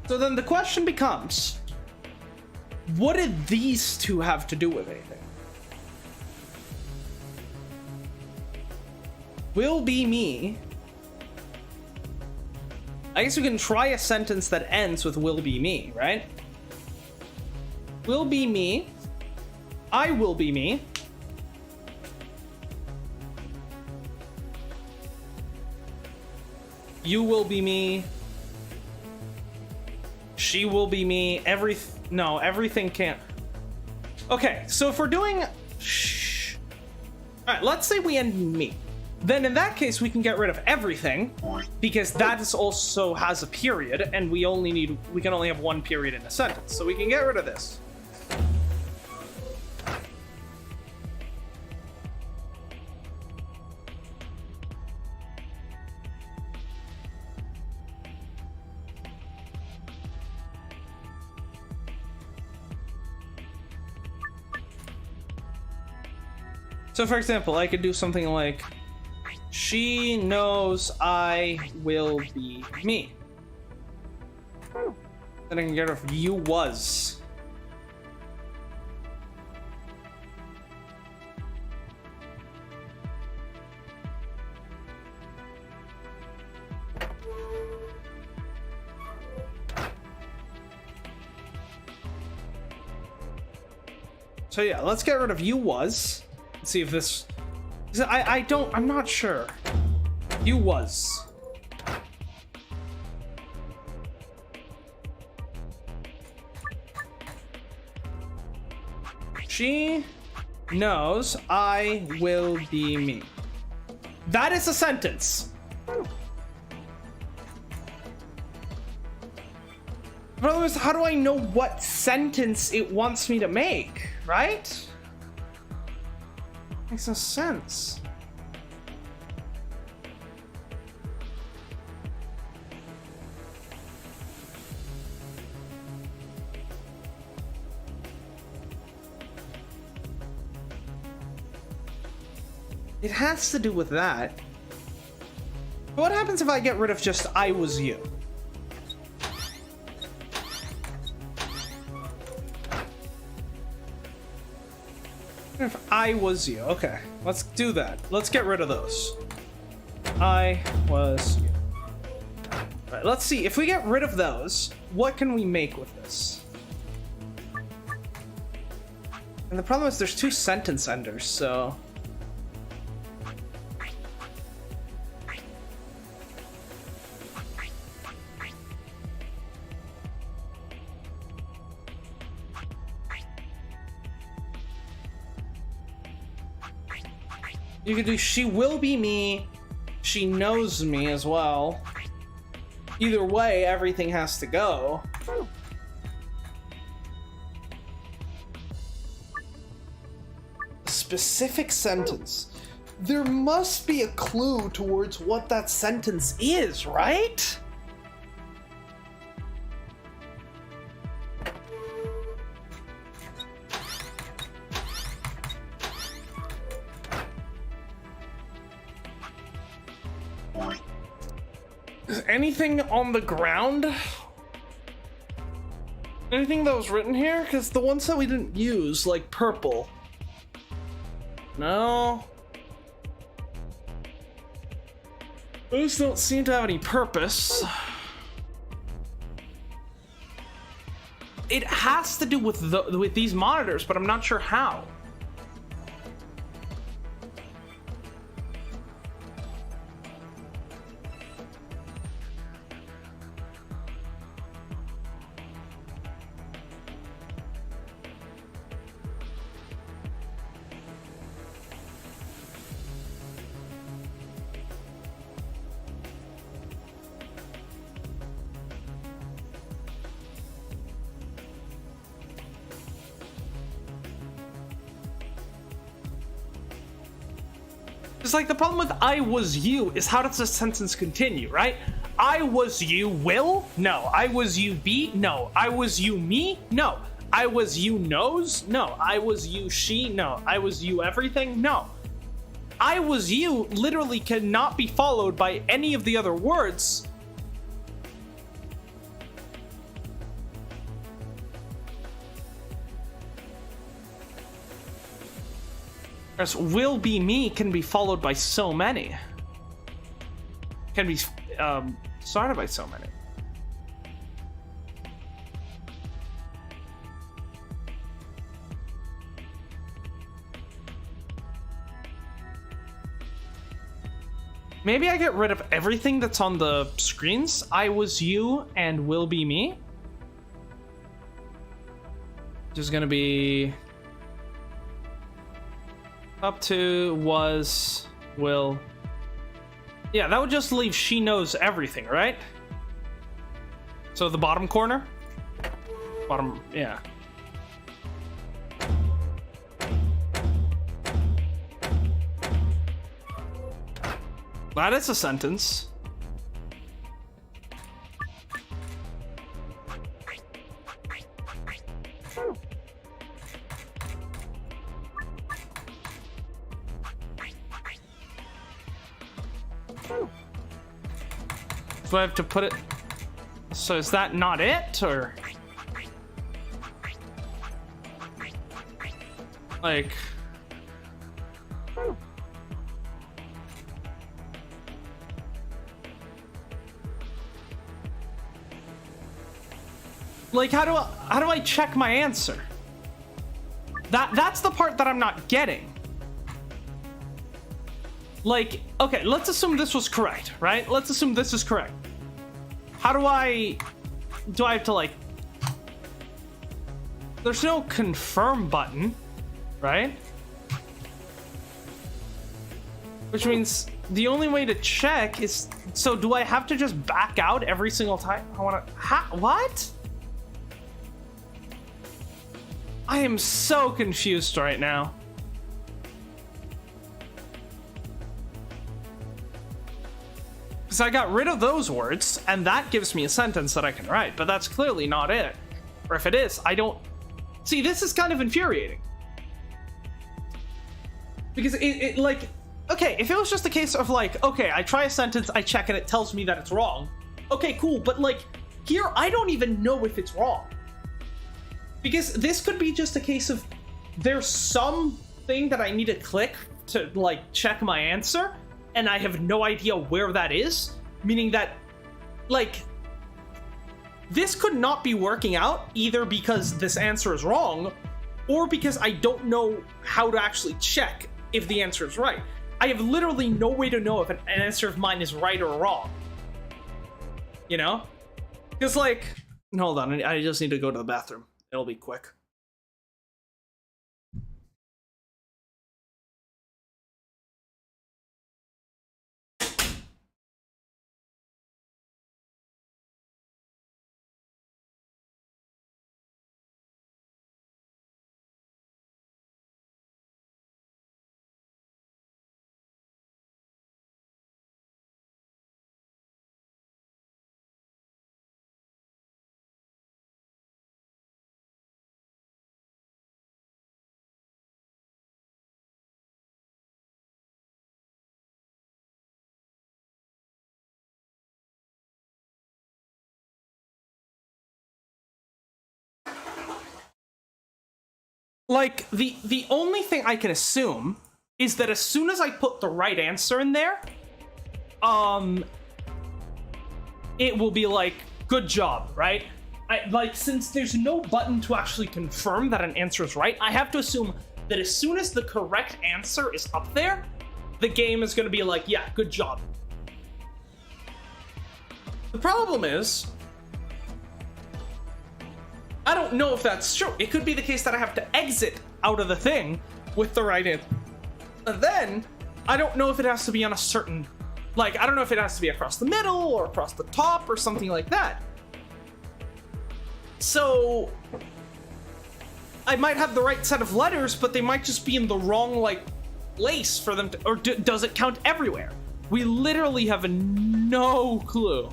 J: So then the question becomes... what did these two have to do with anything? Will be me... I guess we can try a sentence that ends with will be me, right? Will be me. I will be me. You will be me. She will be me. No, everything can't. Okay, so if we're doing... All right, let's say we end me. Then in that case, we can get rid of everything, because that is also has a period, and we can only have one period in a sentence. So we can get rid of this. So for example, I could do something like, she knows I will be me. Then I can get rid of you was. So yeah, let's get rid of you was. Let's see if this... I'm not sure. You was. She knows I will be me. That is a sentence. The problem is, how do I know what sentence it wants me to make, right? Makes no sense. It has to do with that. But what happens if I get rid of just I was you? If I was you. Okay, let's do that. Let's get rid of those. I was you. Alright, let's see. If we get rid of those, what can we make with this? And the problem is there's two sentence enders, so... You could do she will be me, she knows me as well. Either way, everything has to go. A specific sentence. There must be a clue towards what that sentence is, right? Is anything on the ground? Anything that was written here? Because the ones that we didn't use, like purple. No. Those don't seem to have any purpose. It has to do with these monitors, but I'm not sure how. It's like the problem with I was you is how does the sentence continue, right? I was you will? No. I was you be? No. I was you me? No. I was you knows? No. I was you she? No. I was you everything? No. I was you literally cannot be followed by any of the other words. Whereas will be me can be followed by so many. Can be started by so many. Maybe I get rid of everything that's on the screens. I was you and will be me. Just gonna be up to was will. Yeah, that would just leave she knows everything, right? So the bottom corner? Bottom, yeah. That is a sentence. Do I have to put it? So is that not it, or like? Like, how do I check my answer? That's the part that I'm not getting. Like, okay, let's assume this was correct, right? Let's assume this is correct. How do I have to, like, there's no confirm button, right? Which means the only way to check is, so do I have to just back out every single time? What? I am so confused right now. Because I got rid of those words, and that gives me a sentence that I can write, but that's clearly not it. Or if it is, I don't... See, this is kind of infuriating. Because it like... Okay, if it was just a case of like, okay, I try a sentence, I check, and it tells me that it's wrong. Okay, cool, but like, here, I don't even know if it's wrong. Because this could be just a case of there's something that I need to click to like check my answer, and I have no idea where that is, meaning that like this could not be working out either because this answer is wrong or because I don't know how to actually check if the answer is right. I have literally no way to know if an answer of mine is right or wrong. You know? Because like, hold on, I just need to go to the bathroom. It'll be quick. Like, the only thing I can assume is that as soon as I put the right answer in there, it will be like, good job, right? Like, since there's no button to actually confirm that an answer is right, I have to assume that as soon as the correct answer is up there, the game is going to be like, yeah, good job. The problem is, I don't know if that's true. It could be the case that I have to exit out of the thing with the right answer. And then, I don't know if it has to be on a certain... Like, I don't know if it has to be across the middle or across the top or something like that. So, I might have the right set of letters, but they might just be in the wrong, like, place for them to, or does it count everywhere? We literally have no clue.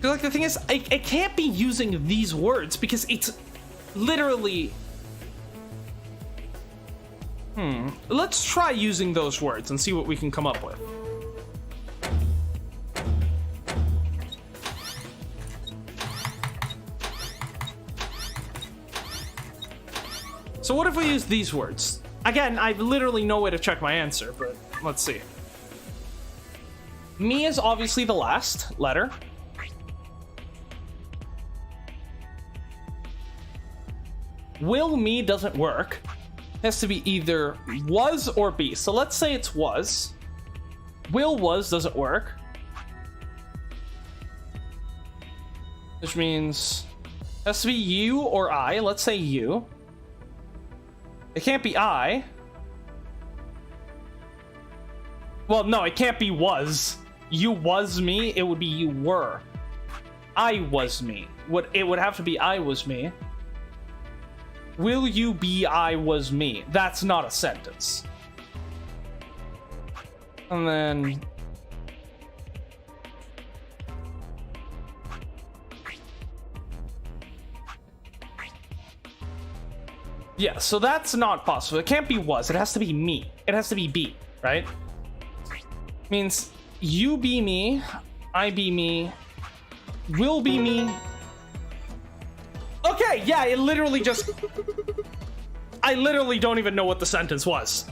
J: Like, the thing is, I can't be using these words because it's literally... Let's try using those words and see what we can come up with. So what if we use these words? Again, I have literally no way to check my answer, but let's see. Me is obviously the last letter. Will me doesn't work. It has to be either was or be. So let's say it's was. Will was doesn't work. Which means it has to be you or I. Let's say you. It can't be I. Well, no, it can't be was. You was me. It would be you were. I was me. It would have to be I was me. Will you be I was me? That's not a sentence. And then... yeah, so that's not possible. It can't be was. It has to be me. It has to be be, right? Means you be me, I be me, will be me. Okay, yeah, it literally just... I literally don't even know what the sentence was.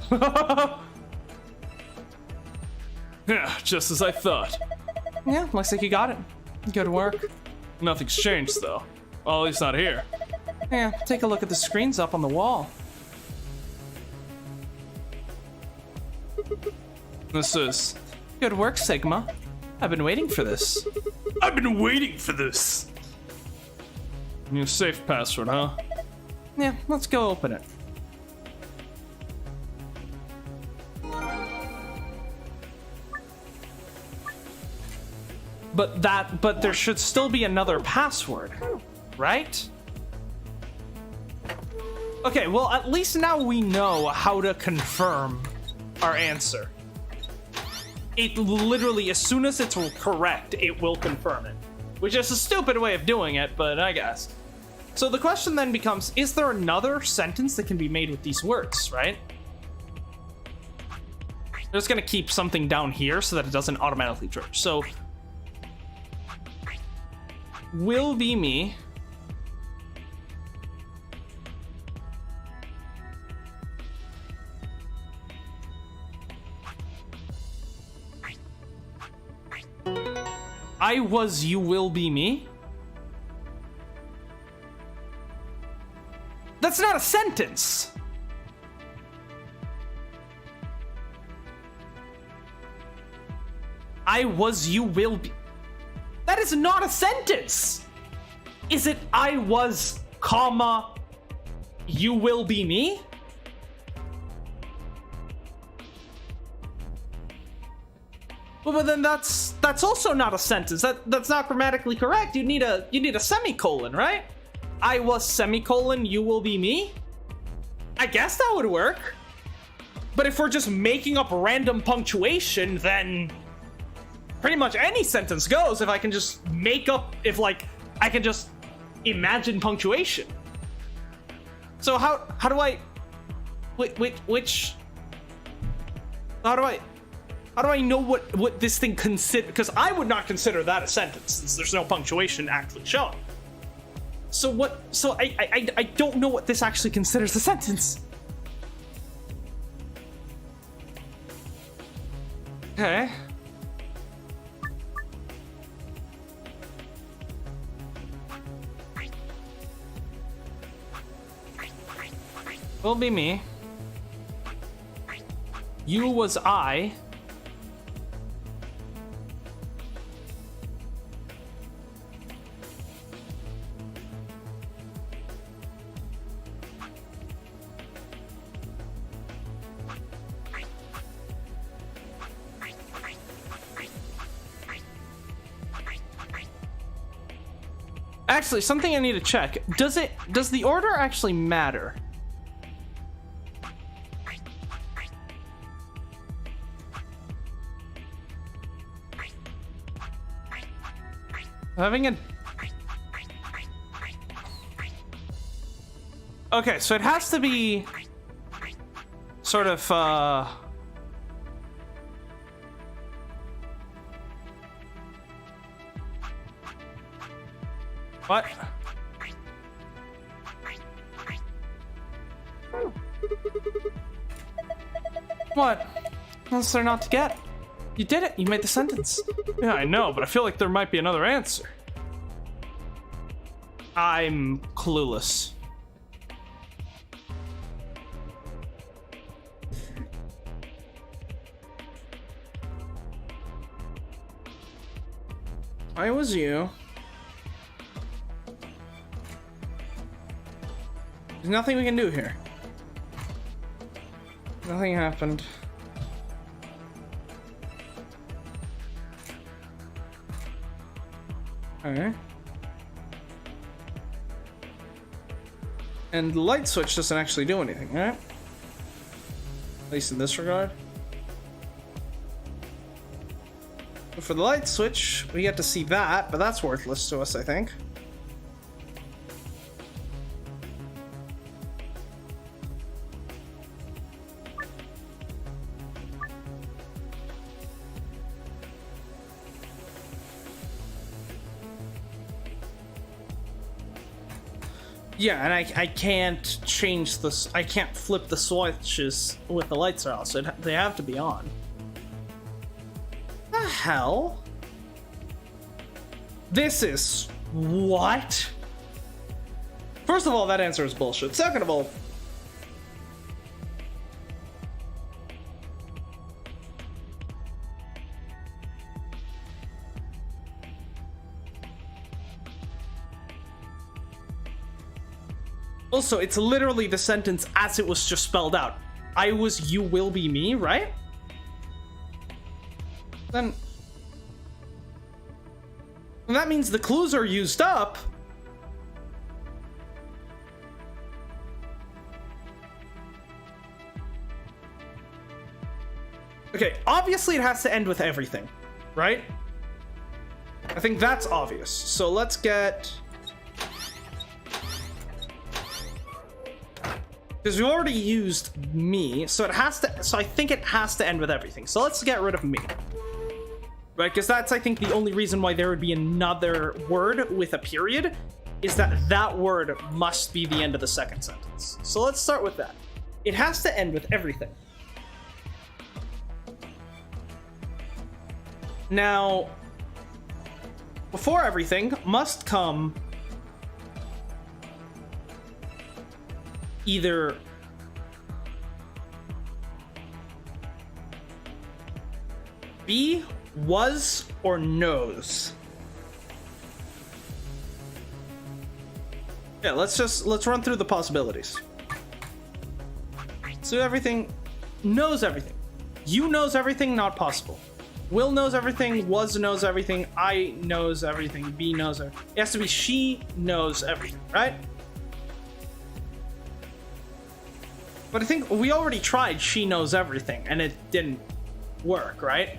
C: Yeah, just as I thought.
J: Yeah, looks like you got it. Good work.
C: Nothing's changed, though. Well, at least not here.
J: Yeah, take a look at the screens up on the wall.
C: This is...
J: good work, Sigma. I've been waiting for this.
C: I've been waiting for this! New safe password, huh?
J: Yeah, let's go open it. But there should still be another password, right? Okay, well, at least now we know how to confirm our answer. It literally, as soon as it's correct, it will confirm it. Which is a stupid way of doing it, but I guess. So the question then becomes, is there another sentence that can be made with these words, right? I'm just gonna keep something down here so that it doesn't automatically trigger. So, will be me. I was, you will be me. That's not a sentence. I was, you will be. That is not a sentence. Is it I was, comma, you will be me? Well, but then that's also not a sentence. That's not grammatically correct. You need a semicolon, right? I was semicolon, you will be me? I guess that would work. But if we're just making up random punctuation, then pretty much any sentence goes if I can just make up, if like I can just imagine punctuation. So how do I how do I know what this thing consider? Because I would not consider that a sentence since there's no punctuation actually shown. So what? So I don't know what this actually considers a sentence. Okay. Will be me. You was I. Actually, something I need to check. Does the order actually matter? Having a... Okay, so it has to be sort of, what? What? What's there not to get? You did it. You made the sentence. Yeah, I know, but I feel like there might be another answer. I'm clueless. I was you. There's nothing we can do here. Nothing happened. Okay. And the light switch doesn't actually do anything, right? At least in this regard. But for the light switch, we get to see that, but that's worthless to us, I think. Yeah, and I can't change this. I can't flip the switches with the lights are off, so they have to be on. The hell? This is what? First of all, that answer is bullshit. Second of all, also, it's literally the sentence as it was just spelled out. I was, you will be me, right? Then that means the clues are used up. Okay, obviously it has to end with everything, right? I think that's obvious. So let's get... Because we've already used me, so it has to. So I think it has to end with everything. So let's get rid of me, right? Because that's, I think, the only reason why there would be another word with a period is that that word must be the end of the second sentence. So let's start with that. It has to end with everything. Now, before everything must come either be, was, or knows. Yeah, let's run through the possibilities. So everything knows everything. You knows everything, not possible. Will knows everything, was knows everything, I knows everything, B knows everything. It has to be she knows everything, right? But I think we already tried she knows everything and it didn't work, right?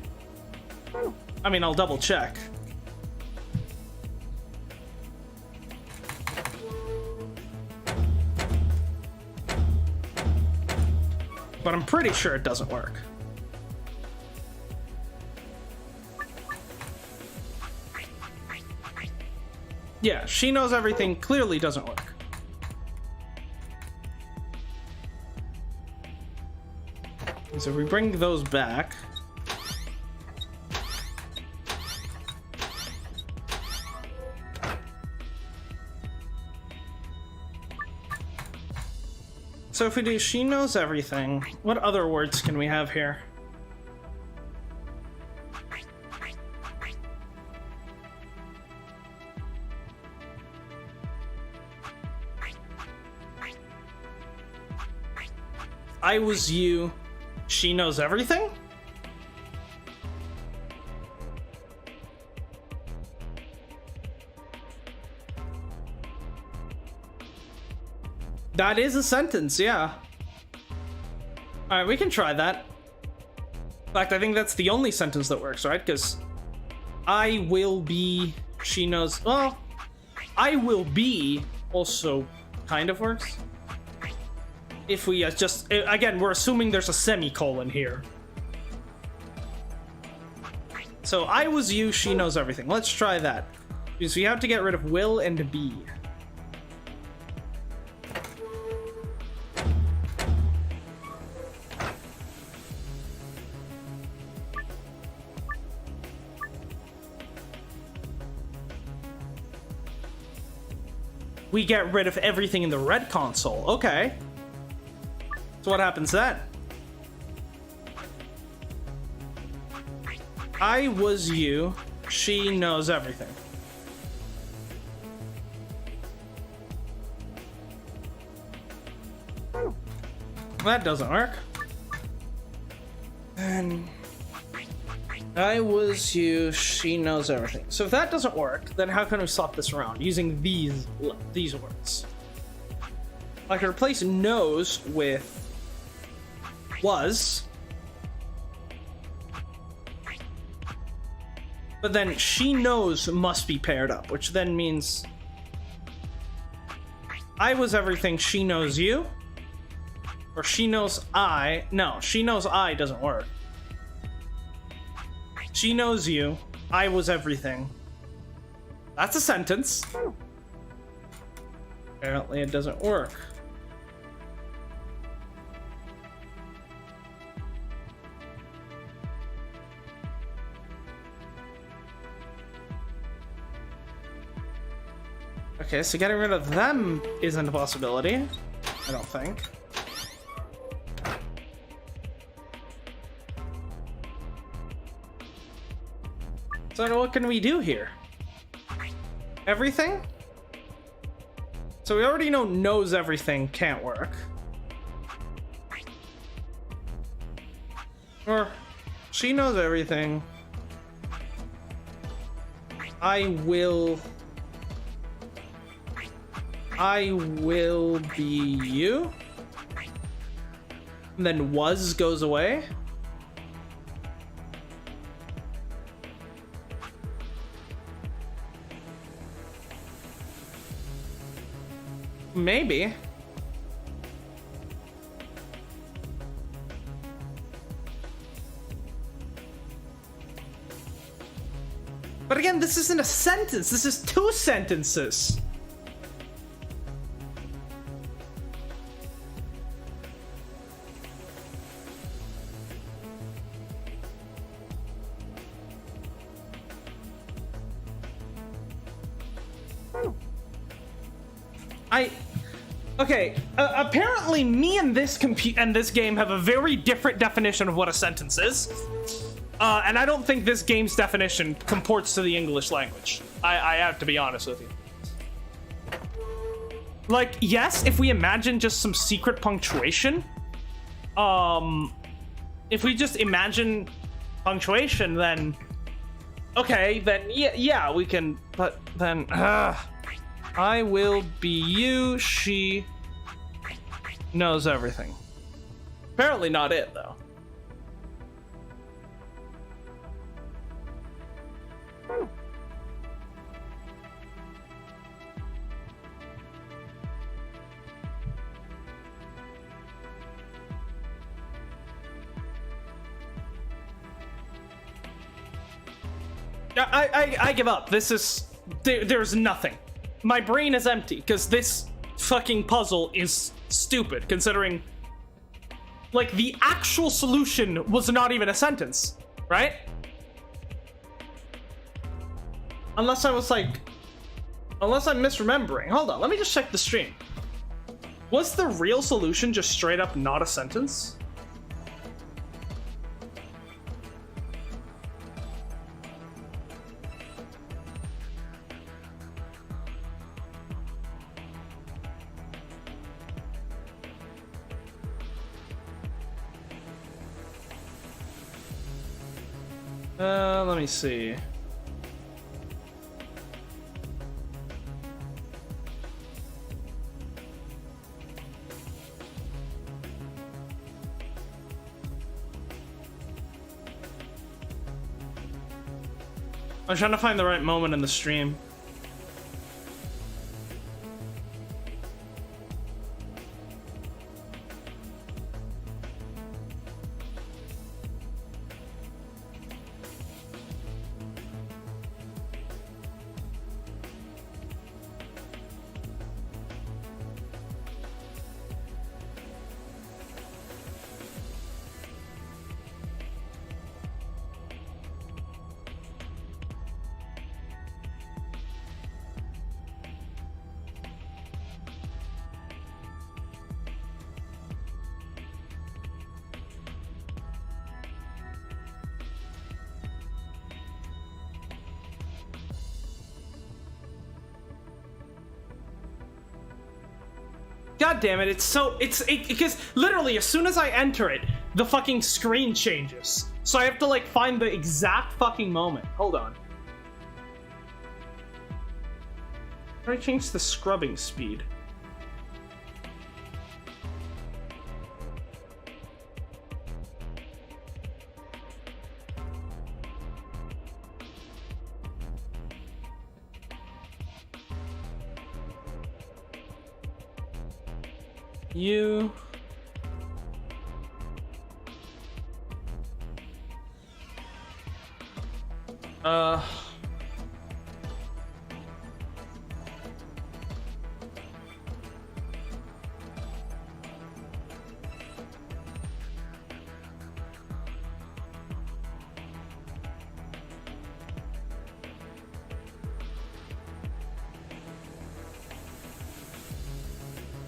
J: I mean, I'll double check. But I'm pretty sure it doesn't work. Yeah, she knows everything clearly doesn't work. So if we bring those back, so if we do she knows everything, what other words can we have here? I was you. She knows everything? That is a sentence, yeah. Alright, we can try that. In fact, I think that's the only sentence that works, right? Because I will be, she knows, well, I will be also kind of works. If we just, again, we're assuming there's a semicolon here. So I was you, she knows everything. Let's try that. Because we have to get rid of will and be. We get rid of everything in the red console. Okay. So what happens then? I was you. She knows everything. That doesn't work. And I was you. She knows everything. So if that doesn't work, then how can we swap this around using these words? I can replace knows with was. But then she knows must be paired up, which then means I was everything, she knows you. Or she knows I. No, she knows I doesn't work. She knows you. I was everything. That's a sentence. Apparently it doesn't work. Okay, so getting rid of them isn't a possibility. I don't think. So what can we do here? Everything? So we already know knows everything can't work. Or she knows everything. I will be you. And then was goes away. Maybe. But again, this isn't a sentence. This is two sentences. Okay, apparently me and this game have a very different definition of what a sentence is. And I don't think this game's definition comports to the English language. I have to be honest with you. Like, yes, if we imagine just some secret punctuation, if we just imagine punctuation, then okay, then yeah, we can, but then I will be you, she knows everything. Apparently not it, though. I give up. This is... There's nothing. My brain is empty, because this fucking puzzle is stupid, considering... Like, the actual solution was not even a sentence, right? Unless I was like... Unless I'm misremembering. Hold on, let me just check the stream. Was the real solution just straight up not a sentence? Let me see. I'm trying to find the right moment in the stream. God damn it, because literally as soon as I enter it, the fucking screen changes. So I have to like find the exact fucking moment. Hold on. How do I change the scrubbing speed? You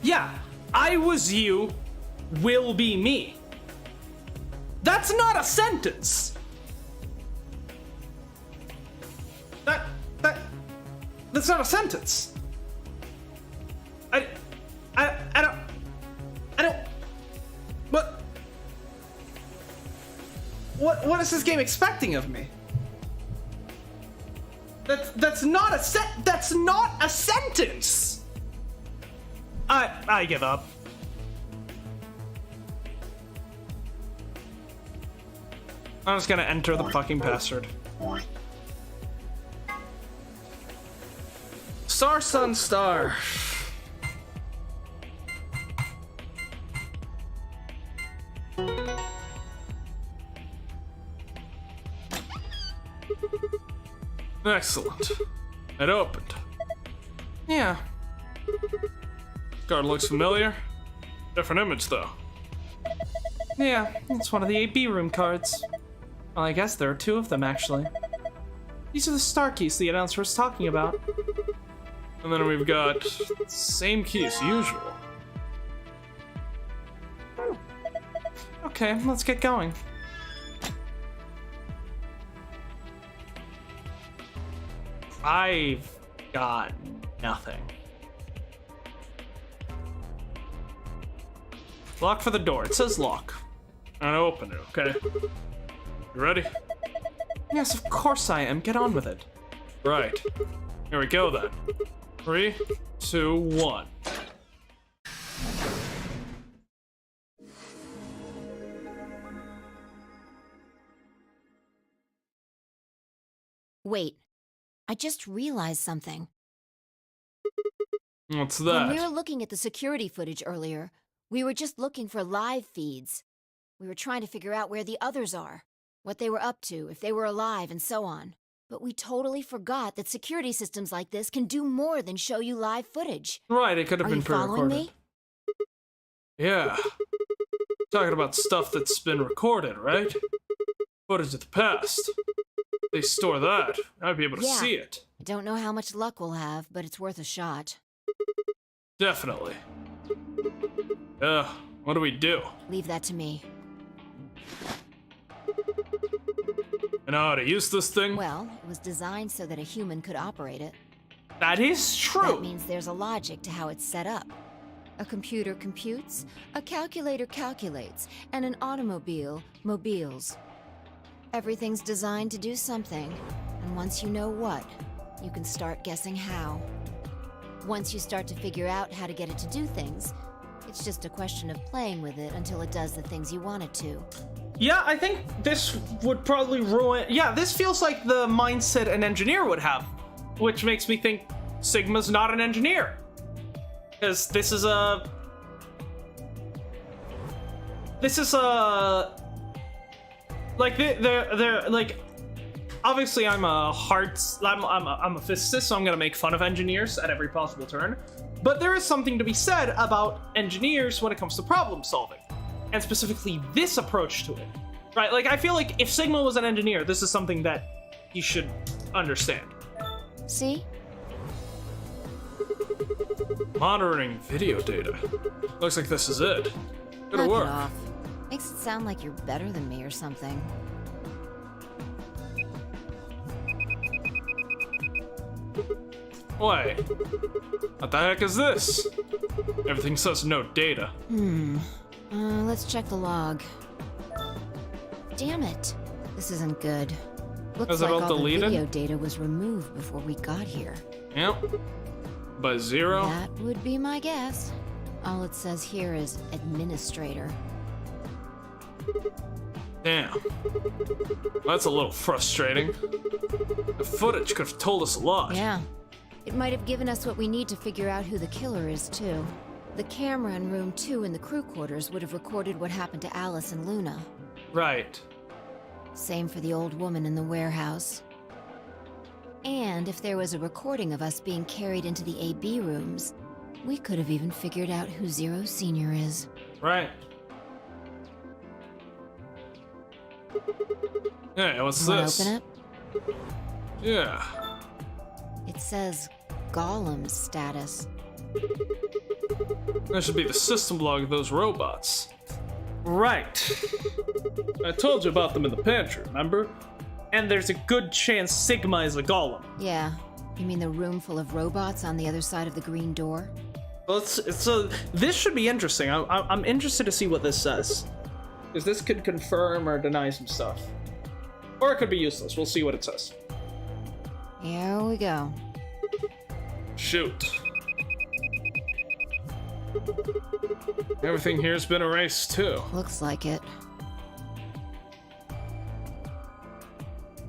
J: yeah, I was you, will be me. That's not a sentence. That's not a sentence. I don't. What is this game expecting of me? That's not a sentence. I give up. I'm just gonna enter the fucking password. Star Sun Star.
C: Excellent. It opened.
J: Yeah.
C: Card looks familiar. Different image though.
J: Yeah, it's one of the AB room cards. Well, I guess there are two of them actually. These are the star keys the announcer was talking about.
C: And then we've got same key as usual.
J: Okay, let's get going. I've got nothing. Lock for the door. It says lock.
C: And I open it, okay? You ready?
J: Yes, of course I am. Get on with it.
C: Right. Here we go then. 3, 2, 1.
B: Wait, I just realized something.
C: What's
B: When
C: that?
B: we were looking at the security footage earlier, we were just looking for live feeds. We were trying to figure out where the others are, what they were up to, if they were alive, and so on. But we totally forgot that security systems like this can do more than show you live footage.
C: Right, it could have
B: Are
C: been
B: you following
C: pre-recorded.
B: me?
C: Yeah. Talking about stuff that's been recorded, right? Footage of the past. They store that. I'd be able to
B: Yeah.
C: see it.
B: I don't know how much luck we'll have, but it's worth a shot.
C: Definitely. What do we do?
B: Leave that to me.
C: You know how to use this thing?
B: Well, it was designed so that a human could operate it.
J: That is true.
B: That means there's a logic to how it's set up. A computer computes, a calculator calculates, and an automobile mobiles. Everything's designed to do something, and once you know what, you can start guessing how. Once you start to figure out how to get it to do things, it's just a question of playing with it until it does the things you want it to.
J: Yeah, I think this would probably ruin... Yeah, this feels like the mindset an engineer would have, which makes me think Sigma's not an engineer. Because this is a... Like, they're like... Obviously, I'm a physicist, so I'm gonna make fun of engineers at every possible turn. But there is something to be said about engineers when it comes to problem solving. And specifically this approach to it, right? Like, I feel like if Sigma was an engineer, this is something that he should understand.
B: See?
C: Monitoring video data. Looks like this is it. Good
B: Knock
C: work.
B: it off. Makes it sound like you're better than me or something.
C: Wait. What the heck is this? Everything says no data.
B: Let's check the log. Damn it. This isn't good. Looks
C: Is it
B: like
C: all
B: all the
C: deleted?
B: video data was removed before we got here.
C: Yep. By 0?
B: That would be my guess. All it says here is administrator.
C: Damn. That's a little frustrating. The footage could have told us a lot.
B: Yeah. It might have given us what we need to figure out who the killer is, too. The camera in room 2 in the crew quarters would have recorded what happened to Alice and Luna.
C: Right.
B: Same for the old woman in the warehouse. And if there was a recording of us being carried into the AB rooms, we could have even figured out who Zero Senior is.
C: Right. Hey, what's
B: Wanna
C: this?
B: open it?
C: Yeah.
B: It says Gollum status.
C: That should be the system log of those robots.
J: Right.
C: I told you about them in the pantry, remember?
J: And there's a good chance Sigma is a golem.
B: Yeah. You mean the room full of robots on the other side of the green door?
J: Well, this should be interesting. I'm interested to see what this says. Because this could confirm or deny some stuff. Or it could be useless. We'll see what it says.
B: Here we go.
C: Shoot. Everything here's been erased too.
B: Looks like it.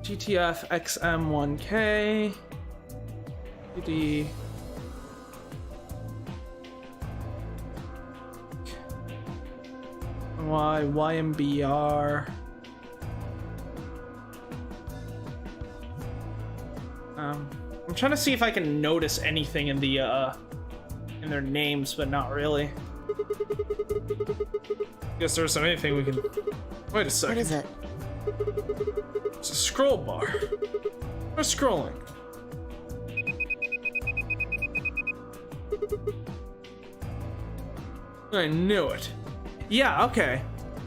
J: GTF XM1K. PD. YMBR. I'm trying to see if I can notice anything in the in their names, but not really.
C: Guess there isn't anything we can. Wait a second.
B: What is it?
C: It's a scroll bar. We're scrolling. I knew it.
J: Yeah, okay.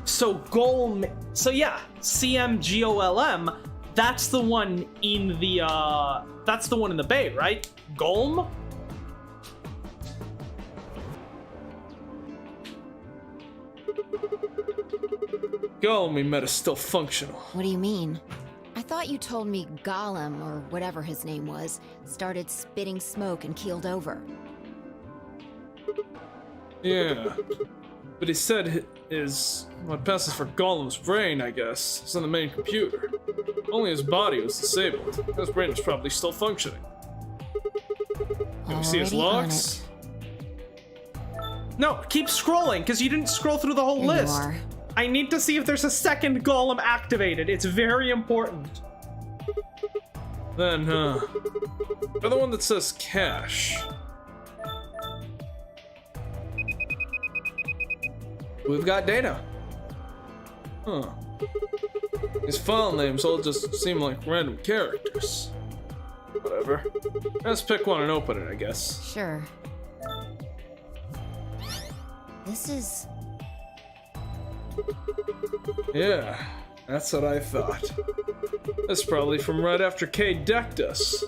J: So Golem. So yeah, CMGOLM. That's the one in the that's the one in the bay, right? Golem?
C: Golem we met is still functional.
B: What do you mean? I thought you told me Gollum, or whatever his name was, started spitting smoke and keeled over.
C: Yeah. But he said what passes for Golem's brain, I guess, is on the main computer. Only his body was disabled. His brain was probably still functioning. Can we see his
B: Already on
C: logs?
J: No, keep scrolling, because you didn't scroll through the whole
B: Here you
J: list.
B: are.
J: I need to see if there's a second Golem activated. It's very important.
C: Then, or the one that says cash.
J: We've got data.
C: Huh. These file names all just seem like random characters. Whatever. Let's pick one and open it, I guess.
B: Sure. This is...
C: Yeah, that's what I thought. That's probably from right after Kay decked us.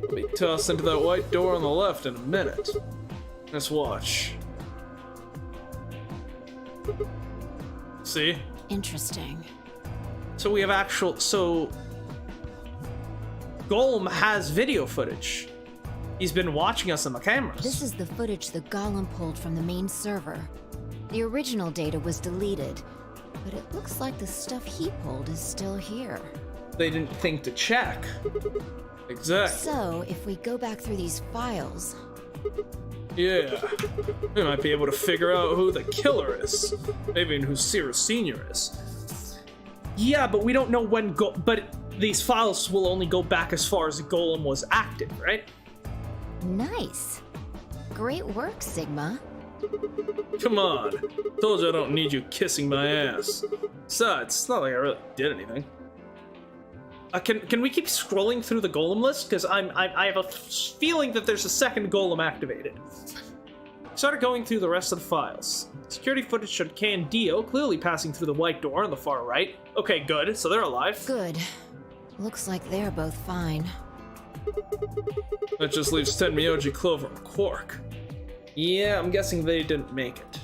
C: We'll be tossed into that white door on the left in a minute. Let's watch. See?
B: interesting.
J: So we have actual... So... Golem has video footage. He's been watching us on the cameras.
B: This is the footage the Golem pulled from the main server. The original data was deleted, But it looks like the stuff he pulled is still here.
J: They didn't think to check. Exactly.
B: So, if we go back through these files...
J: Yeah. We might be able to figure out who the killer is. Maybe even who Sirrus Sr. is. Yeah, but we don't know when but these files will only go back as far as the golem was active, right?
B: Nice. Great work, Sigma.
J: Come on. Told you I don't need you kissing my ass. Besides, it's not like I really did anything. Can we keep scrolling through the golem list? Because I have a feeling that there's a second golem activated. Started going through the rest of the files. Security footage showed Kay and Dio clearly passing through the white door on the far right. Okay, good. So they're alive.
B: Good. Looks like they're both fine.
J: That just leaves Tenmyoji, Clover, and Quark. Yeah, I'm guessing they didn't make it.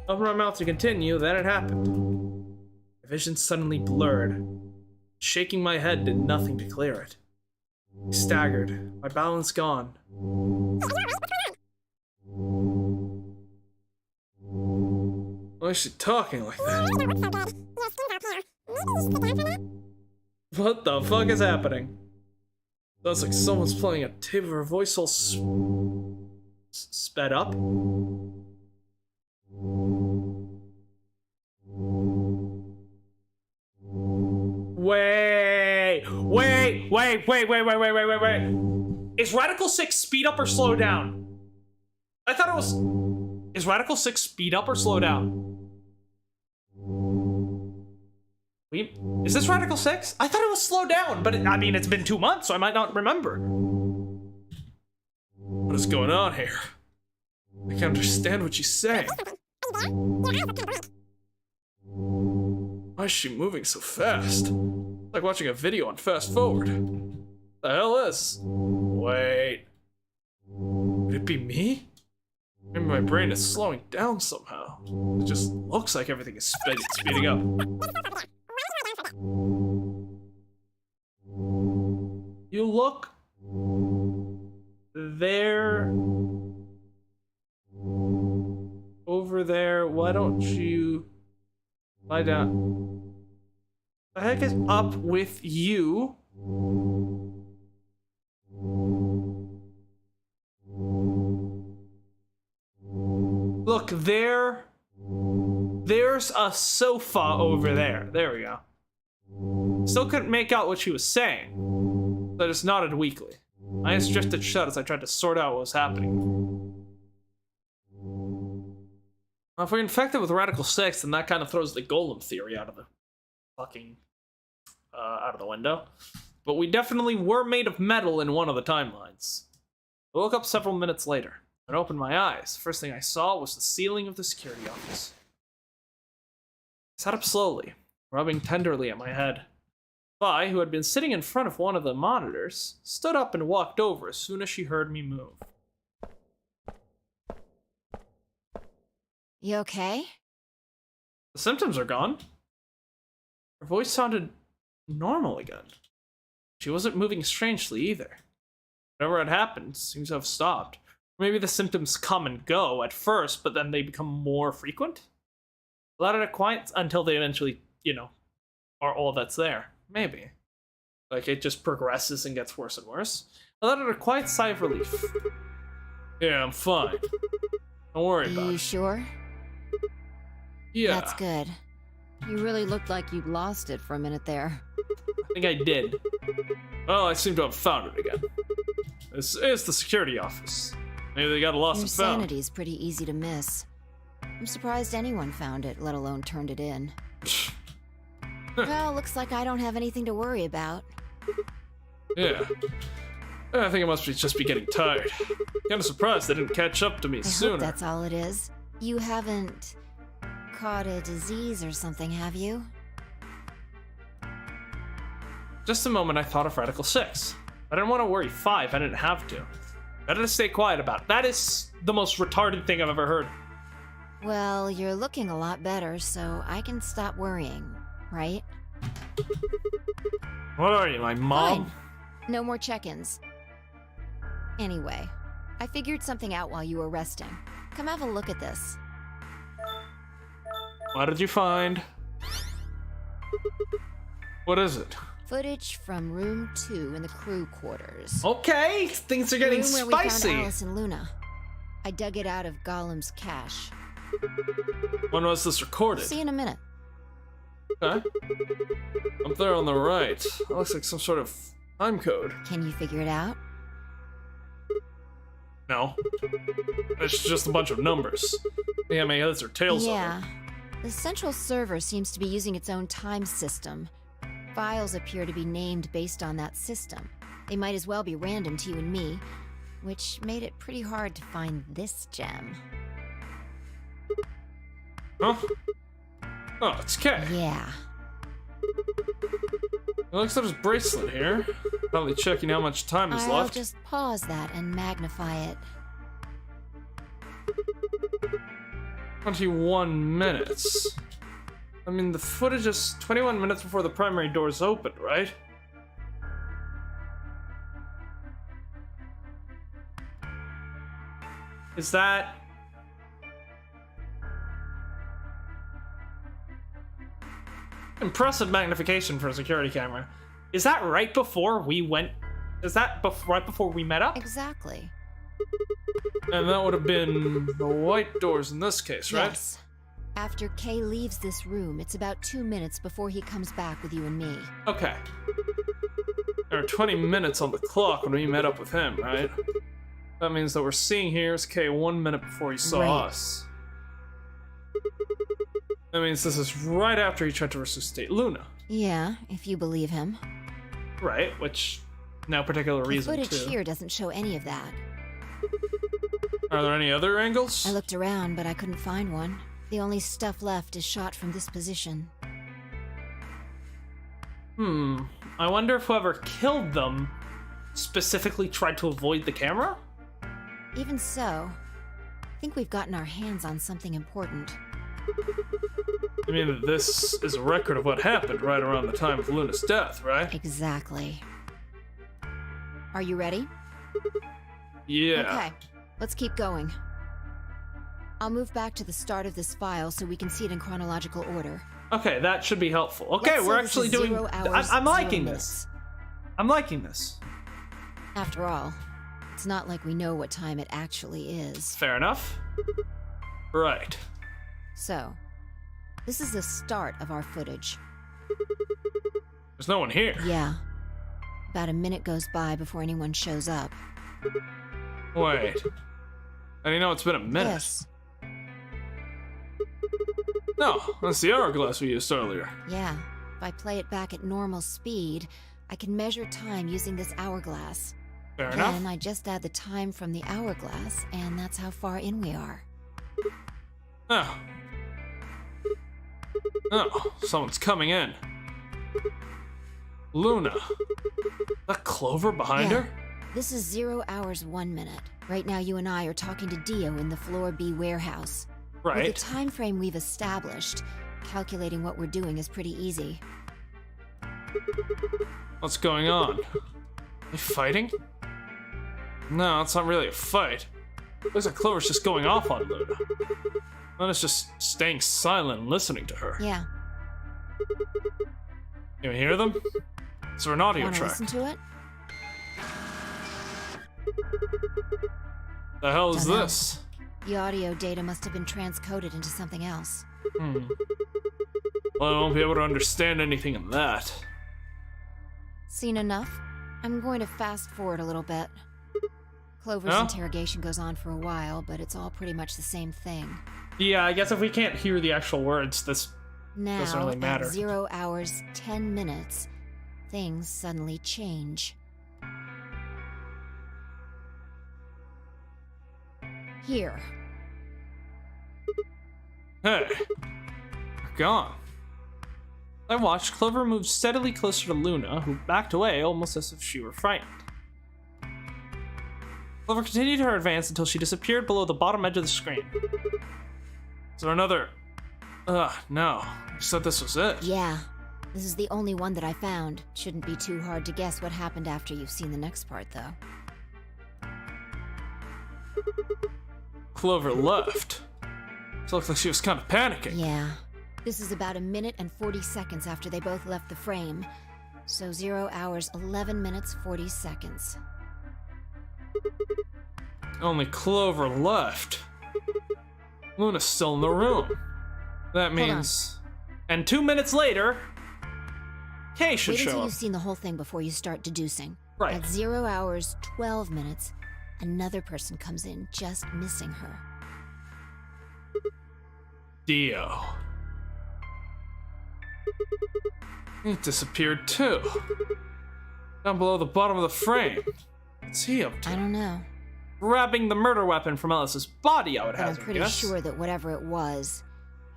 J: Open my mouth to continue, then it happened. My vision suddenly blurred. Shaking my head did nothing to clear it. I staggered, my balance gone. Why is she talking like that? What the fuck is happening? Sounds like someone's playing a tape of her voice all sped up. Wait. Is Radical 6 speed up or slow down? I thought it was... Is Radical 6 speed up or slow down? Is this Radical 6? I thought it was slow down, but I mean, it's been 2 months, so I might not remember. What is going on here? I can't understand what she's saying. Why is she moving so fast? It's like watching a video on fast forward. The hell is? Wait. Could it be me? Maybe my brain is slowing down somehow. It just looks like everything is speeding up. You look there, over there. Why don't you lie down? The heck is up with you? Look, there's a sofa over there. There we go. Still couldn't make out what she was saying. So I just nodded weakly. My eyes drifted shut as I tried to sort out what was happening. Well, if we're infected with Radical 6, then that kind of throws the golem theory out of the fucking... out of the window. But we definitely were made of metal in one of the timelines. I woke up several minutes later and opened my eyes. First thing I saw was the ceiling of the security office. I sat up slowly, rubbing tenderly at my head. Vi, who had been sitting in front of one of the monitors, stood up and walked over as soon as she heard me move.
B: You okay?
J: The symptoms are gone. Her voice sounded normal again. She wasn't moving strangely either. Whatever had happened seems to have stopped. Maybe the symptoms come and go at first, but then they become more frequent? Let it quiet until they eventually, are all that's there. Maybe. Like, it just progresses and gets worse and worse. I let out a quiet sigh of relief. Yeah, I'm fine. Don't worry about it.
B: You sure?
J: Yeah.
B: That's good. You really looked like you'd lost it for a minute there.
J: I think I did. Well, I seem to have found it again. This is the security office. Maybe they got lost and found.
B: Your sanity's pretty easy to miss. I'm surprised anyone found it, let alone turned it in. Well, looks like I don't have anything to worry about.
J: Yeah. I think I must just be getting tired. Kinda surprised they didn't catch up to me sooner.
B: I hope that's all it is. You haven't caught a disease or something, have you?
J: Just a moment I thought of Radical 6. I didn't want to worry 5, I didn't have to. Better to stay quiet about it. That is the most retarded thing I've ever heard.
B: Well, you're looking a lot better, so I can stop worrying, right?
J: What are you, my mom?
B: Fine. No more check-ins. Anyway, I figured something out while you were resting. Come have a look at this.
J: What did you find?
C: What is it?
B: Footage from room 2 in the crew quarters.
A: Okay, things are getting
B: Room where we found
A: spicy.
B: Alice and Luna. I dug it out of Gollum's cache.
C: When was this recorded?
B: See you in a minute.
C: Okay. Up there on the right. That looks like some sort of time code.
B: Can you figure it out?
C: No. It's just a bunch of numbers. Yeah, my heads or tails of
B: Yeah.
C: it.
B: The central server seems to be using its own time system. Files appear to be named based on that system. They might as well be random to you and me, which made it pretty hard to find this gem.
C: Huh? Oh, it's Kay.
B: Yeah.
C: It looks like there's a bracelet here. Probably checking how much time is
B: I'll
C: left.
B: just pause that and magnify it.
C: 21 minutes. I mean, the footage is 21 minutes before the primary doors open, right?
A: Is that... Impressive magnification for a security camera. Is that right before we went... Is that right before we met up?
B: Exactly.
C: And that would have been the white doors in this case, right?
B: Yes. After Kay leaves this room, it's about 2 minutes before he comes back with you and me.
C: Okay. There are 20 minutes on the clock when we met up with him, right? That means that we're seeing here is Kay 1 minute before he saw
B: Right.
C: us. That means this is right after he tried to resuscitate Luna.
B: Yeah, if you believe him.
A: Right, which... No particular
B: The
A: reason,
B: footage
A: too.
B: here doesn't show any of that.
C: Are there any other angles?
B: I looked around, but I couldn't find one. The only stuff left is shot from this position.
A: I wonder if whoever killed them specifically tried to avoid the camera?
B: Even so, I think we've gotten our hands on something important.
C: I mean, that this is a record of what happened right around the time of Luna's death, right?
B: Exactly. Are you ready?
C: Yeah.
B: Okay, let's keep going. I'll move back to the start of this file so we can see it in chronological order.
A: Okay, that should be helpful. Okay,
B: Let's
A: we're
B: say this
A: actually
B: is
A: doing...
B: 0 hours,
A: I'm
B: 0
A: liking
B: minutes.
A: this. I'm liking this.
B: After all, it's not like we know what time it actually is.
A: Fair enough.
C: Right.
B: So, this is the start of our footage.
C: There's no one here.
B: Yeah. About a minute goes by before anyone shows up.
C: Wait. And you know it's been a minute.
B: Yes.
C: No, that's the hourglass we used earlier.
B: Yeah. If I play it back at normal speed, I can measure time using this hourglass.
C: Fair
B: Then
C: enough.
B: I just add the time from the hourglass, and that's how far in we are.
C: Oh. Oh, someone's coming in. Luna. That Clover behind
B: Yeah.
C: her?
B: This is 0 hours 1 minute. Right now you and I are talking to Dio in the Floor B warehouse. With
A: Right.
B: the time frame we've established, calculating what we're doing is pretty easy.
C: What's going on? Are they fighting? No, it's not really a fight. Looks like Clover's just going off on Luna. Luna's just staying silent and listening to her.
B: Yeah.
C: You hear them? It's an audio
B: Wanna
C: track.
B: listen to it?
C: The hell is
B: Dunno.
C: this?
B: The audio data must have been transcoded into something else.
C: Well, I won't be able to understand anything in that.
B: Seen enough? I'm going to fast forward a little bit. Clover's
C: Huh?
B: interrogation goes on for a while, but it's all pretty much the same thing.
A: Yeah, I guess if we can't hear the actual words, this...
B: Now,
A: Doesn't really matter.
B: at 0 hours 10 minutes, things suddenly change. Here.
C: Hey, you're gone.
A: I watched Clover move steadily closer to Luna, who backed away almost as if she were frightened. Clover continued her advance until she disappeared below the bottom edge of the screen.
C: Is there another? No. You said this was it.
B: Yeah. This is the only one that I found. Shouldn't be too hard to guess what happened after you've seen the next part, though.
C: Clover left. It looks like she was kind of panicking.
B: Yeah. This is about 1 minute and 40 seconds after they both left the frame. So 0 hours, 11 minutes, 40 seconds.
C: Only Clover left. Luna's still in the room. That means... And 2 minutes later, Kay should
B: Wait
C: show
B: until
C: up.
B: you've seen the whole thing before you start deducing.
C: Right.
B: At 0 hours, 12 minutes, another person comes in, just missing her.
C: Dio. He disappeared too. Down below the bottom of the frame. What's he up to?
B: I don't know.
C: Grabbing the murder weapon from Alice's body, I would
B: But I'm
C: hazard
B: pretty
C: guess.
B: sure that whatever it was,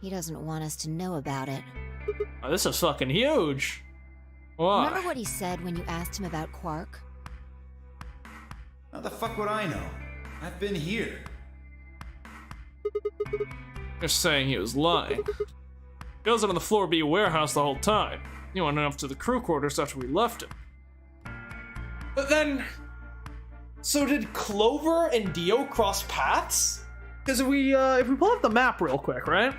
B: he doesn't want us to know about it.
C: Oh, this is fucking huge. Why?
B: Remember what he said when you asked him about Quark?
D: How the fuck would I know? I've been here.
C: You're saying he was lying. He wasn't on the Floor B warehouse the whole time. He went up to the crew quarters after we left him.
A: But then, so did Clover and Dio cross paths?
J: Because if we pull up the map real quick, right?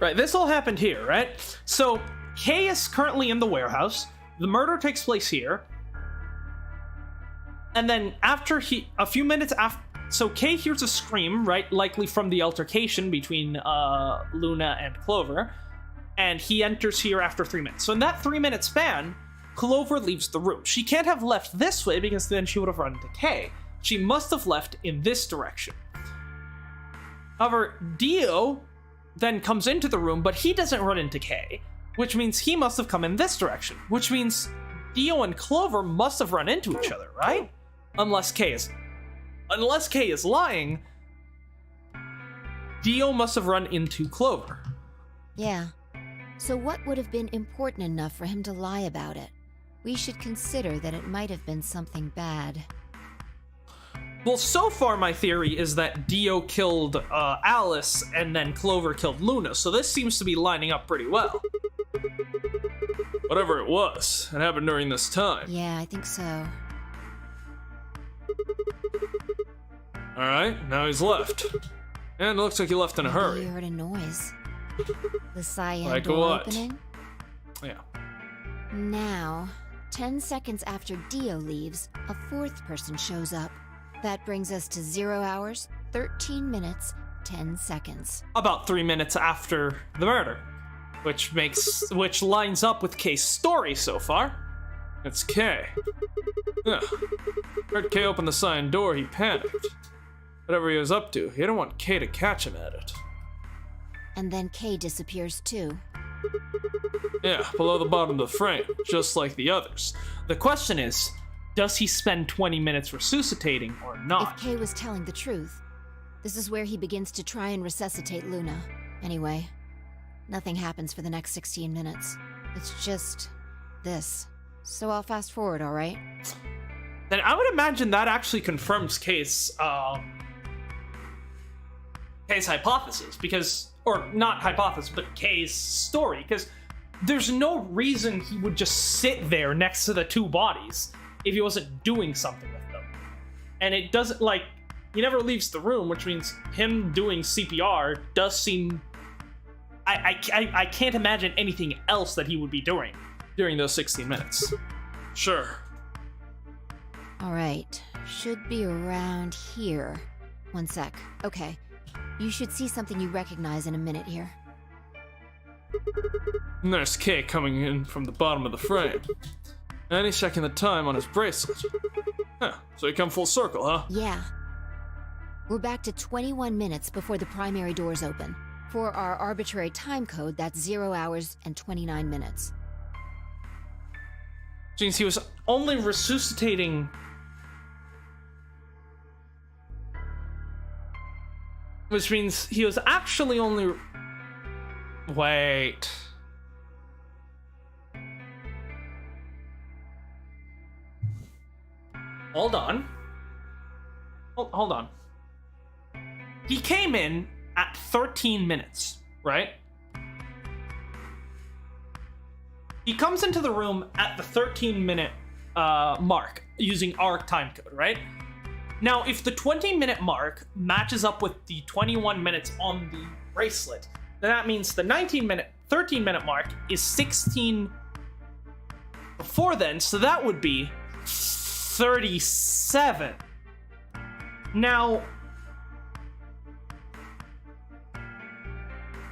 J: Right, this all happened here, right? So, Kay is currently in the warehouse. The murder takes place here. And then a few minutes after, so Kay hears a scream, right? Likely from the altercation between Luna and Clover. And he enters here after 3 minutes. So in that 3 minute span, Clover leaves the room. She can't have left this way because then she would have run into Kay. She must have left in this direction. However, Dio then comes into the room, but he doesn't run into Kay, which means he must have come in this direction, which means Dio and Clover must have run into each other, right? Unless Kay is lying, Dio must have run into Clover.
B: Yeah. So what would have been important enough for him to lie about it? We should consider that it might have been something bad.
A: Well, so far my theory is that Dio killed Alice and then Clover killed Luna, so this seems to be lining up pretty well.
C: Whatever it was, it happened during this time.
B: Yeah, I think so.
C: Alright, now he's left. And it looks like he left in a
B: Maybe
C: hurry.
B: you heard a noise. The cyan
C: Like
B: door
C: what?
B: opening?
C: Yeah.
B: Now, 10 seconds after Dio leaves, a fourth person shows up. That brings us to 0 hours, 13 minutes, 10 seconds.
A: About 3 minutes after the murder, which lines up with Kay's story so far.
C: It's Kay. Yeah. Heard Kay open the cyan door, he panicked. Whatever he was up to, he didn't want Kay to catch him at it.
B: And then Kay disappears too.
C: Yeah, below the bottom of the frame, just like the others.
A: The question is, does he spend 20 minutes resuscitating or not?
B: If Kay was telling the truth, this is where he begins to try and resuscitate Luna. Anyway, nothing happens for the next 16 minutes. It's just this. So I'll fast forward, alright?
A: Then I would imagine that actually confirms Kay's hypothesis, because, or not hypothesis, but Kay's story, because there's no reason he would just sit there next to the two bodies if he wasn't doing something with them. And it doesn't, like, he never leaves the room, which means him doing CPR does seem... I can't imagine anything else that he would be doing during those 16 minutes.
C: Sure.
B: Alright, should be around here. One sec. Okay. You should see something you recognize in a minute here.
C: And there's Kay coming in from the bottom of the frame. And he's checking the time on his bracelet. Huh, so he come full circle, huh?
B: Yeah. We're back to 21 minutes before the primary doors open. For our arbitrary time code, that's 0 hours and 29 minutes.
A: Which means he was only resuscitating... Which means he was actually only... Wait... Hold on. Hold on. He came in at 13 minutes, right? He comes into the room at the 13-minute mark using our time code, right? Now, if the 20-minute mark matches up with the 21 minutes on the bracelet, then that means the 13-minute mark is 16 before then, so that would be 37. Now,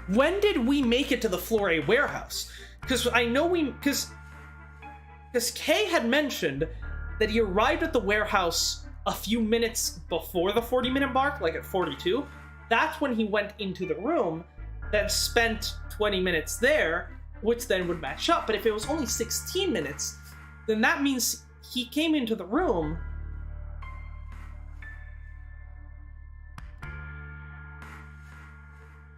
A: when did we make it to the Floor A warehouse? Because I know because Kay had mentioned that he arrived at the warehouse a few minutes before the 40-minute mark, like at 42. That's when he went into the room, then spent 20 minutes there, which then would match up. But if it was only 16 minutes, then that means he came into the room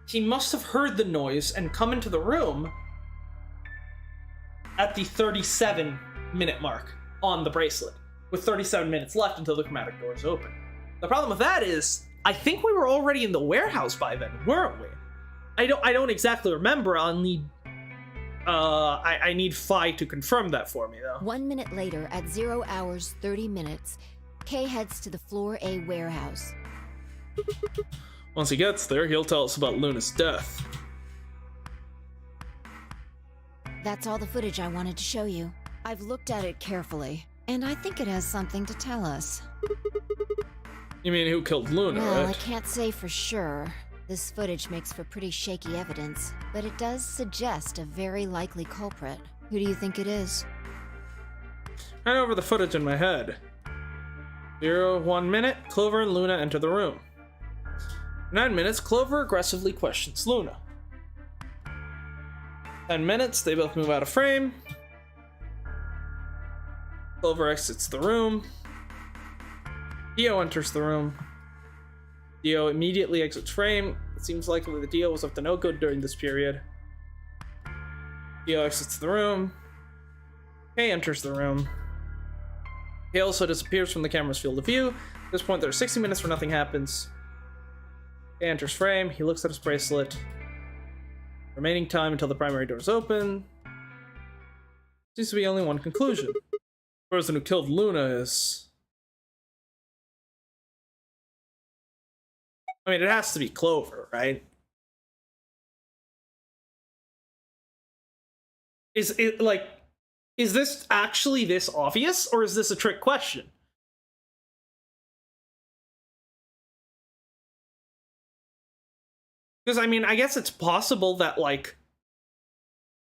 A: he must have heard the noise and come into the room at the 37-minute mark on the bracelet, with 37 minutes left until the chromatic doors open. The problem with that is, I think we were already in the warehouse by then, weren't we? I don't exactly remember. I'll need I need Phi to confirm that for me, though.
B: 1 minute later, at 0 hours 30 minutes, Kay heads to the Floor A warehouse.
C: Once he gets there, he'll tell us about Luna's death.
B: That's all the footage I wanted to show you. I've looked at it carefully, and I think it has something to tell us.
C: You mean who killed Luna,
B: Well,
C: right?
B: I can't say for sure. This footage makes for pretty shaky evidence, but it does suggest a very likely culprit. Who do you think it is?
C: Ran over the footage in my head. 1 minute, Clover and Luna enter the room. 9 minutes, Clover aggressively questions Luna. 10 minutes, they both move out of frame. Clover exits the room. Dio enters the room. Dio immediately exits frame. It seems likely that Dio was up to no good during this period. Dio exits the room. Kay enters the room. Kay also disappears from the camera's field of view. At this point, there are 60 minutes where nothing happens. Kay enters frame. He looks at his bracelet. Remaining time until the primary doors open. Seems to be only one conclusion. The person who killed Luna is... I mean, it has to be Clover, right? Is this actually this obvious, or is this a trick question? Because, I mean, I guess it's possible that, like,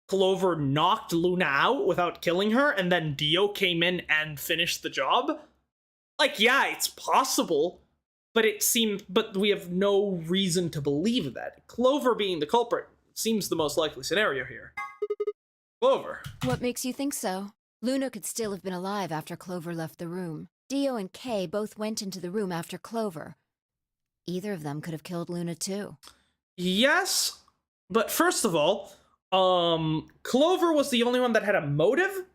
C: Clover knocked Luna out without killing her, and then Dio came in and finished the job. Like, yeah, it's possible. But we have no reason to believe that. Clover being the culprit seems the most likely scenario here. Clover.
B: What makes you think so? Luna could still have been alive after Clover left the room. Dio and Kay both went into the room after Clover. Either of them could have killed Luna too.
A: Yes, but first of all, Clover was the only one that had a motive.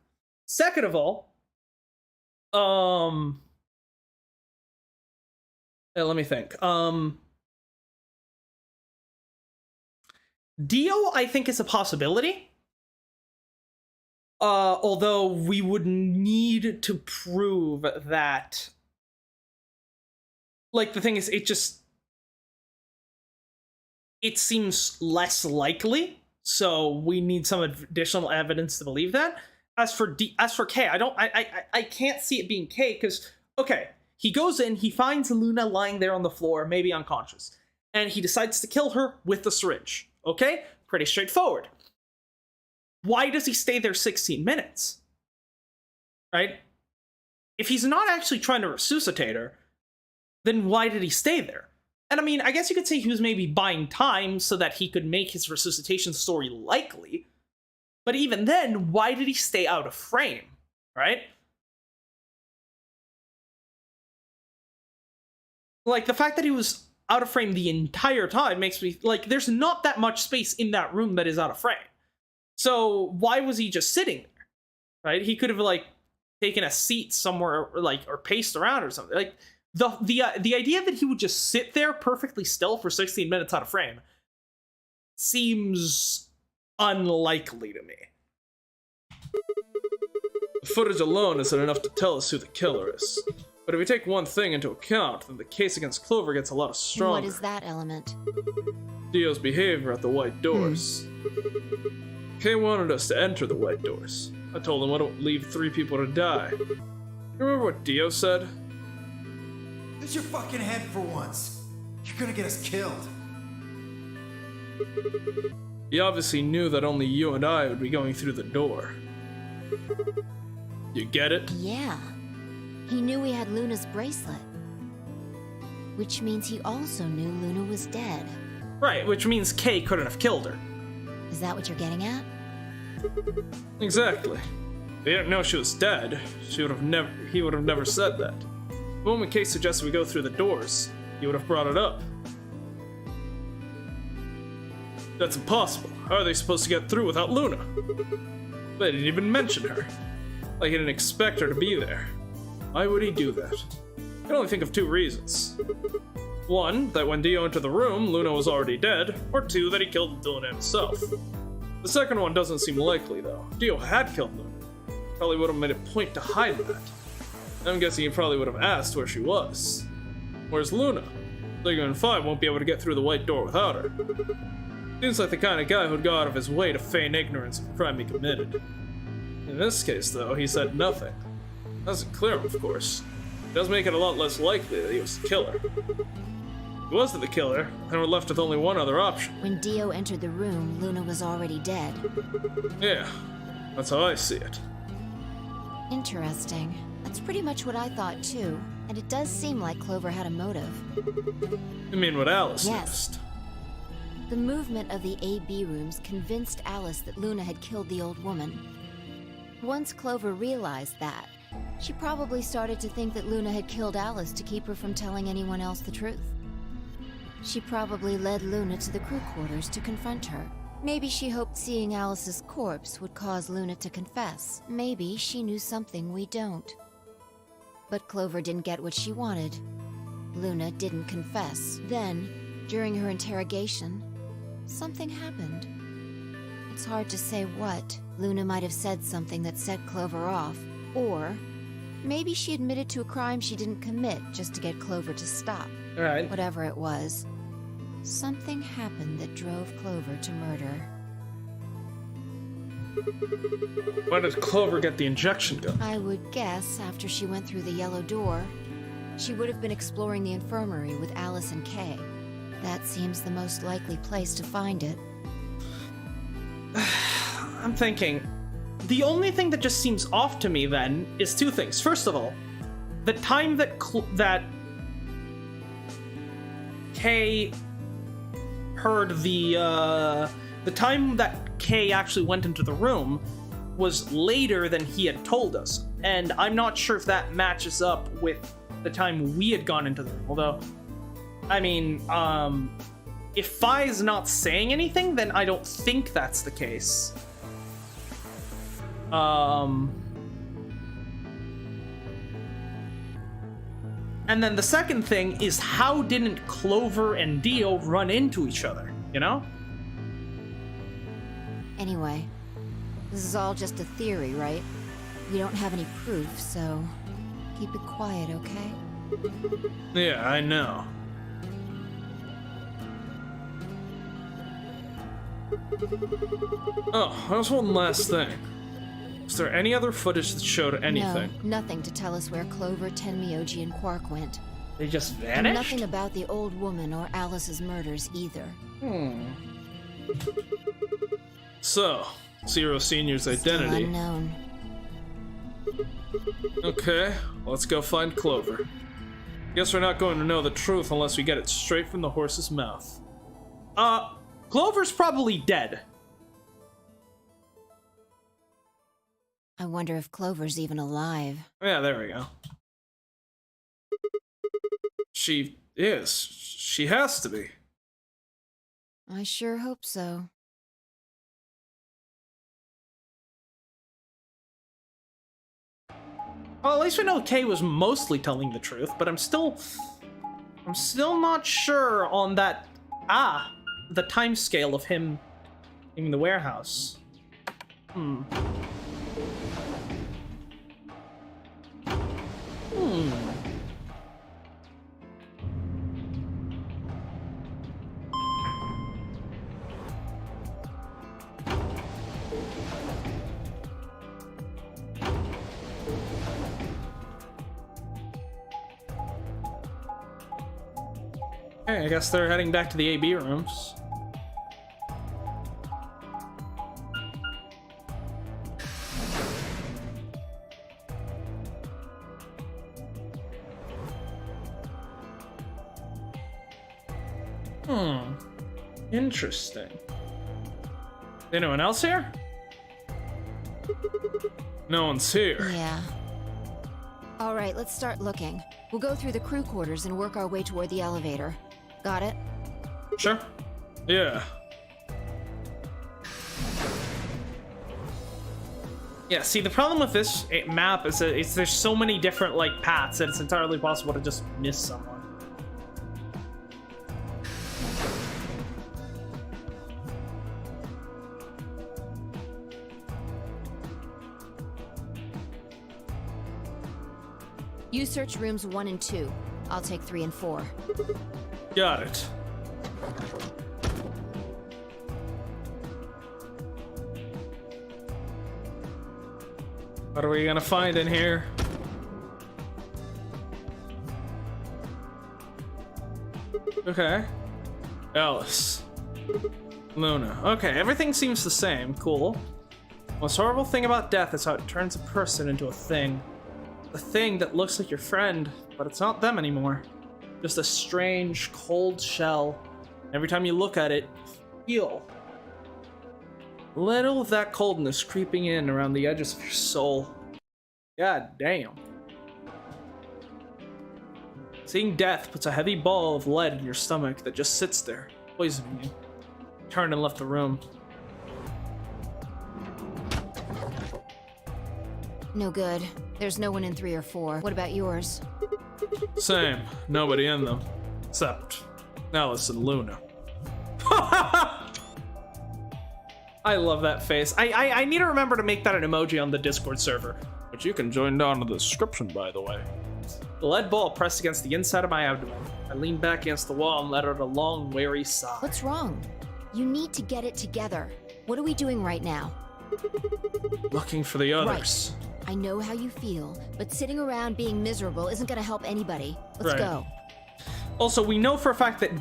A: Second of all, let me think. Dio, I think, is a possibility. Although we would need to prove that. Like, the thing is, it seems less likely, so we need some additional evidence to believe that. As for Kay, I can't see it being Kay, because, okay, he goes in, he finds Luna lying there on the floor, maybe unconscious, and he decides to kill her with the syringe. Okay? Pretty straightforward. Why does he stay there 16 minutes? Right? If he's not actually trying to resuscitate her, then why did he stay there? And I mean, I guess you could say he was maybe buying time so that he could make his resuscitation story likely. But even then, why did he stay out of frame? Right? Like, the fact that he was out of frame the entire time makes me, like, there's not that much space in that room that is out of frame. So why was he just sitting there? Right? He could have, like, taken a seat somewhere, or, like, or paced around or something. Like, the idea that he would just sit there perfectly still for 16 minutes out of frame seems unlikely to me.
C: The footage alone isn't enough to tell us who the killer is. But if we take one thing into account, then the case against Clover gets a lot stronger.
B: What is that element?
C: Dio's behavior at the White Doors. Kay wanted us to enter the White Doors. I told him I don't leave 3 people to die. You remember what Dio said?
D: Use your fucking head for once. You're gonna get us killed.
C: He obviously knew that only you and I would be going through the door. You get it?
B: Yeah. He knew he had Luna's bracelet. Which means he also knew Luna was dead.
J: Right, which means Kay couldn't have killed her.
B: Is that what you're getting at?
C: Exactly. If he didn't know she was dead, he would have never said that. The moment Kay suggested we go through the doors, he would have brought it up. That's impossible. How are they supposed to get through without Luna? They didn't even mention her. Like he didn't expect her to be there. Why would he do that? I can only think of 2 reasons. 1, that when Dio entered the room, Luna was already dead, or 2, that he killed Luna himself. The second one doesn't seem likely, though. Dio had killed Luna. Probably would have made a point to hide that. I'm guessing he probably would have asked where she was. Where's Luna? Sigma and Phi won't be able to get through the White Door without her. Seems like the kind of guy who'd go out of his way to feign ignorance of a crime he committed. In this case, though, he said nothing. Doesn't clear him, of course. It does make it a lot less likely that he was the killer. If he wasn't the killer, then we're left with only one other option.
B: When Dio entered the room, Luna was already dead.
C: Yeah, that's how I see it.
B: Interesting. That's pretty much what I thought too. And it does seem like Clover had a motive.
C: You mean what Alice
B: Yes.
C: noticed?
B: The movement of the A-B rooms convinced Alice that Luna had killed the old woman. Once Clover realized that, she probably started to think that Luna had killed Alice to keep her from telling anyone else the truth. She probably led Luna to the crew quarters to confront her. Maybe she hoped seeing Alice's corpse would cause Luna to confess. Maybe she knew something we don't. But Clover didn't get what she wanted. Luna didn't confess. Then, during her interrogation, something happened. It's hard to say what. Luna might have said something that set Clover off, or maybe she admitted to a crime she didn't commit just to get Clover to stop.
J: Alright.
B: Whatever it was, something happened that drove Clover to murder.
C: Why did Clover get the injection gun?
B: I would guess after she went through the yellow door, she would have been exploring the infirmary with Alice and Kay. That seems the most likely place to find it.
J: I'm thinking, the only thing that just seems off to me then is 2 things. First of all, the time that Kay heard the time that Kay actually went into the room was later than he had told us, and I'm not sure if that matches up with the time we had gone into the room. Although, I mean, if Phi is not saying anything, then I don't think that's the case. And then the second thing is, how didn't Clover and Dio run into each other, you know?
B: Anyway, this is all just a theory, right? We don't have any proof, so keep it quiet, okay?
C: Yeah, I know. Oh, there's one last thing. Is there any other footage that showed anything?
B: No, nothing to tell us where Clover, Tenmyoji, and Quark went.
J: They just
B: And
J: vanished?
B: nothing about the old woman or Alice's murders either.
C: So, Zero Senior's
B: Still
C: identity.
B: unknown.
C: Okay, let's go find Clover. Guess we're not going to know the truth unless we get it straight from the horse's mouth.
J: Clover's probably dead.
B: I wonder if Clover's even alive.
C: Yeah, there we go. She is. She has to be.
B: I sure hope so.
J: Well, at least we know Kay was mostly telling the truth, but I'm still not sure on that, the time scale of him in the warehouse. Okay, I guess they're heading back to the AB rooms. Interesting. Anyone else here?
C: No one's here.
B: Yeah. All right, let's start looking. We'll go through the crew quarters and work our way toward the elevator. Got it?
J: Sure.
C: Yeah.
J: Yeah, see, the problem with this map is that there's so many different, like, paths that it's entirely possible to just miss someone.
B: You search rooms 1 and 2. I'll take 3 and 4.
J: Got it. What are we gonna find in here? Okay. Alice. Luna. Okay, everything seems the same. Cool. Most horrible thing about death is how it turns a person into a thing. A thing that looks like your friend, but it's not them anymore. Just a strange, cold shell. Every time you look at it, feel a little of that coldness creeping in around the edges of your soul. God damn. Seeing death puts a heavy ball of lead in your stomach that just sits there, poisoning you. Turned and left the room.
B: No good. There's no one in 3 or 4. What about yours?
C: Same. Nobody in them. Except Alice and Luna.
J: I love that face. I need to remember to make that an emoji on the Discord server.
C: Which you can join down in the description, by the way.
J: The lead ball pressed against the inside of my abdomen. I leaned back against the wall and let out a long, weary sigh.
B: What's wrong? You need to get it together. What are we doing right now?
J: Looking for the others.
B: Right. I know how you feel, but sitting around being miserable isn't gonna help anybody. Let's go.
J: Also, we know for a fact that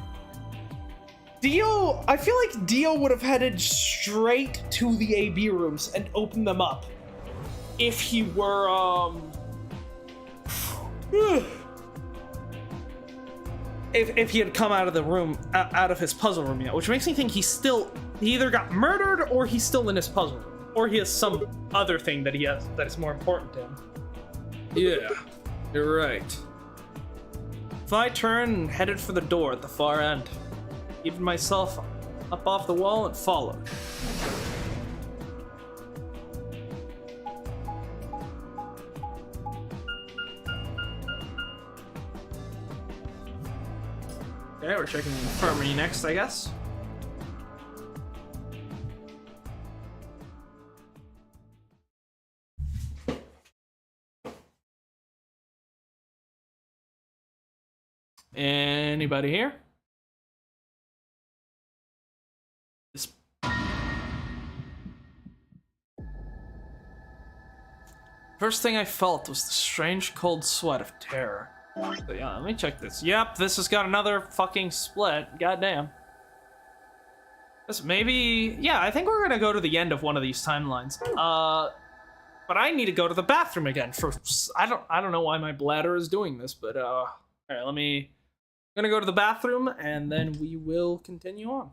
J: Dio, I feel like Dio would have headed straight to the AB rooms and opened them up if he were, if he had come out of the room, out of his puzzle room yet, which makes me think he either got murdered or he's still in his puzzle room. Or he has some other thing that he has that is more important to him.
C: Yeah, you're right.
J: So I turned and headed for the door at the far end. Heaved myself up off the wall and followed. Okay, we're checking the infirmary next, I guess. Anybody here? First thing I felt was the strange cold sweat of terror. So yeah, let me check this. Yep, this has got another fucking split. Goddamn. This maybe, yeah, I think we're gonna go to the end of one of these timelines. But I need to go to the bathroom again. I don't know why my bladder is doing this, but all right, I'm gonna go to the bathroom and then we will continue on.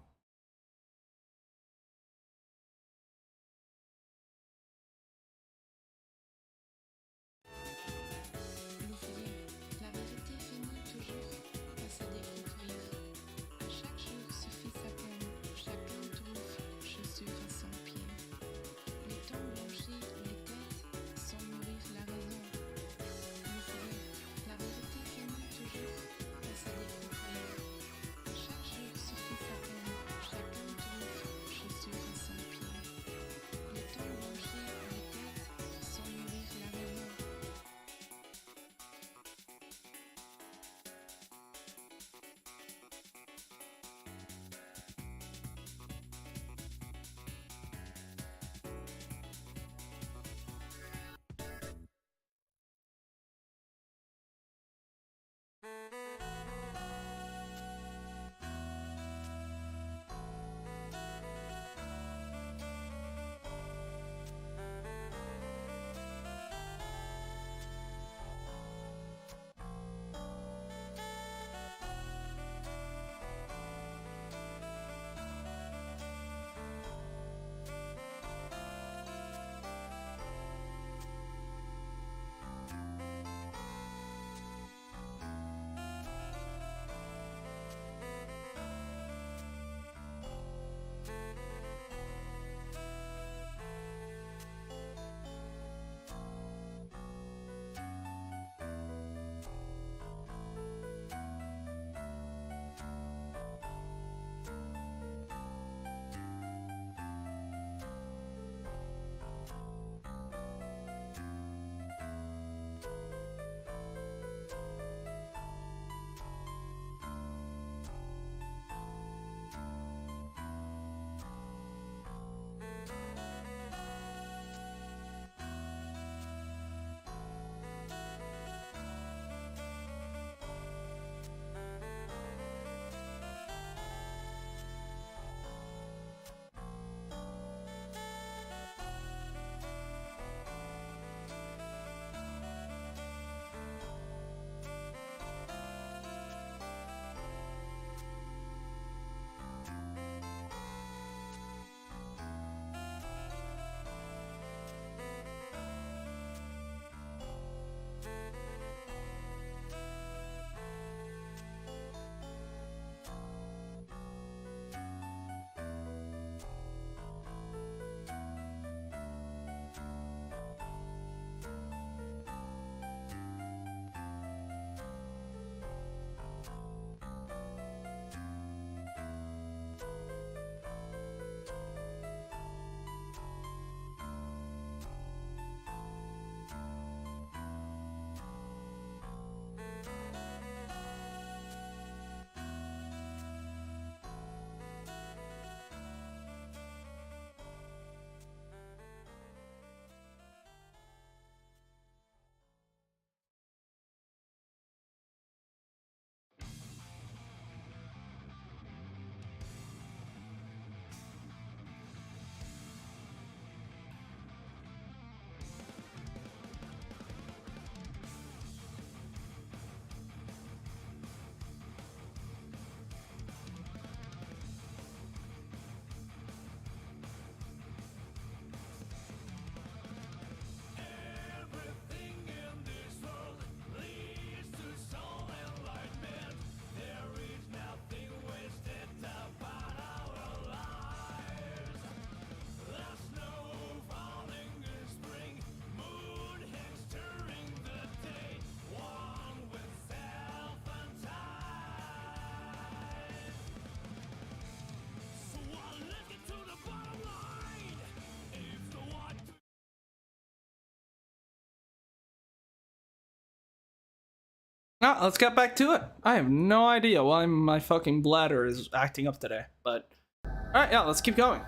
J: Ah, let's get back to it. I have no idea why my fucking bladder is acting up today, but... Alright, yeah, let's keep going.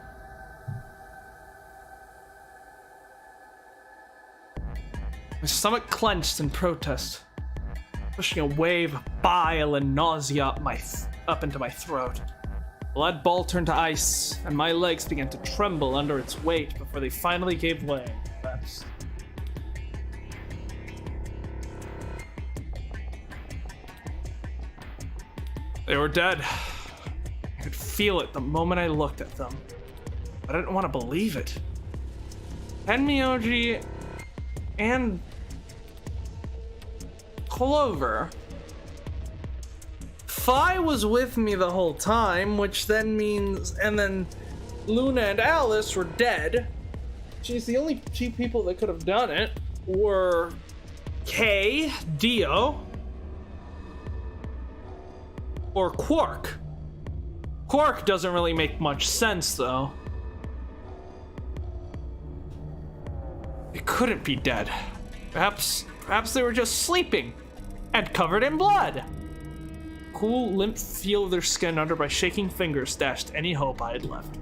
J: My stomach clenched in protest, pushing a wave of bile and nausea up into my throat. The lead ball turned to ice, and my legs began to tremble under its weight before they finally gave way. That's... They were dead. I could feel it the moment I looked at them, but I didn't want to believe it. Tenmyoji and Clover. Fi was with me the whole time, which then means, and then Luna and Alice were dead. Geez, the only two people that could have done it were Kay, Dio, or Quark. Quark doesn't really make much sense, though. It couldn't be dead. Perhaps they were just sleeping and covered in blood. Cool, limp feel of their skin under my shaking fingers dashed any hope I had left.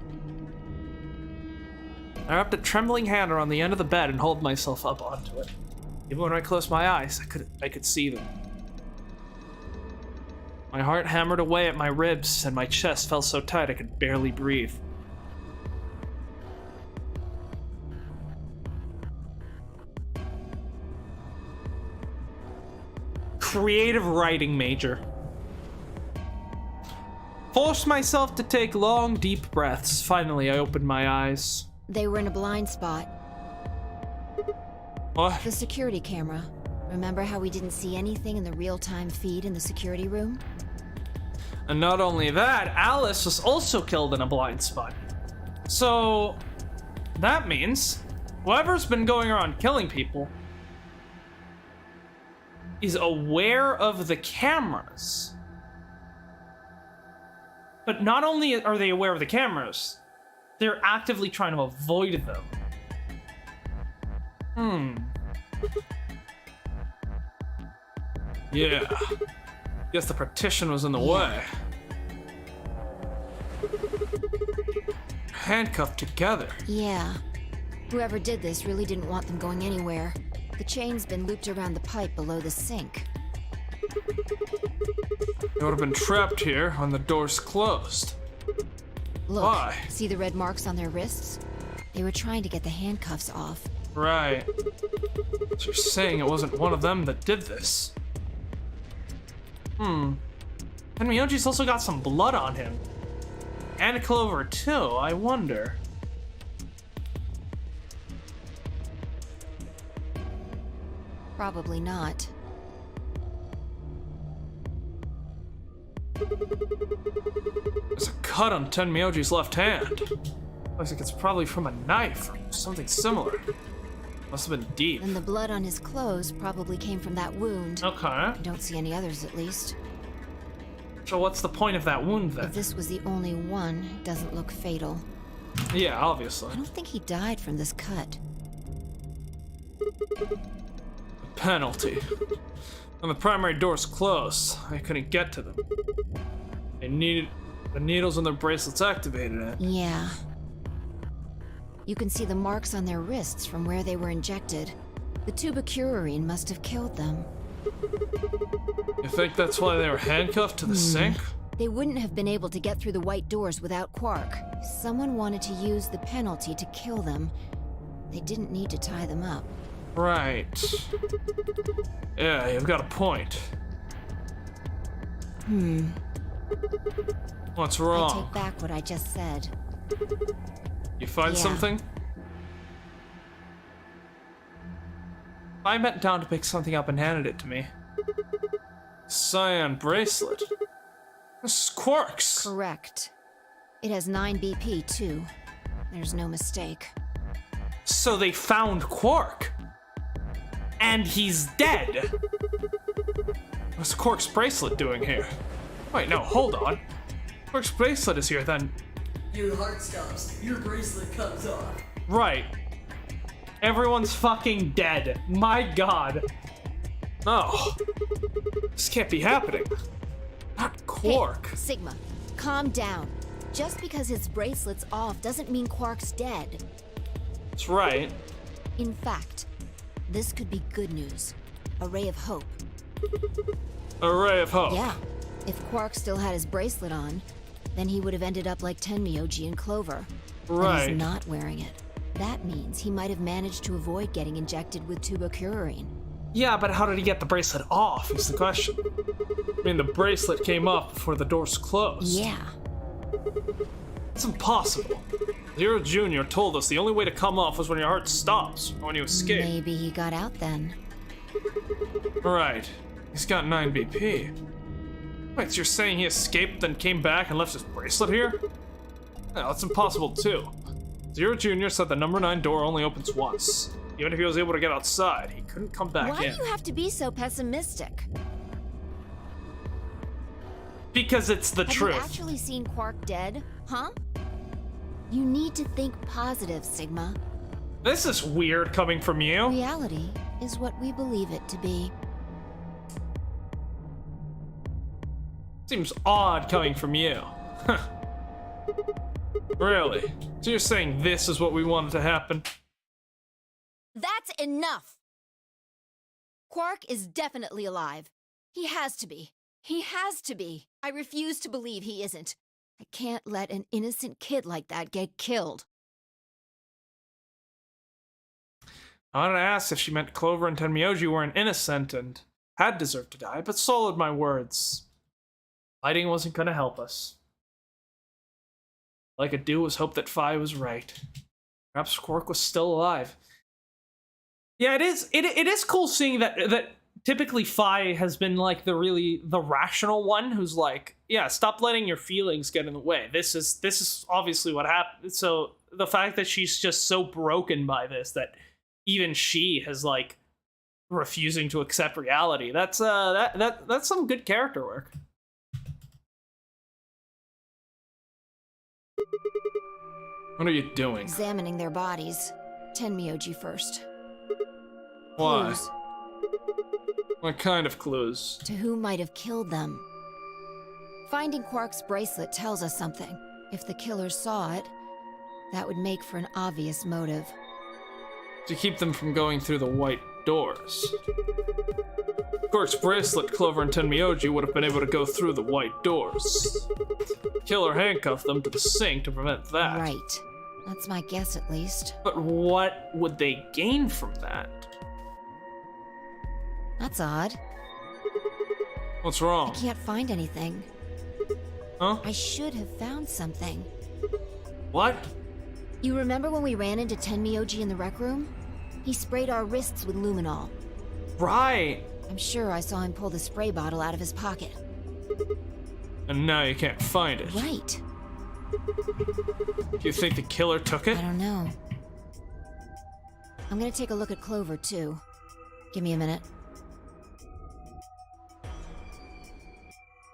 J: I wrapped a trembling hand around the end of the bed and hauled myself up onto it. Even when I closed my eyes, I could see them. My heart hammered away at my ribs, and my chest felt so tight I could barely breathe. Creative writing major. Forced myself to take long, deep breaths. Finally, I opened my eyes.
B: They were in a blind spot.
C: What?
B: The security camera. Remember how we didn't see anything in the real-time feed in the security room?
J: And not only that, Alice was also killed in a blind spot. So, that means whoever's been going around killing people is aware of the cameras. But not only are they aware of the cameras, they're actively trying to avoid them. Yeah. Guess the partition was in the way. Handcuffed together.
B: Yeah. Whoever did this really didn't want them going anywhere. The chain's been looped around the pipe below the sink.
C: They would have been trapped here when the door's closed.
B: Look,
C: Why?
B: see the red marks on their wrists? They were trying to get the handcuffs off.
C: Right.
J: So you're saying it wasn't one of them that did this? And Myoji's also got some blood on him. And Clover too, I wonder.
B: Probably not.
C: There's a cut on Tenmyoji's left hand. Looks like it's probably from a knife or something similar. Must have been deep.
B: And the blood on his clothes probably came from that wound.
C: Okay.
B: I don't see any others, at least.
C: So what's the point of that wound then?
B: If this was the only one, it doesn't look fatal.
C: Yeah, obviously.
B: I don't think he died from this cut.
C: Penalty. When the primary door's closed, I couldn't get to them. They needed the needles on their bracelets activated it.
B: Yeah. You can see the marks on their wrists from where they were injected. The tubocurarine must have killed them.
C: You think that's why they were handcuffed to the sink?
B: They wouldn't have been able to get through the white doors without Quark. Someone wanted to use the penalty to kill them. They didn't need to tie them up.
C: Right. Yeah, you've got a point. What's
B: I
C: wrong?
B: take back what I just said.
C: You find
B: Yeah.
C: something?
J: I bent down to pick something up and handed it to me.
C: Cyan bracelet. This is Quark's.
B: Correct. It has 9 BP, too. There's no mistake.
J: So they found Quark. And he's dead.
C: What's Quark's bracelet doing here? Wait, no, hold on. Quark's bracelet is here then.
E: Your heart stops. Your bracelet comes off.
J: Right. Everyone's fucking dead. My god.
C: No. This can't be happening. Not Quark.
B: Hey, Sigma, calm down. Just because his bracelet's off doesn't mean Quark's dead.
C: That's right.
B: In fact, this could be good news. A ray of hope.
C: A ray of hope.
B: Yeah. If Quark still had his bracelet on, then he would have ended up like Tenmyoji and Clover. But
C: Right.
B: he's not wearing it. That means he might have managed to avoid getting injected with tubocurarine.
C: Yeah, but how did he get the bracelet off is the question. I mean, the bracelet came off before the doors closed.
B: Yeah.
C: It's impossible. Zero Jr. told us the only way to come off was when your heart stops, or when you escape.
B: Maybe he got out then.
C: Right. He's got 9 BP. Wait, so you're saying he escaped, then came back and left his bracelet here? No, that's impossible too. Zero Jr. said the number 9 door only opens once. Even if he was able to get outside, he couldn't come back
B: Why
C: in.
B: do you have to be so pessimistic?
C: Because it's the
B: Have
C: truth.
B: you actually seen Quark dead? Huh? You need to think positive, Sigma.
C: This is weird coming from you.
B: Reality is what we believe it to be.
C: Seems odd coming from you. Huh. Really? So you're saying this is what we wanted to happen?
B: That's enough! Quark is definitely alive. He has to be. He has to be. I refuse to believe he isn't. I can't let an innocent kid like that get killed.
C: I wanted to ask if she meant Clover and Tenmyoji weren't innocent and had deserved to die, but swallowed my words. Fighting wasn't gonna help us. All I could do was hope that Phi was right. Perhaps Quark was still alive. Yeah, it is cool seeing that typically Phi has been like the rational one who's like, yeah, stop letting your feelings get in the way. This is obviously what happened. So the fact that she's just so broken by this that even she has like refusing to accept reality. That's that's some good character work. What are you doing?
B: Examining their bodies. Tenmyoji first.
C: Why?
B: Clues
C: What kind of clues?
B: to who might have killed them. Finding Quark's bracelet tells us something. If the killer saw it, that would make for an obvious motive.
C: To keep them from going through the white doors. Quark's bracelet, Clover and Tenmyoji would have been able to go through the white doors. Killer handcuffed them to the sink to prevent that.
B: Right. That's my guess, at least.
C: But what would they gain from that?
B: That's odd.
C: What's wrong?
B: I can't find anything.
C: Huh?
B: I should have found something.
C: What?
B: You remember when we ran into Tenmyoji in the rec room? He sprayed our wrists with luminol.
C: Right.
B: I'm sure I saw him pull the spray bottle out of his pocket.
C: And now you can't find it.
B: Right.
C: Do you think the killer took it?
B: I don't know. I'm gonna take a look at Clover, too. Give me a minute.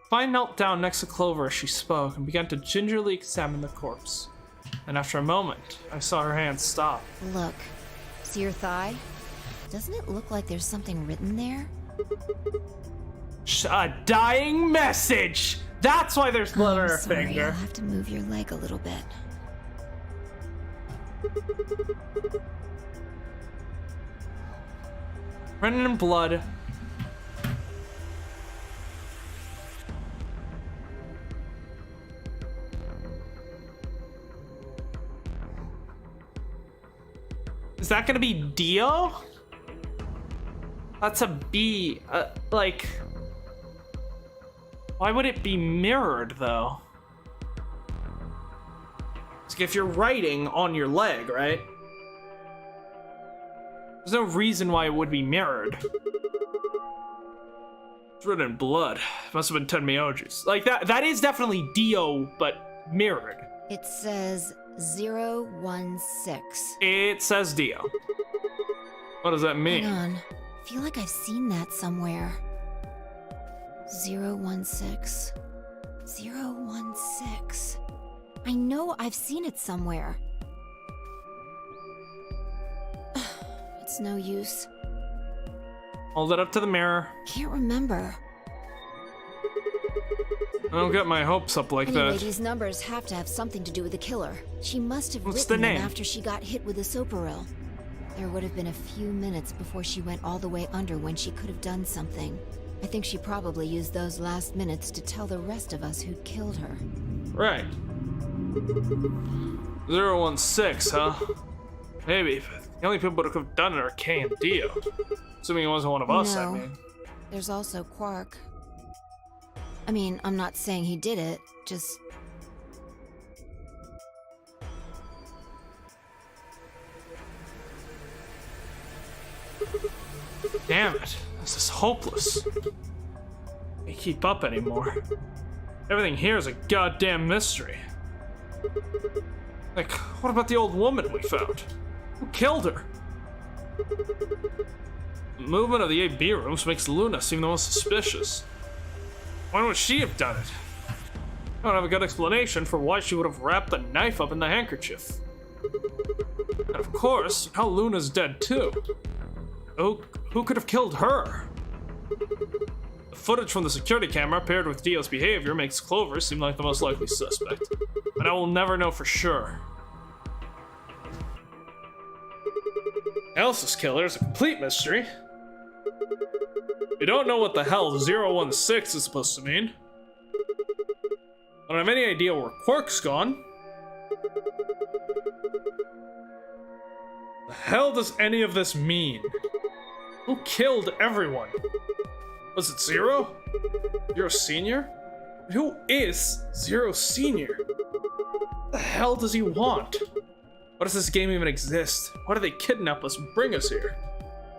C: Phi knelt down next to Clover as she spoke and began to gingerly examine the corpse. And after a moment, I saw her hand stop.
B: Look. See your thigh? Doesn't it look like there's something written there?
C: A dying message! That's why there's blood on her
B: Sorry,
C: finger.
B: I'll have to move your leg a little bit.
C: Written in blood. Is that gonna be Dio? That's a B. Like, why would it be mirrored though? 'Cause if you're writing on your leg, right? There's no reason why it would be mirrored. It's written in blood. Must have been Tenmyoji's. Like that is definitely Dio, but mirrored.
B: It says 016.
C: It says Dio. What does that mean?
B: Hang on. I feel like I've seen that somewhere. 016. 016. I know I've seen it somewhere. It's no use.
C: Hold it up to the mirror.
B: Can't remember.
C: I don't get my hopes up like
B: Anyway,
C: that.
B: these numbers have to have something to do with the killer. She must have
C: What's the
B: written them
C: name?
B: after she got hit with the Soparil. There would have been a few minutes before she went all the way under when she could have done something. I think she probably used those last minutes to tell the rest of us who'd killed her.
C: Right. 016, huh? Maybe, but the only people that could have done it are Kay and Dio. Assuming it wasn't one of us, I
B: No.
C: mean.
B: There's also Quark. I mean, I'm not saying he did it, just...
C: Damn it. This is hopeless. Can't keep up anymore. Everything here is a goddamn mystery. Like, what about the old woman we found? Who killed her? The movement of the AB rooms makes Luna seem the most suspicious. Why would she have done it? I don't have a good explanation for why she would have wrapped the knife up in the handkerchief. And of course, how Luna's dead too. Who could have killed her? The footage from the security camera paired with Dio's behavior makes Clover seem like the most likely suspect. But I will never know for sure. Elsa's killer is a complete mystery. We don't know what the hell 016 is supposed to mean. I don't have any idea where Quark's gone. The hell does any of this mean? Who killed everyone? Was it Zero? Zero Senior? Who is Zero Senior? What the hell does he want? Why does this game even exist? Why do they kidnap us and bring us here?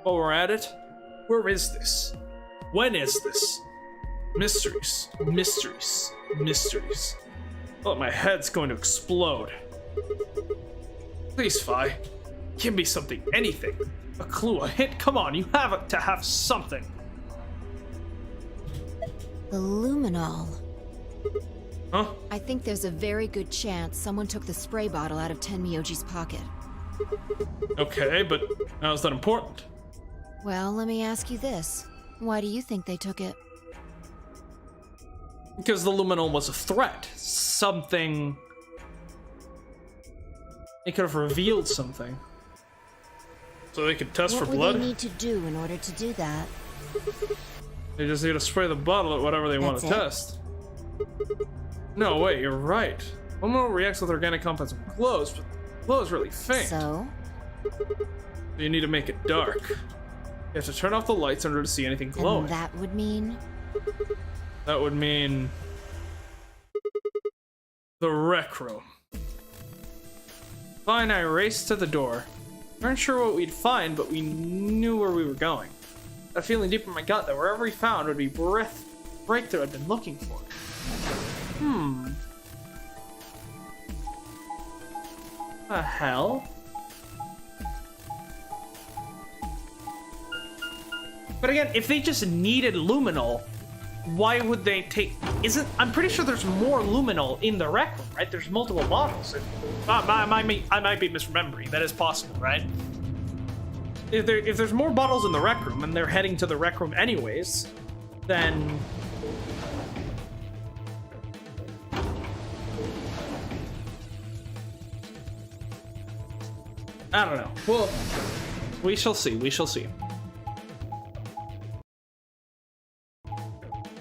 C: While we're at it, where is this? When is this? Mysteries, mysteries, mysteries. Oh, my head's going to explode. Please, Phi. Give me something, anything. A clue, a hint, come on, you have to have something.
B: The luminol.
C: Huh?
B: I think there's a very good chance someone took the spray bottle out of Tenmyoji's pocket.
C: Okay, but how is that important?
B: Well, let me ask you this. Why do you think they took it?
C: Because the luminol was a threat. Something... It could have revealed something. So they could test for blood?
B: What would they need to do in order to do that?
C: They just need to spray the bottle at whatever they want to test. No, wait, you're right. Luminol reacts with organic compounds and glows, but the glow is really faint.
B: So?
C: You need to make it dark. You have to turn off the lights in order to see anything glowing.
B: And that would mean?
C: That would mean... the rec room. Fine, I raced to the door. We weren't sure what we'd find, but we knew where we were going. A feeling deep in my gut that wherever we found would be breakthrough I'd been looking for. The hell? But again, if they just needed luminol, why would they take... I'm pretty sure there's more luminol in the rec room, right? There's multiple bottles. I might be misremembering. That is possible, right? If there's more bottles in the rec room and they're heading to the rec room anyways, then... I don't know. Well, we shall see. We shall see.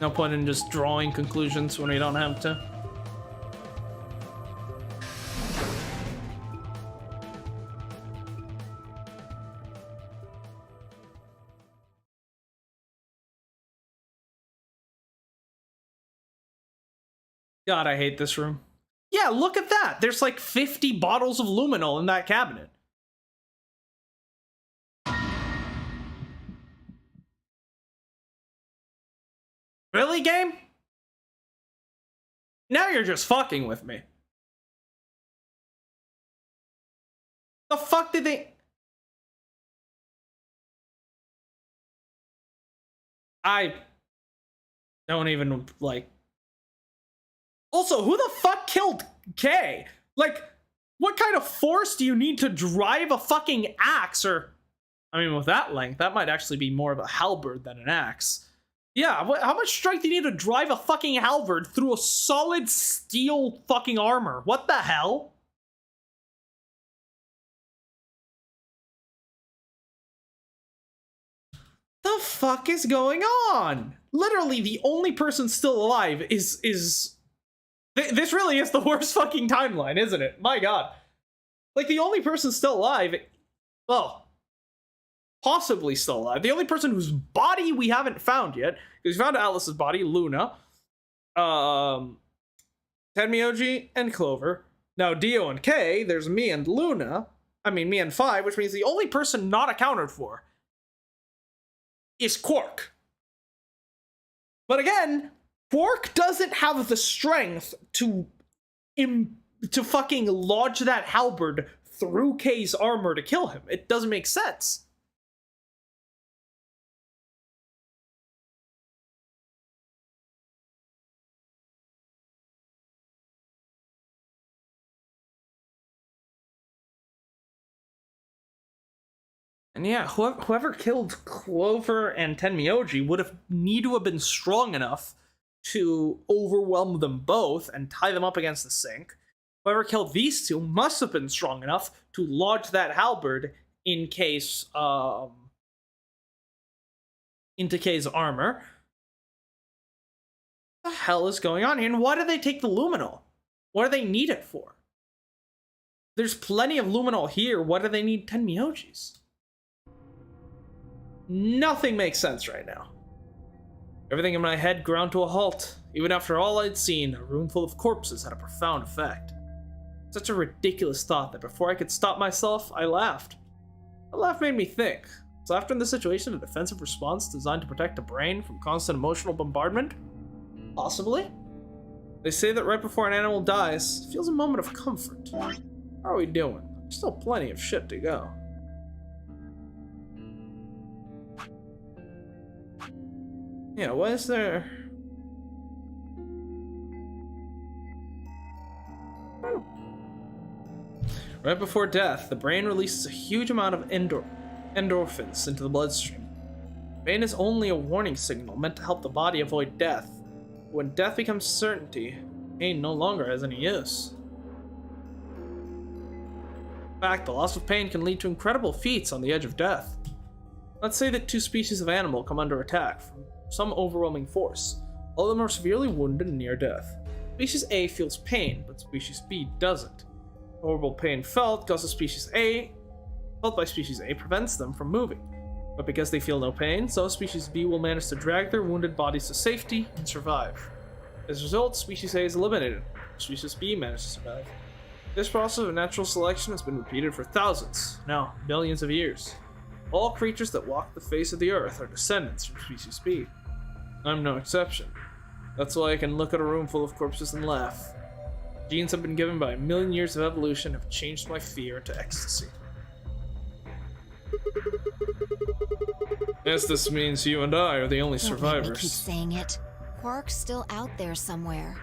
C: No point in just drawing conclusions when we don't have to. God, I hate this room. Yeah, look at that. There's like 50 bottles of luminol in that cabinet. Really, game? Now you're just fucking with me. The fuck did they... I don't even, like... Also, who the fuck killed Kay? Like, what kind of force do you need to drive a fucking axe or
J: I mean, with that length, that might actually be more of a halberd than an axe. Yeah, how much strength do you need to drive a fucking halberd through a solid steel fucking armor? What the hell? The fuck is going on? Literally, the only person still alive is this really is the worst fucking timeline, isn't it? My god. Like, the only person still alive, well, possibly still alive, the only person whose body we haven't found yet, because we found Alice's body, Luna, Tenmyoji, and Clover. Now, Dio and Kay, there's me and Luna, me and Fi, which means the only person not accounted for is Quark. But again, Quark doesn't have the strength to fucking lodge that halberd through Kay's armor to kill him. It doesn't make sense. And yeah, whoever killed Clover and Tenmyoji would have need to have been strong enough to overwhelm them both and tie them up against the sink. Whoever killed these two must have been strong enough to lodge that halberd in Kay's into Kay's armor. What the hell is going on here? And why did they take the luminol? What do they need it for? There's plenty of luminol here. What do they need Tenmyoji's? Nothing makes sense right now. Everything in my head ground to a halt. Even after all I'd seen, a room full of corpses had a profound effect. Such a ridiculous thought that before I could stop myself, I laughed. The laugh made me think. Was laughter in this situation a defensive response designed to protect the brain from constant emotional bombardment? Possibly. They say that right before an animal dies, it feels a moment of comfort. How are we doing? There's still plenty of shit to go. Yeah, what is there? Right before death, the brain releases a huge amount of endorphins into the bloodstream. Pain is only a warning signal meant to help the body avoid death. When death becomes certainty, pain no longer has any use. In fact, the loss of pain can lead to incredible feats on the edge of death. Let's say that two species of animal come under attack from some overwhelming force. All of them are severely wounded and near death. Species A feels pain, but species B doesn't. Horrible pain felt by species A prevents them from moving. But because they feel no pain, so species B will manage to drag their wounded bodies to safety and survive. As a result, species A is eliminated. Species B manages to survive. This process of natural selection has been repeated for thousands, no, millions of years. All creatures that walk the face of the earth are descendants from species B. I'm no exception. That's why I can look at a room full of corpses and laugh. Genes have been given by a million years of evolution have changed my fear into ecstasy. Yes, this means you and I are the only survivors.
B: Don't make me keep saying it. Quark's still out there somewhere.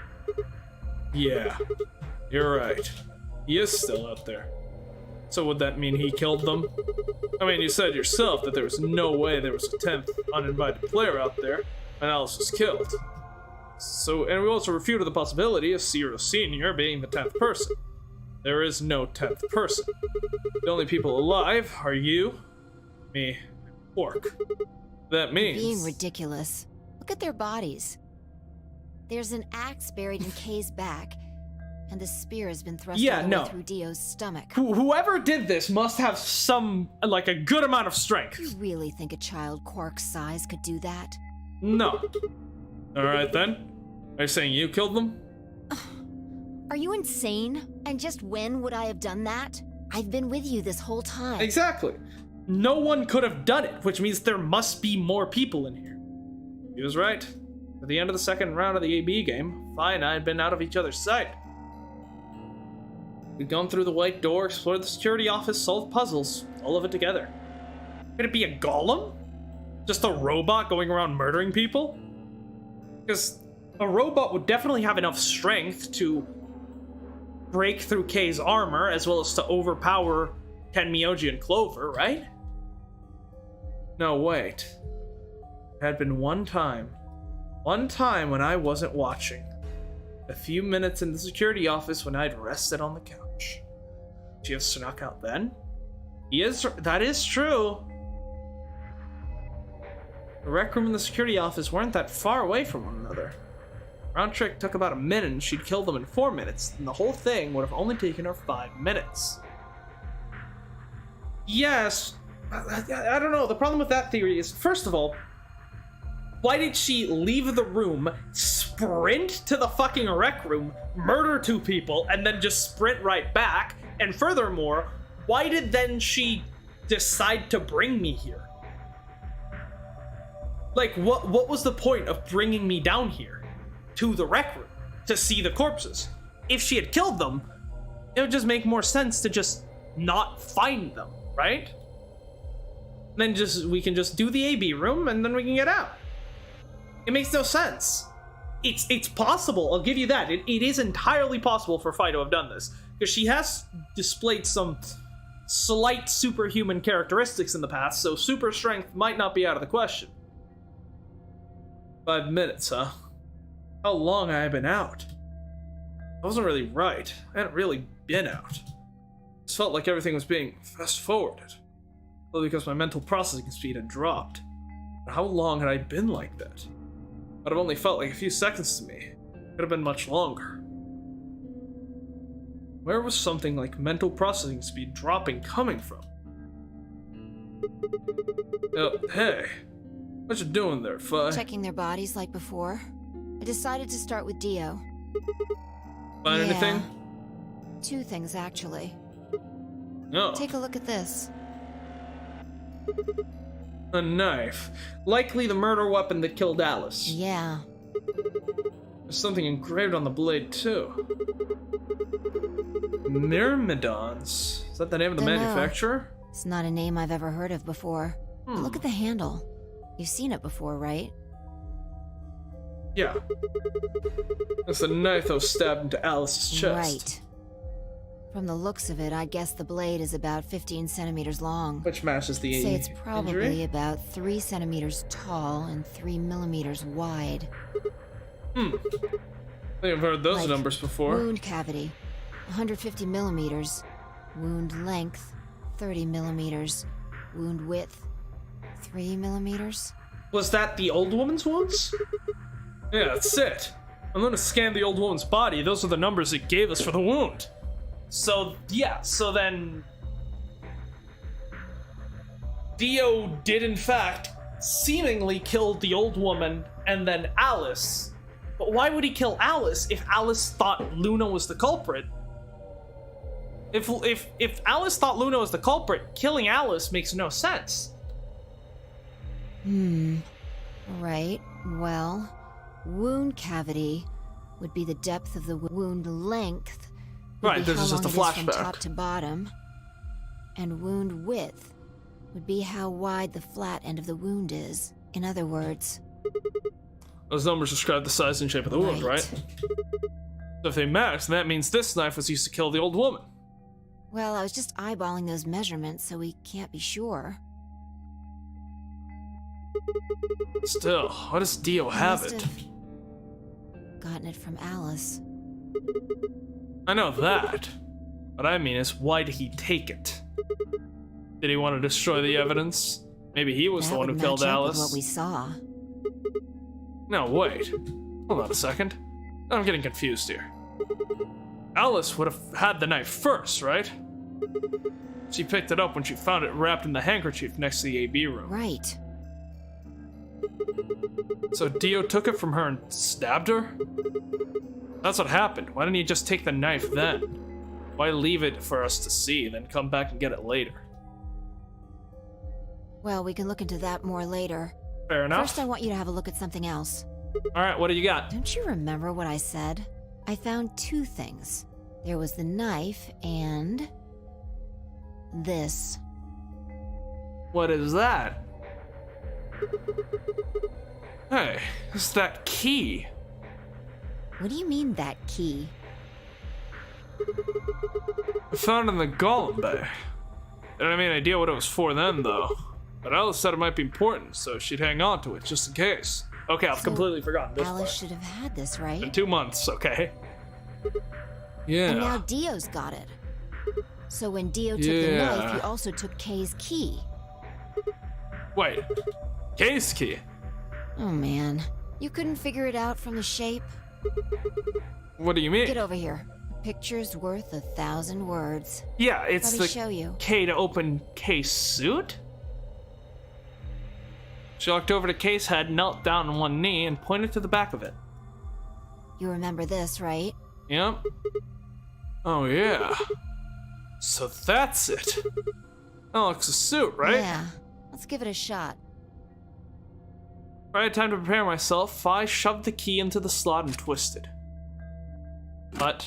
C: Yeah, you're right. He is still out there. So would that mean he killed them? I mean, you said yourself that there was no way there was a 10th uninvited player out there, and Alice was killed. So, and we also refuted the possibility of Zero Senior being the 10th person. There is no 10th person. The only people alive are you, me, and Quark. That means...
B: Being ridiculous. Look at their bodies. There's an axe buried in Kay's back, and the spear has been thrust all the way through Dio's stomach.
J: Whoever did this must have some, like, a good amount of strength.
B: You really think a child Quark's size could do that?
C: No. Alright then. Are you saying you killed them?
B: Are you insane? And just when would I have done that? I've been with you this whole time.
J: Exactly. No one could have done it, which means there must be more people in here.
C: He was right. At the end of the second round of the AB game, Fi and I had been out of each other's sight. We'd gone through the white door, explored the security office, solved puzzles, all of it together.
J: Could it be a golem? Just a robot going around murdering people? Because a robot would definitely have enough strength to break through Kay's armor, as well as to overpower Tenmyoji and Clover, right? No, wait. It had been one time when I wasn't watching. A few minutes in the security office when I'd rested on the couch. She have snuck out then? That is true. The rec room and the security office weren't that far away from one another. Round trip took about a minute and she'd killed them in 4 minutes, and the whole thing would have only taken her 5 minutes. Yes, I don't know. The problem with that theory is, first of all, why did she leave the room, sprint to the fucking rec room, murder 2 people, and then just sprint right back? And furthermore, why did then she decide to bring me here? Like, what was the point of bringing me down here to the rec room to see the corpses? If she had killed them, it would just make more sense to just not find them, right? Then we can just do the AB room and then we can get out. It makes no sense. It's possible, I'll give you that. It is entirely possible for Phi to have done this, because she has displayed some slight superhuman characteristics in the past, so super strength might not be out of the question. 5 minutes, huh? How long have I been out? I wasn't really right. I hadn't really been out. It just felt like everything was being fast-forwarded. Well, because my mental processing speed had dropped. But how long had I been like that? I'd have only felt like a few seconds to me. It could have been much longer. Where was something like mental processing speed dropping coming from? Hey. What you doing there, Phi?
B: Checking their bodies like before. I decided to start with Dio.
J: Find anything?
B: 2 things, actually.
J: No.
B: Take a look at this.
J: A knife. Likely the murder weapon that killed Alice.
B: Yeah.
J: There's something engraved on the blade, too. Myrmidons. Is that the name of the manufacturer?
B: It's not a name I've ever heard of before. But look at the handle. You've seen it before, right?
J: Yeah. That's the knife that was stabbed into Alice's chest.
B: Right. From the looks of it, I guess the blade is about 15 centimeters long.
J: Which matches the
B: Say it's probably
J: injury?
B: about 3 centimeters tall and 3 millimeters wide.
J: I think I've heard those numbers before.
B: Wound cavity, 150 millimeters. Wound length, 30 millimeters. Wound width, 3 millimeters.
J: Was that the old woman's wounds? Yeah, that's it. I'm gonna scan the old woman's body. Those are the numbers it gave us for the wound. So, yeah, so then... Dio did, in fact, seemingly kill the old woman and then Alice. But why would he kill Alice if Alice thought Luna was the culprit? If Alice thought Luna was the culprit, killing Alice makes no sense.
B: Right, well, wound cavity would be the depth of the wound length.
J: Right, this is just a flashback.
B: From top to bottom. And wound width would be how wide the flat end of the wound is. In other words...
C: Those numbers describe the size and shape of the wound, right? So if they match, then that means this knife was used to kill the old woman.
B: Well, I was just eyeballing those measurements, so we can't be sure.
C: Still, why does Dio have it?
B: Gotten it from Alice.
C: I know that. What I mean is, why did he take it? Did he want to destroy the evidence? Maybe he was the one who killed Alice.
B: What we saw.
C: No, wait. Hold on a second. I'm getting confused here. Alice would have had the knife first, right? She picked it up when she found it wrapped in the handkerchief next to the AB room.
B: Right.
C: So Dio took it from her and stabbed her? That's what happened. Why didn't he just take the knife then? Why leave it for us to see, then come back and get it later?
B: Well, we can look into that more later.
C: Fair enough.
B: First, I want you to have a look at something else.
C: Alright, what do you got?
B: Don't you remember what I said? I found 2 things. There was the knife and... this.
C: What is that? Hey, it's that key.
B: What do you mean, that key?
C: I found it in the golem bay. I didn't have any idea what it was for then, though. But Alice said it might be important, so she'd hang on to it just in case. Okay, I've
B: So,
C: completely forgotten this
B: Alice
C: part.
B: should have had this,
C: In
B: right?
C: 2 months, okay? Yeah.
B: And now Dio's got it. So when Dio took the
C: Yeah.
B: knife, he also took Kay's key.
C: Wait. Case key?
B: Oh man, you couldn't figure it out from the shape?
C: What do you mean?
B: Get over here. A picture's worth 1,000 words.
C: Yeah, it's
B: Let me
C: the
B: show you.
C: Kay to open Kay's suit? She walked over to Kay's head, knelt down on one knee, and pointed to the back of it.
B: You remember this, right?
C: Yep. Oh, yeah. So that's it. That looks a suit, right?
B: Yeah. Let's give it a shot.
C: I had time to prepare myself. I shoved the key into the slot and twisted. But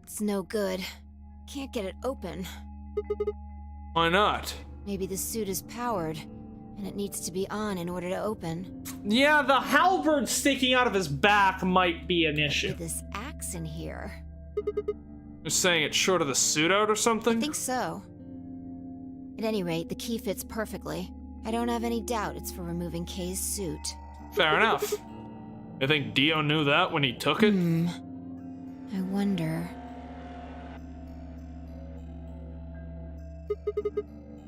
B: It's no good. Can't get it open.
C: why not?
B: Maybe the suit is powered, and it needs to be on in order to open.
A: Yeah, the halberd sticking out of his back might be an issue.
B: With this axe in here.
C: You're saying it's short of the suit out or
B: I
C: something?
B: think so. At any rate, the key fits perfectly. I don't have any doubt it's for removing Kay's suit.
C: Fair enough. You think Dio knew that when he took it?
B: I wonder.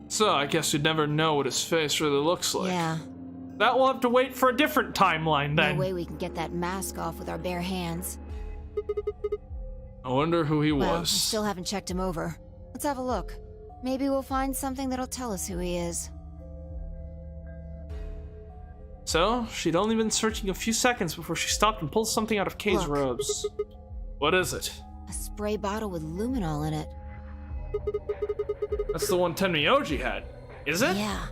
C: So, I guess you'd never know what his face really looks like.
B: Yeah,
A: That will have to wait for a different timeline
B: no
A: then.
B: way we can get that mask off with our bare hands.
C: I wonder who he
B: Well, I
C: was.
B: still haven't checked him over. Let's have a look. Maybe we'll find something that'll tell us who he is.
C: So, she'd only been searching a few seconds before she stopped and pulled something out of Kay's
B: Look.
C: robes. What is it?
B: A spray bottle with luminol in it.
C: That's the one Tenmyoji had. Is it?
B: Yeah.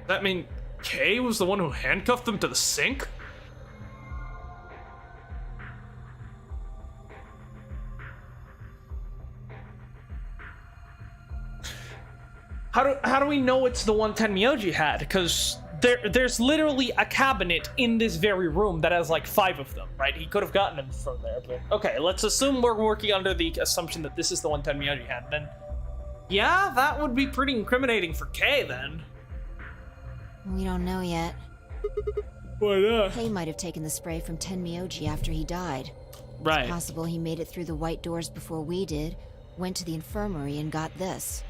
C: That mean Kay was the one who handcuffed them to the sink?
A: How do we know it's the one Tenmyoji had? Because there's literally a cabinet in this very room that has like 5 of them, right? He could have gotten them from there, but okay, let's assume we're working under the assumption that this is the one Tenmyoji had. Then, yeah, that would be pretty incriminating for Kay then.
B: We don't know yet.
C: Why not?
B: Kay might have taken the spray from Tenmyoji after he died.
A: Right.
B: Possible he made it through the white doors before we did, went to the infirmary and got this.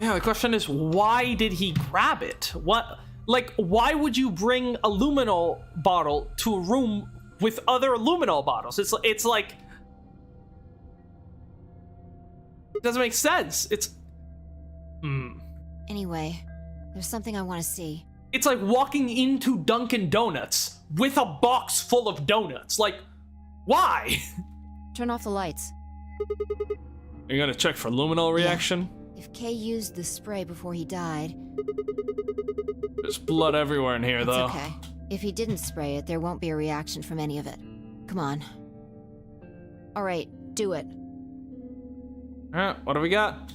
A: Yeah, the question is, why did he grab it? Why would you bring a luminol bottle to a room with other luminol bottles? It's like, it doesn't make sense.
B: Anyway, there's something I want to see.
A: It's like walking into Dunkin' Donuts with a box full of donuts. Like, why?
B: Turn off the lights.
C: You're gonna check for luminol reaction?
B: If Kay used the spray before he died,
C: There's blood everywhere in here,
B: it's
C: though.
B: okay. If he didn't spray it, there won't be a reaction from any of it. Come on. Alright, do it.
C: Alright, what do we got?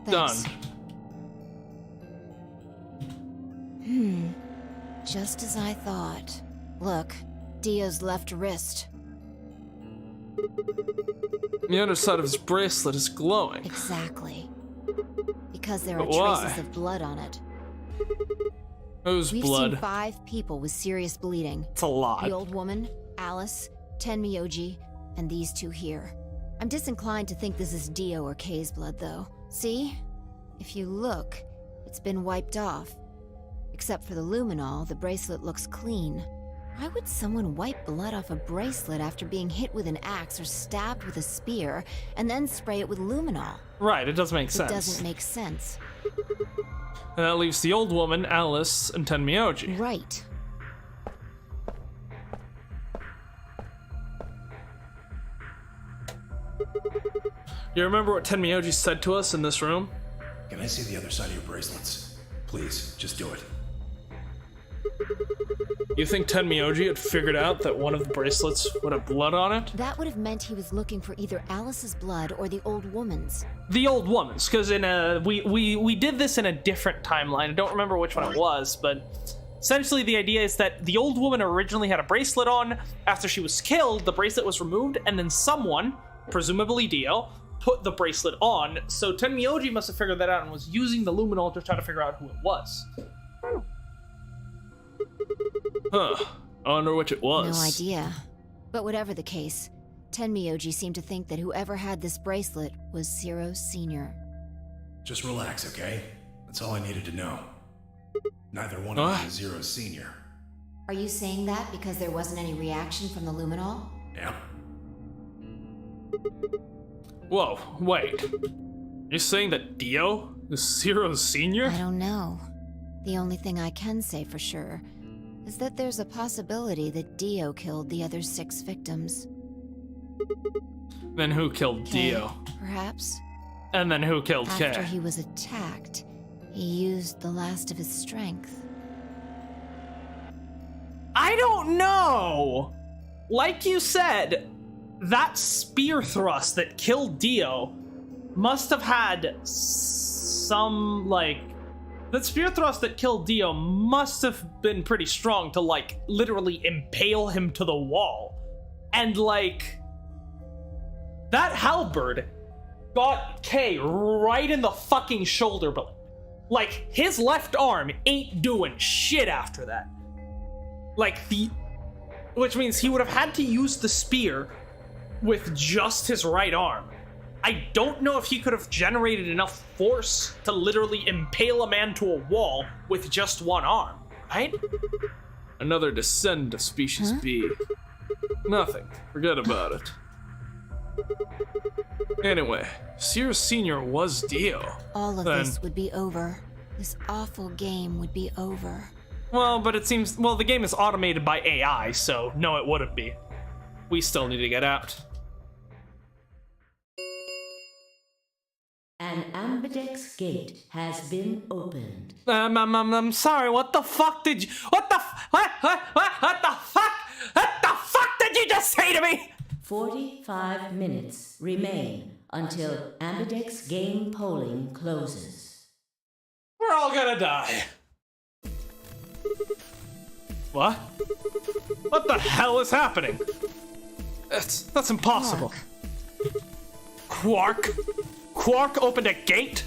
B: Thanks.
C: Done.
B: Just as I thought. Look, Dio's left wrist.
C: The underside of his bracelet is glowing.
B: Exactly. Because there are
C: But why?
B: traces of blood on it.
C: Whose
B: We've
C: blood?
B: seen 5 people with serious bleeding.
A: It's a lot.
B: The old woman, Alice, Tenmyoji, and these 2 here. I'm disinclined to think this is Dio or Kay's blood, though. See? If you look, it's been wiped off. Except for the luminol, the bracelet looks clean. Why would someone wipe blood off a bracelet after being hit with an axe or stabbed with a spear, and then spray it with luminol?
A: Right, it doesn't make
B: It
A: sense.
B: doesn't make sense.
C: And that leaves the old woman, Alice, and Tenmyoji.
B: Right.
C: You remember what Tenmyoji said to us in this room?
K: Can I see the other side of your bracelets? Please, just do it.
C: You think Tenmyoji had figured out that one of the bracelets would have blood on it?
B: That would have meant he was looking for either Alice's blood or the old woman's.
A: The old woman's, because we did this in a different timeline. I don't remember which one it was, but Essentially, the idea is that the old woman originally had a bracelet on. After she was killed, the bracelet was removed, and then someone, presumably Dio, put the bracelet on. So Tenmyoji must have figured that out and was using the luminol to try to figure out who it was.
C: Huh. I wonder which it was.
B: No idea. But whatever the case, Tenmyoji seemed to think that whoever had this bracelet was Zero Sr.
K: Just relax, okay? That's all I needed to know. Neither one of them is Zero Senior.
B: Are you saying that because there wasn't any reaction from the luminol?
K: Yeah.
C: Whoa, wait. You're saying that Dio is Zero Senior?
B: I don't know. The only thing I can say for sure is that there's a possibility that Dio killed the other 6 victims.
C: Then who killed
B: Kay,
C: Dio?
B: perhaps?
C: And then who killed Kay?
B: After he was attacked, he used the last of his strength.
A: I don't know! Like you said, that spear thrust that killed Dio must have had some, like... That spear thrust that killed Dio must have been pretty strong to, like, literally impale him to the wall. And, like... That halberd got Kay right in the fucking shoulder blade. Like, his left arm ain't doing shit after that. Like, which means he would have had to use the spear with just his right arm. I don't know if he could have generated enough force to literally impale a man to a wall with just one arm, right?
C: Another descend of species B. Nothing. Forget about it. Anyway, Zero Senior was Dio.
B: All of this would be over. This awful game would be over.
A: Well, but it seems... Well, the game is automated by AI, so no, it wouldn't be. We still need to get out.
I: An ambidex gate has been opened.
A: I'm sorry, what the fuck did you... What the fuck did you just say to me?
I: 45 minutes remain until ambidex game polling closes.
A: We're all gonna die. What? What the hell is happening? That's impossible. Quark? Quark opened a gate?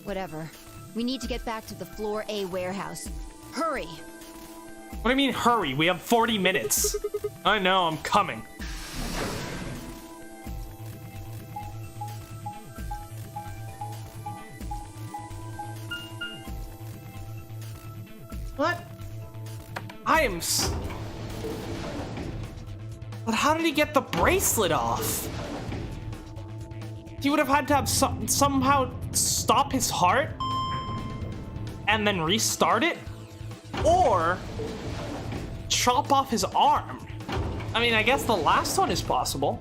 B: Whatever. We need to get back to the Floor A warehouse. Hurry!
A: What do you mean, hurry? We have 40 minutes. I know, I'm coming. What? But how did he get the bracelet off? He would have had to have somehow stop his heart and then restart it, or chop off his arm. I mean, I guess the last one is possible.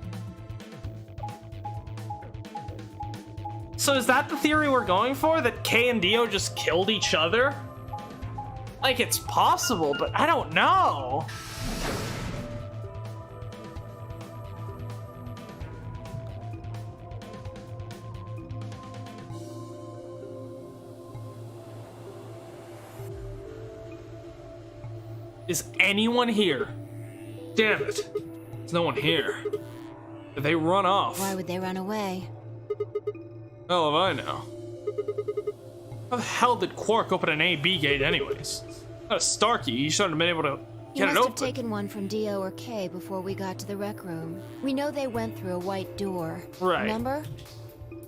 A: So is that the theory we're going for? That Kay and Dio just killed each other? Like, it's possible, but I don't know. Is anyone here?
C: Damn it. There's no one here. Did they run off?
B: Why would they run away?
C: Hell if I know.
A: How the hell did Quark open an A-B gate anyways? Not a Starkey, he shouldn't have been able to get it
B: He must
A: open.
B: have taken one from Dio or Kay before we got to the rec room. We know they went through a white door.
A: Right.
B: Remember?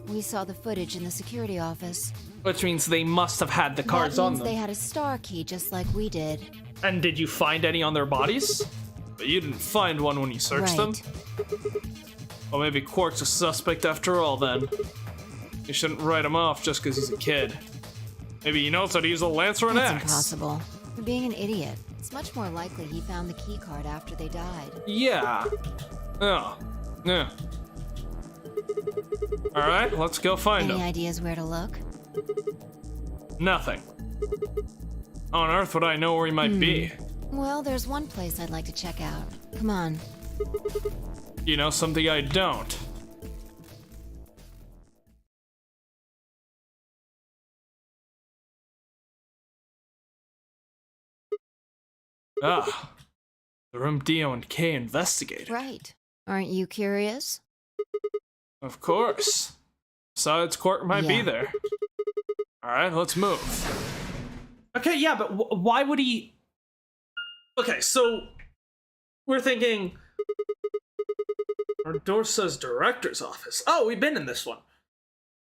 B: We saw the footage in the security office.
A: Which means they must have had the cards
B: that
A: on
B: means
A: them.
B: they had a star key just like we did.
A: And did you find any on their bodies?
C: But you didn't find one when you searched them? Well, maybe Quark's a suspect after all, then. You shouldn't write him off just because he's a kid. Maybe he knows how to use a lance or an
B: That's
C: axe.
B: impossible. You're being an idiot. It's much more likely he found the key card after they died.
C: Yeah. Oh. Yeah. Alright, let's go find
B: Any
C: him.
B: ideas where to look?
C: Nothing. How on earth would I know where he might be?
B: Well, there's one place I'd like to check out. Come on.
C: You know something I don't. Ah, the room Dio and Kay investigated.
B: Right. Aren't you curious?
C: Of course. Besides, Quark might be
B: Yeah.
C: there. Alright, let's move.
J: Okay, yeah, but why would he... Okay, so we're thinking... Our door says director's office. Oh, we've been in this one.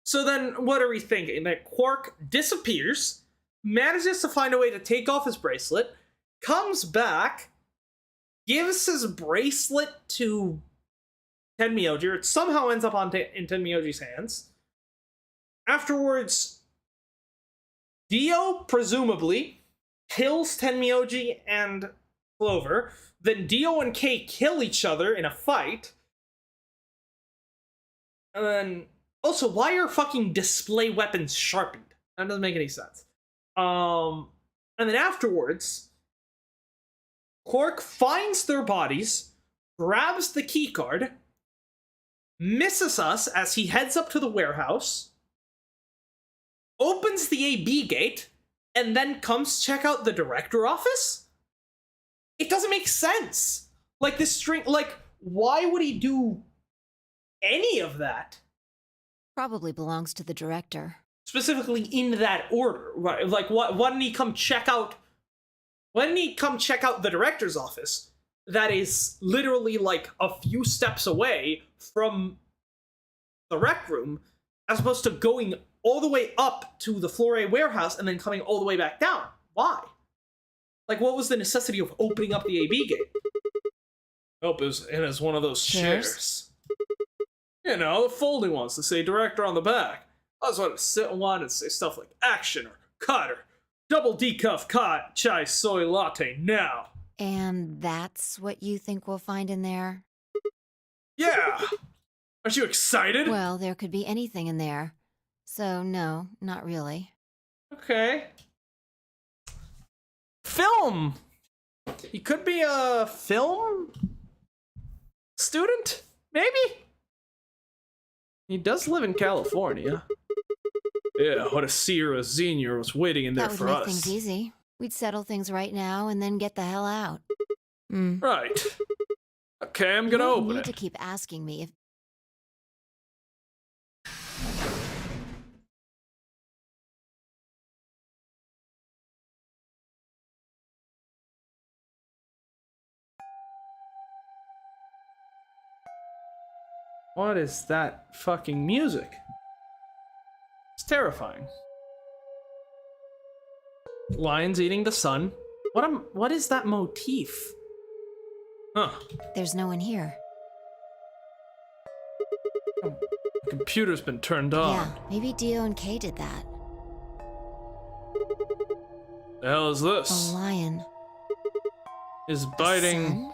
J: So then what are we thinking? That Quark disappears, manages to find a way to take off his bracelet, comes back, gives his bracelet to Tenmyouji. It somehow ends up in Tenmyouji's hands. Afterwards, Dio, presumably, kills Tenmyouji and Clover. Then Dio and Kay kill each other in a fight. And then... Also, why are fucking display weapons sharpened? That doesn't make any sense. And then afterwards, Quark finds their bodies, grabs the keycard, misses us as he heads up to the warehouse, opens the AB gate, and then comes check out the director office? It doesn't make sense. Like, this string... Like, why would he do any of that?
B: Probably belongs to the director.
J: Specifically in that order, right? Like, why didn't he come check out... Why didn't he come check out the director's office? That is literally, like, a few steps away from the rec room, as opposed to going all the way up to the Floor A warehouse and then coming all the way back down. Why? Like, what was the necessity of opening up the AB gate?
C: Hope it is one of those
B: Chairs?
C: chairs. You know, the folding ones that say director on the back. I just want to sit in one and say stuff like action or cut or double decaf cut chai soy latte now.
B: And that's what you think we'll find in there?
C: Yeah! Aren't you excited?
B: Well, there could be anything in there. So, no, not really.
J: Okay. Film! He could be a film student? Maybe? He does live in California.
C: Yeah, what if Sierra Senior was waiting in there
B: That would
C: for
B: make
C: us?
B: things easy. We'd settle things right now and then get the hell out.
C: Right. Okay, I'm
B: You
C: gonna
B: don't
C: open
B: need
C: it.
B: to keep asking me if...
J: What is that fucking music? It's terrifying. Lions eating the sun. What is that motif?
C: Huh.
B: There's no one here.
C: The computer's been turned on.
B: Yeah, maybe Dio and Kay did that.
C: The hell is
B: A
C: this?
B: lion.
C: Is
B: A
C: biting.
B: sun?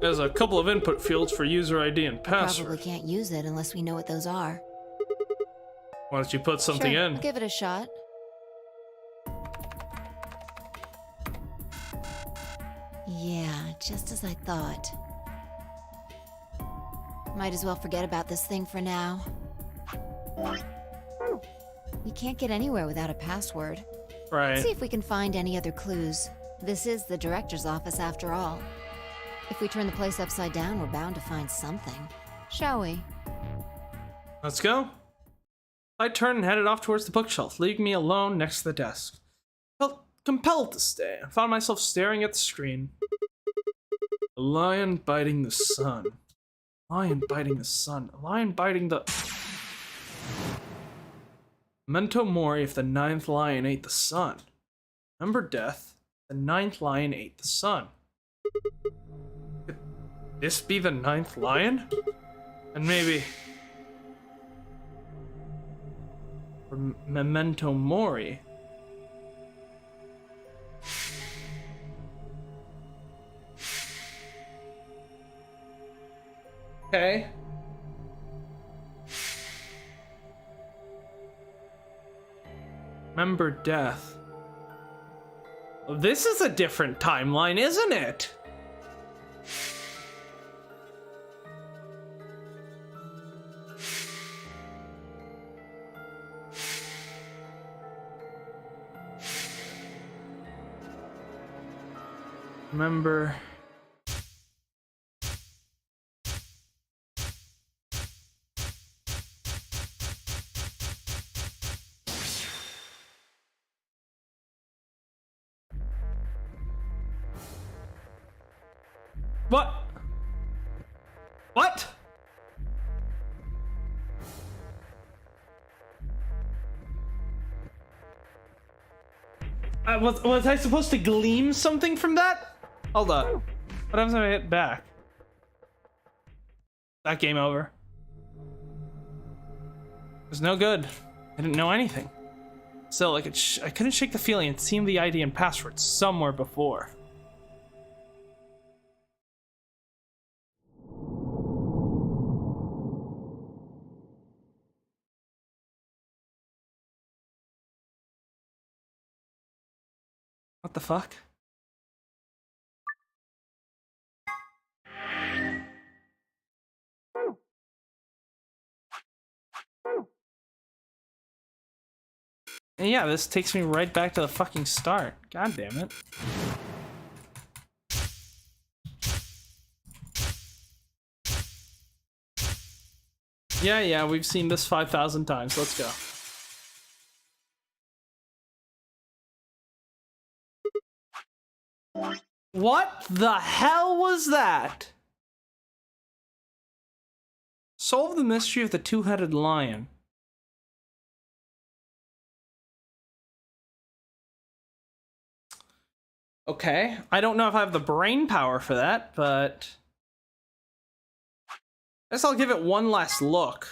C: There's a couple of input fields for user ID and
B: Probably
C: password.
B: can't use it unless we know what those are.
C: Why don't you put something
B: Sure,
C: in?
B: I'll give it a shot. Yeah, just as I thought. Might as well forget about this thing for now. We can't get anywhere without a password.
J: Right.
B: Let's see if we can find any other clues. This is the director's office after all. If we turn the place upside down, we're bound to find something. Shall we?
J: Let's go. I turned and headed off towards the bookshelf, leaving me alone next to the desk. Felt compelled to stay. I found myself staring at the screen.
C: A lion biting the sun. Lion biting the sun. A lion biting the. Memento mori if the ninth lion ate the sun. Remember death. The ninth lion ate the sun. Could this be the ninth lion? And maybe. Or memento mori.
J: Okay.
C: Remember death.
J: This is a different timeline, isn't it? Remember. What? What? Was I supposed to gleam something from that? Hold on. What happens if I hit back? That game over. It was no good. I didn't know anything. Still, I couldn't shake the feeling it seemed the ID and password somewhere before. What the fuck? And yeah, this takes me right back to the fucking start. God damn it. Yeah, we've seen this 5,000 times. Let's go. What the hell was that? Solve the mystery of the two-headed lion. Okay, I don't know if I have the brain power for that, but I guess I'll give it one last look.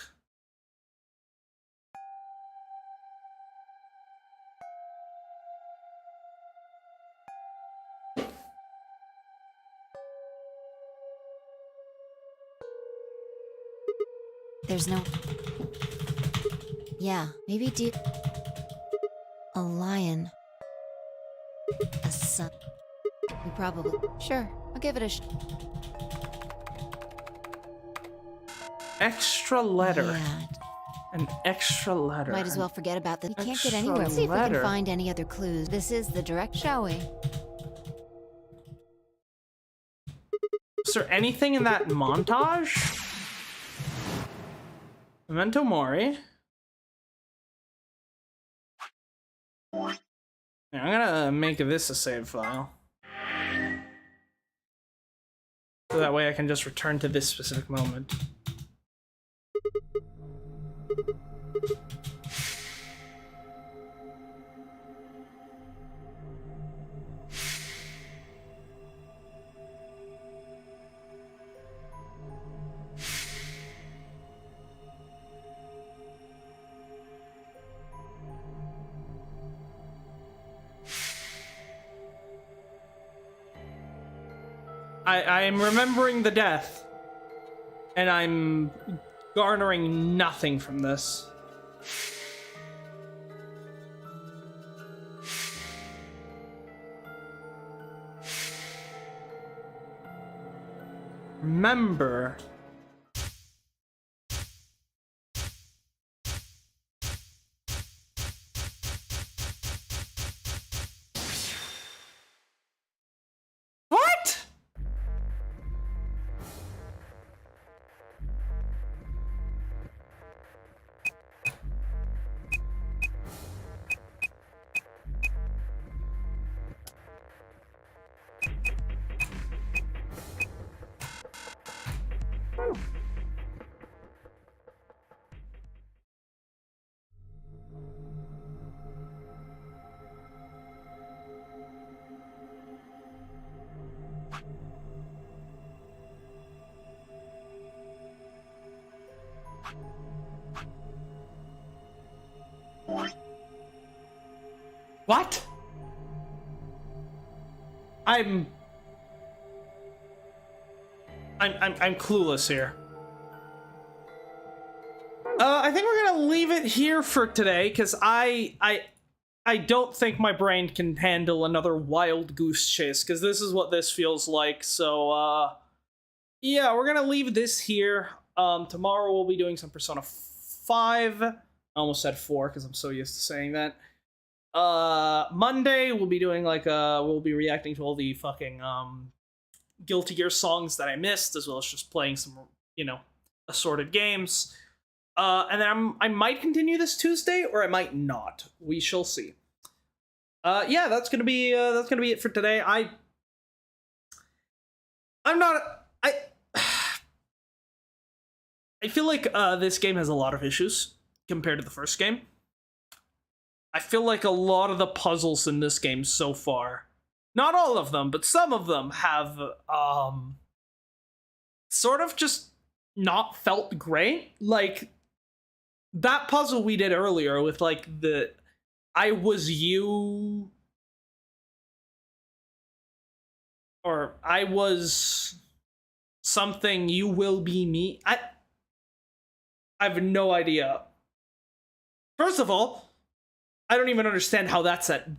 B: There's no... Yeah, maybe deep... A lion. A sun. We probably... Sure, I'll give it a
J: Extra letter.
B: Yeah.
J: An extra letter.
B: Might as well forget about this. We can't get
J: Extra
B: anywhere. See if we
J: letter.
B: can find any other clues. This is the direct, shall we?
J: Is there anything in that montage? Memento Mori. Yeah, I'm gonna make this a save file. So that way I can just return to this specific moment. I am remembering the death, and I'm garnering nothing from this. Remember. What? What? I'm clueless here. I think we're gonna leave it here for today, because I don't think my brain can handle another wild goose chase, because this is what this feels like. So yeah, we're gonna leave this here. Tomorrow we'll be doing some Persona 5. I almost said 4 because I'm so used to saying that. Monday we'll be doing like we'll be reacting to all the fucking Guilty Gear songs that I missed, as well as just playing some, you know, assorted games. And then I might continue this Tuesday, or I might not. We shall see. Yeah, that's gonna be it for today. I feel like this game has a lot of issues compared to the first game. I feel like a lot of the puzzles in this game so far, not all of them, but some of them have sort of just not felt great. Like that puzzle we did earlier with like the I was you, or I was something, you will be me. I have no idea. First of all, I don't even understand how that's an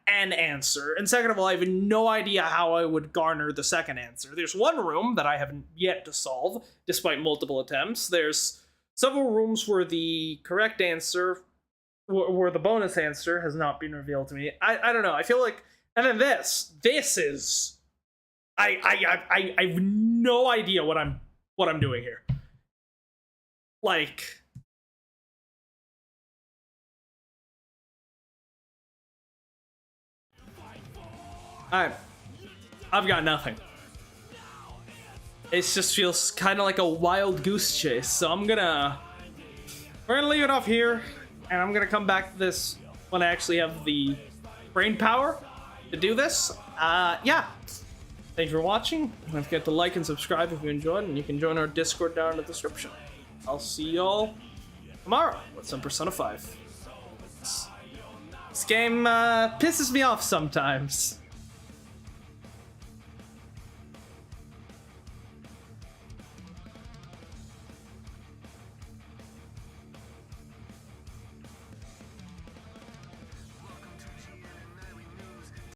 J: answer. And second of all, I have no idea how I would garner the second answer. There's one room that I haven't yet to solve, despite multiple attempts. There's several rooms where the correct answer, where the bonus answer has not been revealed to me. I don't know. I feel like, and then this is, I have no idea what I'm doing here. Like, I've got nothing. It just feels kind of like a wild goose chase, so we're gonna leave it off here, and I'm gonna come back to this when I actually have the brain power to do this. Yeah. Thanks for watching. Don't forget to like and subscribe if you enjoyed, and you can join our Discord down in the description. I'll see y'all tomorrow with some Persona 5. This game pisses me off sometimes.